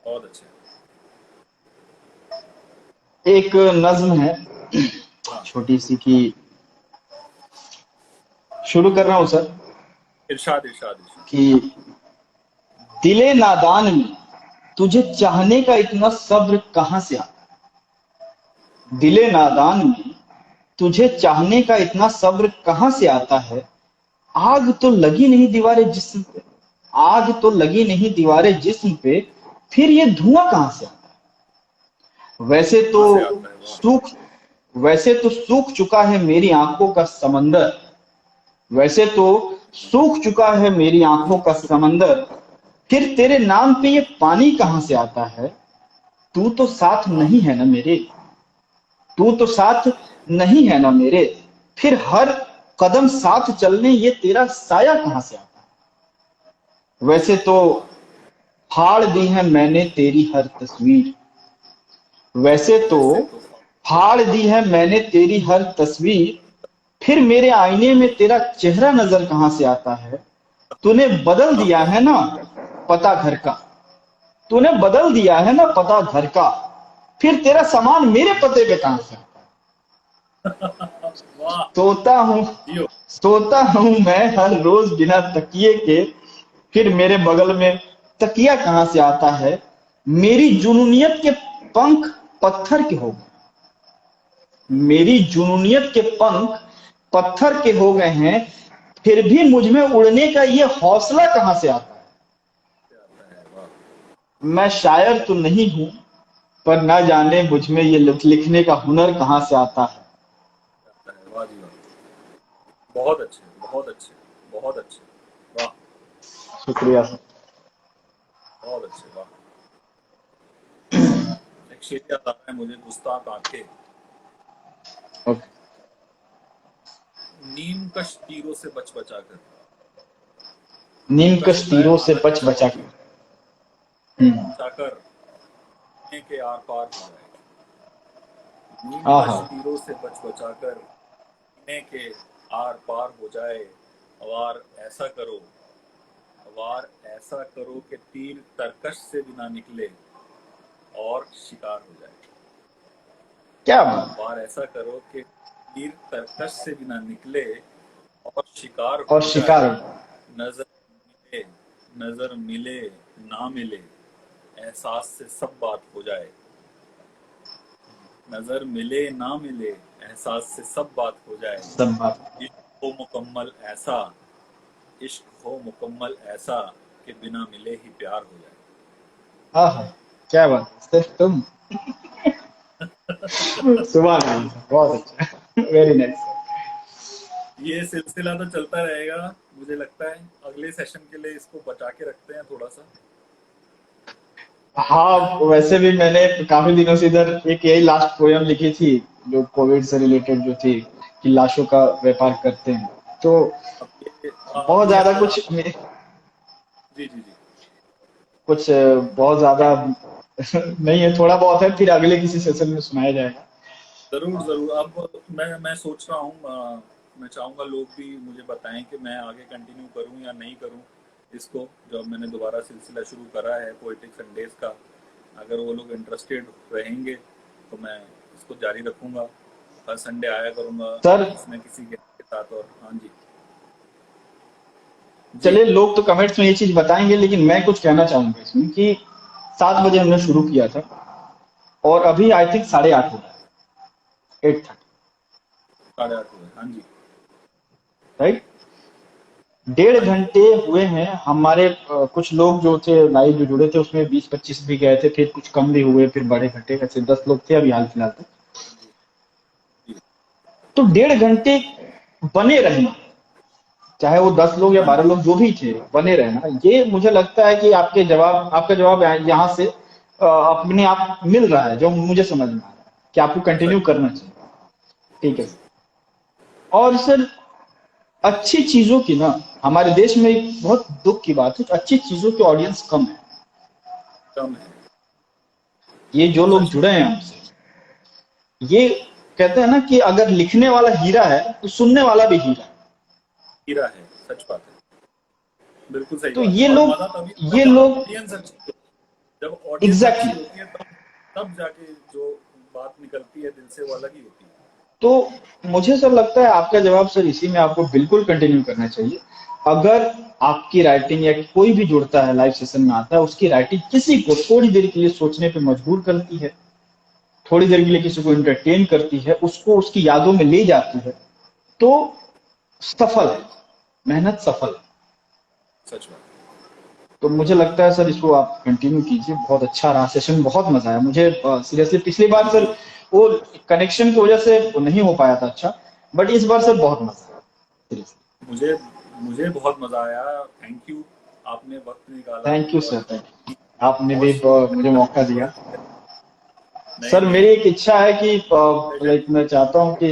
बहुत अच्छे। एक नज्म है हाँ, छोटी सी की, शुरू कर रहा हूँ सर। इरशाद इरशाद इरशाद। कि दिले नादान में तुझे चाहने का इतना सब्र कहाँ से आता, दिले नादान में तुझे चाहने का इतना सब्र कहाँ से आता है। आग तो लगी नहीं दीवारें जिस्म पे, आग तो लगी नहीं दीवारें जिस्म पे, फिर ये धुआं कहाँ से आता है। कहाँ से आता है? वाह। सूख वैसे तो सूख चुका है मेरी आंखों का समंदर, वैसे तो सूख चुका है मेरी आंखों का समंदर, फिर तेरे नाम पे ये पानी कहाँ से आता है। तू तो साथ नहीं है ना मेरे, तू तो साथ नहीं है ना मेरे, फिर हर कदम साथ चलने ये तेरा साया कहाँ से आता है। वैसे तो फाड़ दी है मैंने तेरी हर तस्वीर, वैसे तो वैसे तो फाड़ दी है मैंने तेरी हर तस्वीर, फिर मेरे आईने में तेरा चेहरा नजर कहाँ से आता है। तूने बदल दिया है ना पता घर का, तूने बदल दिया है ना पता घर का, फिर तेरा सामान मेरे पते पे कहां से। वाह। सोता हूँ जियो। सोता हूँ मैं हर रोज बिना तकिए के, फिर मेरे बगल में तकिया कहां से आता है। मेरी जुनूनियत के पंख पत्थर के हो गए, मेरी जुनूनियत के पंख पत्थर के हो गए हैं, फिर भी मुझ में उड़ने का ये हौसला कहां से आता है। आता है। वाह। मैं शायर तो नहीं हूं, पर ना जाने मुझ में ये लिखने का हुनर कहां से आता है। आता है। वाह जी वाह। बहुत अच्छे बहुत अच्छे बहुत अच्छे। वाह। शुक्रिया सर। बहुत अच्छे। वाह। एक शेर याद आ रहा है मुझे, गुस्ताख आंखें। ओके। नीम कश तीरों से बच बचा कर। कश नीमकश होता है तीरों से आधा बच कच्चा बचा आम, कर। हम्म। बचाकर सीने के आर पार हो जाए। नीम आहा। कश तीरों से बच बचाकर सीने के आर पार हो जाए। वार ऐसा करो, वार ऐसा करो कि तीर तरकश से भी ना निकले और शिकार हो जाए। क्या बात। वार ऐसा करो कि तीर तरकश से भी ना निकले और शिकार और हो शिकार जाए। हो। नजर मिले, नजर मिले ना मिले, एहसास से सब बात हो जाए। नजर मिले ना मिले, एहसास से सब बात हो जाए। सब बात। इश्क हो मुकम्मल ऐसा, इश्क हो मुकम्मल ऐसा कि बिना मिले ही प्यार हो जाए। आहा। क्या बात सिर्फ तुम। सुबह नहीं, बहुत अच्छा, वेरी नाइस। ये सिलसिला तो चलता रहेगा। मुझे लगता है अगले सेशन के लिए इसको बचा के रखते हैं थोड़ा सा। हाँ, वैसे भी मैंने काफी दिनों से इधर एक यही लास्ट पोयम लिखी थी, जो कोविड से रिलेटेड जो थी, कि लाशों का व्यापार करते हैं, तो अब ये बहुत अभी ज्यादा आप, जी जी जी। कुछ बहुत ज्यादा नहीं है, थोड़ा बहुत है, फिर अगले किसी सेशन में सुनाया जाएगा। जरूर जरूर। अब मैं सोच रहा हूँ, मैं चाहूंगा लोग भी मुझे बताएं कि मैं आगे कंटिन्यू करूँ या नहीं करूँ इसको, जो अब मैंने दोबारा सिलसिला शुरू करा है पोएटिक संडेज का। अगर वो लोग इंटरेस्टेड रहेंगे तो मैं इसको जारी रखूंगा। हर संडे आया करूंगा सर किसी न किसी गेस्ट के साथ। और हाँ जी जी। चलिए, लोग तो कमेंट्स में ये चीज बताएंगे, लेकिन मैं कुछ कहना चाहूंगा इसमें कि 7 बजे हमने शुरू किया था, और अभी आई थिंक 8:30 हो रहा है, 8:30, 8:30 हुए। हाँ जी। राइट। 1.5 घंटे राइट। हुए हैं हमारे। कुछ लोग जो थे लाइव जो जुड़े थे, उसमें 20-25 भी गए थे, फिर कुछ कम भी हुए, फिर बड़े घटे, ऐसे 10 लोग थे अभी हाल फिलहाल तक। जी जी। तो 1.5 घंटे बने रहना, चाहे वो 10 लोग या 12 लोग जो भी थे, बने रहना, ये मुझे लगता है कि आपका जवाब यहाँ से अपने आप मिल रहा है, जो मुझे समझ में आ रहा है कि आपको कंटिन्यू सही। करना चाहिए। ठीक है जी। सर। और सर, अच्छी चीजों की ना, हमारे देश में एक बहुत दुख की बात है कि अच्छी चीजों की ऑडियंस कम है। कम है। ये जो लोग सच जुड़े बात। हैं हमसे, ये कहते हैं ना कि अगर लिखने वाला हीरा है तो सुनने वाला भी हीरा है। हीरा है, सच बात है। बिल्कुल सही तो बात है। ये और लोग मजा तभी आता है ये जब लोग ऑडियंस अच्छी होती है। जब ऑडियंस अच्छी एग्जैक्टली होती है तब जाके जो बात निकलती है दिल से वो अलग ही होती है। तो मुझे सर लगता है आपका जवाब सर इसी में आपको बिल्कुल कंटिन्यू करना चाहिए। अगर आपकी राइटिंग या कोई भी जुड़ता है लाइव सेशन में आता है, उसकी राइटिंग किसी को थोड़ी देर के लिए सोचने पे मजबूर करती है, थोड़ी देर के लिए किसी को एंटरटेन करती है, उसको उसकी यादों में ले जाती है, तो सफल है, मेहनत सफल है। सच बात। तो मुझे लगता है सर इसको आप कंटिन्यू कीजिए, बहुत अच्छा रहा सेशन, बहुत मजा आया मुझे सीरियसली। पिछली बार थैंक सर यू। वो कनेक्शन की वजह से वो नहीं हो पाया था अच्छा, बट इस बार सर बहुत मजा आया सीरियसली। मुझे मुझे बहुत मजा आया। थैंक यू, आपने वक्त निकाला थैंक यू और सर, थैंक यू, आपने बहुत भी शुक्रिया। मुझे मौका दिया। नए सर नए मेरी एक इच्छा है कि सेशन। लाइक मैं चाहता हूँ कि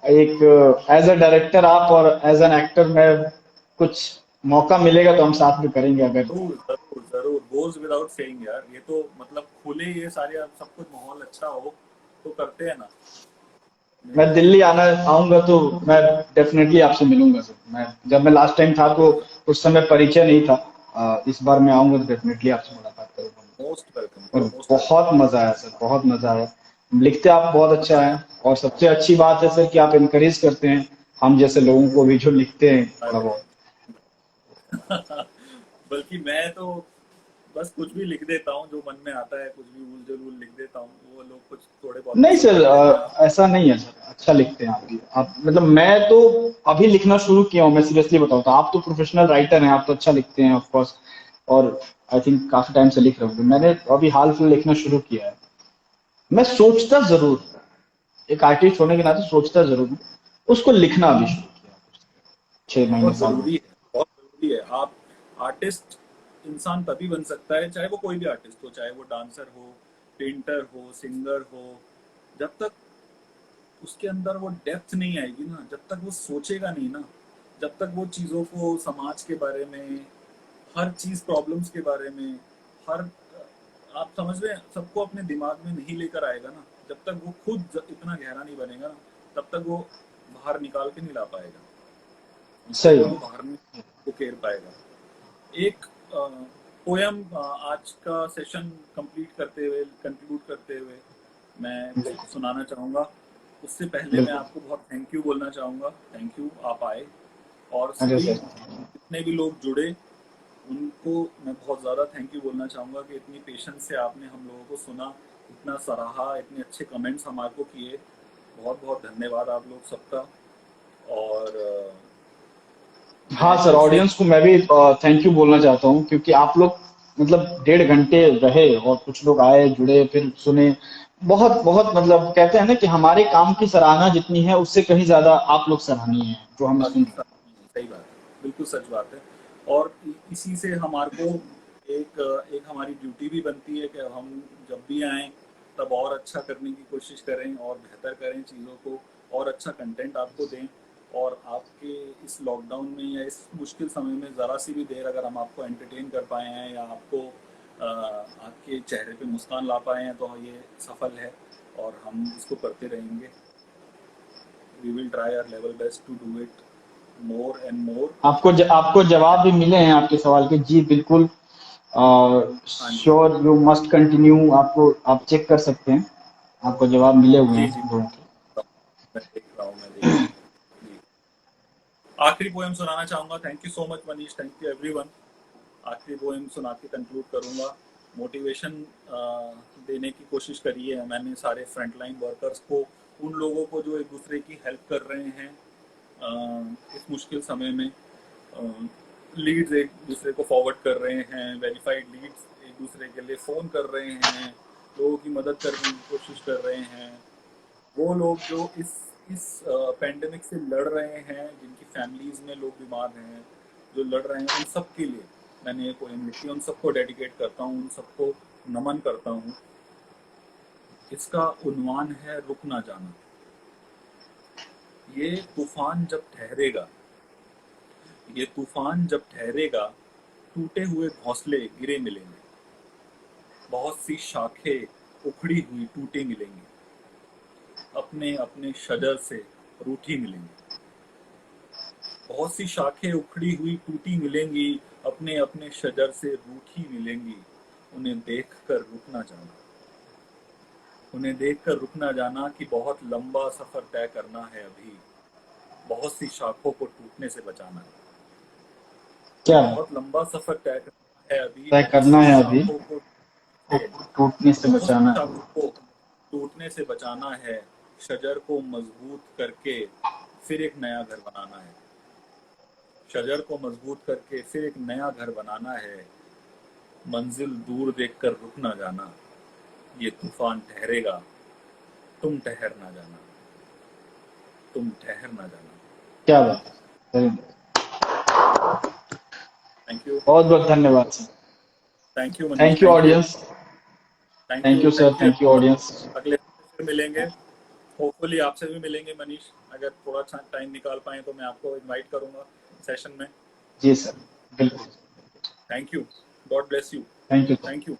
एक एज अ डायरेक्टर आप और एज एन एक्टर मैं, कुछ मौका मिलेगा तो हम साथ में करेंगे अगर। जरूर जरूर जरूर, गोज विदाउट सेइंग यार, ये तो मतलब खुले ये सारे, अब सब कुछ माहौल अच्छा हो तो करते हैं ना। मैं नहीं तो दिल्ली आना आऊंगा तो मैं डेफिनेटली आपसे मिलूंगा सर। मैं जब मैं लास्ट टाइम था तो जरूर। उस समय परिचय नहीं था। इस बार मैं आऊंगा तो डेफिनेटली आपसे मुलाकात करूंगा। मोस्ट वेलकम, और मोस्ट वेलकम। बहुत मजा आया सर, बहुत मजा आया। लिखते आप बहुत अच्छा है, और सबसे अच्छी बात है सर कि आप इनकरेज करते हैं हम जैसे लोगों को भी जो लिखते हैं थोड़ा अरे बहुत। बल्कि मैं तो बस कुछ भी लिख देता हूँ, जो मन में आता है कुछ भी उल जलूल लिख देता हूँ, वो लोग कुछ थोड़े बहुत नहीं पसंद सर, कर लेते हैं। ऐसा नहीं है सर, अच्छा लिखते हैं आप भी। आप मतलब मैं तो अभी लिखना शुरू किया हूँ, मैं सीरियसली बताऊँ तो। आप तो प्रोफेशनल राइटर हैं, आप तो अच्छा लिखते हैं ऑफ कोर्स, और आई थिंक काफी टाइम से लिख रहे होंगे। मैंने अभी हाल फिलहाल लिखना शुरू किया है। मैं सोचता जरूर, एक आर्टिस्ट होने के नाते सोचता जरूर हूँ, उसको लिखना अभी शुरू किया 6 महीने बहुत साल जरूरी में। है, बहुत जरूरी है। आप आर्टिस्ट इंसान तभी बन सकता है, चाहे वो कोई भी आर्टिस्ट हो, चाहे वो डांसर हो, पेंटर हो, सिंगर हो, जब तक उसके अंदर वो डेप्थ नहीं आएगी ना, जब तक वो सोचेगा नहीं ना, जब तक वो चीज़ों को, समाज के बारे में, हर चीज़, प्रॉब्लम्स के बारे में, हर, आप समझ रहे हैं, सबको अपने दिमाग में नहीं लेकर आएगा ना, जब तक वो खुद इतना गहरा नहीं बनेगा ना, तब तक वो बाहर निकाल के नहीं ला पाएगा, उसके सही अंदर वो है। बाहर नहीं उकेर पाएगा। एक पोयम आज का सेशन कंप्लीट करते हुए, कंक्लूड करते हुए मैं बिल्कुल सुनाना चाहूँगा। उससे पहले मैं बिल्कुल। आपको बहुत थैंक यू बोलना चाहूँगा। थैंक यू, आप आए। और अरे सभी सर, जितने भी लोग जुड़े उनको मैं बहुत ज़्यादा थैंक यू बोलना चाहूँगा कि इतनी पेशेंस से आपने हम लोगों को सुना, इतना सराहा, इतने अच्छे कमेंट्स हमारे को किए। बहुत बहुत धन्यवाद आप लोग सबका। और हाँ मैं सर, फिर से, ऑडियंस को मैं भी थैंक यू बोलना चाहता हूँ, क्योंकि आप लोग मतलब 1.5 घंटे रहे और कुछ लोग आए, जुड़े, फिर सुने। बहुत बहुत मतलब कहते हैं ना कि हमारे काम की सराहना जितनी है उससे कहीं ज्यादा आप लोग सराहनीय हैं जो हमें सुन बाकी रहे हैं। सही बात है, बिल्कुल सच बात है। और इसी से हमारे को एक एक हमारी ड्यूटी भी बनती है कि हम जब भी आएँ तब और अच्छा करने की कोशिश करें और बेहतर करें चीज़ों को, और अच्छा कंटेंट आपको दें। और आपके इस लॉकडाउन में या इस मुश्किल समय में ज़रा सी भी देर अगर हम आपको एंटरटेन कर पाए हैं या आपको आपके चेहरे पे मुस्कान ला पाए हैं तो ये सफल है, और हम इसको करते रहेंगे। We will try our level best to do it more and more. आपको जवाब भी मिले हैं आपके सवाल के, जी बिल्कुल। हाँ जी। श्योर यू मस्ट कंटिन्यू, आपको आप चेक कर सकते हैं, आपको जवाब मिले हुए जी, जी। हैं लोगों के। मैं देख रहा हूँ, मैं देख रहा हूँ। जी। आखिरी पोएम सुनाना चाहूँगा। Thank you so much Manish, thank you everyone. आखिरी पोएम सुना के कंक्लूड करूँगा। मोटिवेशन देने की कोशिश करी है मैंने सारे फ्रंटलाइन वर्कर्स को, उन लोगों को जो एक दूसरे की हेल्प कर रहे हैं इस मुश्किल समय में। लीड्स एक दूसरे को फॉरवर्ड कर रहे हैं, वेरीफाइड लीड्स एक दूसरे के लिए फ़ोन कर रहे हैं, लोगों की मदद करने की कोशिश कर रहे हैं। वो लोग जो इस पेंडेमिक से लड़ रहे हैं, जिनकी फैमिलीज में लोग बीमार हैं, जो लड़ रहे हैं, उन सब के लिए मैंने ये पोएम लिखी है। उन सबको डेडिकेट करता हूँ, उन सबको नमन करता हूँ। इसका उन्वान है रुक ना जाना। ये तूफान जब ठहरेगा, ये तूफान जब ठहरेगा, टूटे हुए घोंसले गिरे मिलेंगे, बहुत सी शाखें उखड़ी हुई टूटी मिलेंगी, अपने अपने शजर से रूठी मिलेंगी। बहुत सी शाखें उखड़ी हुई टूटी मिलेंगी, अपने अपने शजर से रूठी मिलेंगी। उन्हें देखकर रुक ना जाना, उन्हें देखकर रुक ना जाना कि बहुत लंबा सफर तय करना है अभी, बहुत सी शाखों को टूटने से बचाना है। क्या है? बहुत लंबा सफर तय करना है अभी, तय बहुत करना सी है अभी, शाखों को टूटने से बहुत सी बचाना है। शाखों को टूटने से बचाना है। शजर को मजबूत करके फिर एक नया घर बनाना है, शजर को मजबूत करके फिर एक नया घर बनाना है। मंजिल दूर देखकर रुक ना जाना, ये तूफान ठहरेगा, तुम ठहर ना जाना, तुम ठहर ना जाना। क्या बात है, very nice। थैंक यू, बहुत बहुत धन्यवाद sir. Thank you Manish, thank you audience, thank you sir, thank you audience. अगले हफ्ते फिर मिलेंगे, होपफुली आपसे भी मिलेंगे मनीष। अगर थोड़ा सा टाइम निकाल पाए तो मैं आपको इनवाइट करूंगा सेशन में। जी सर, बिल्कुल। Thank you, God bless you, thank you, thank you,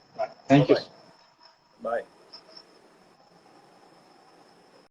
thank you. Bye bye.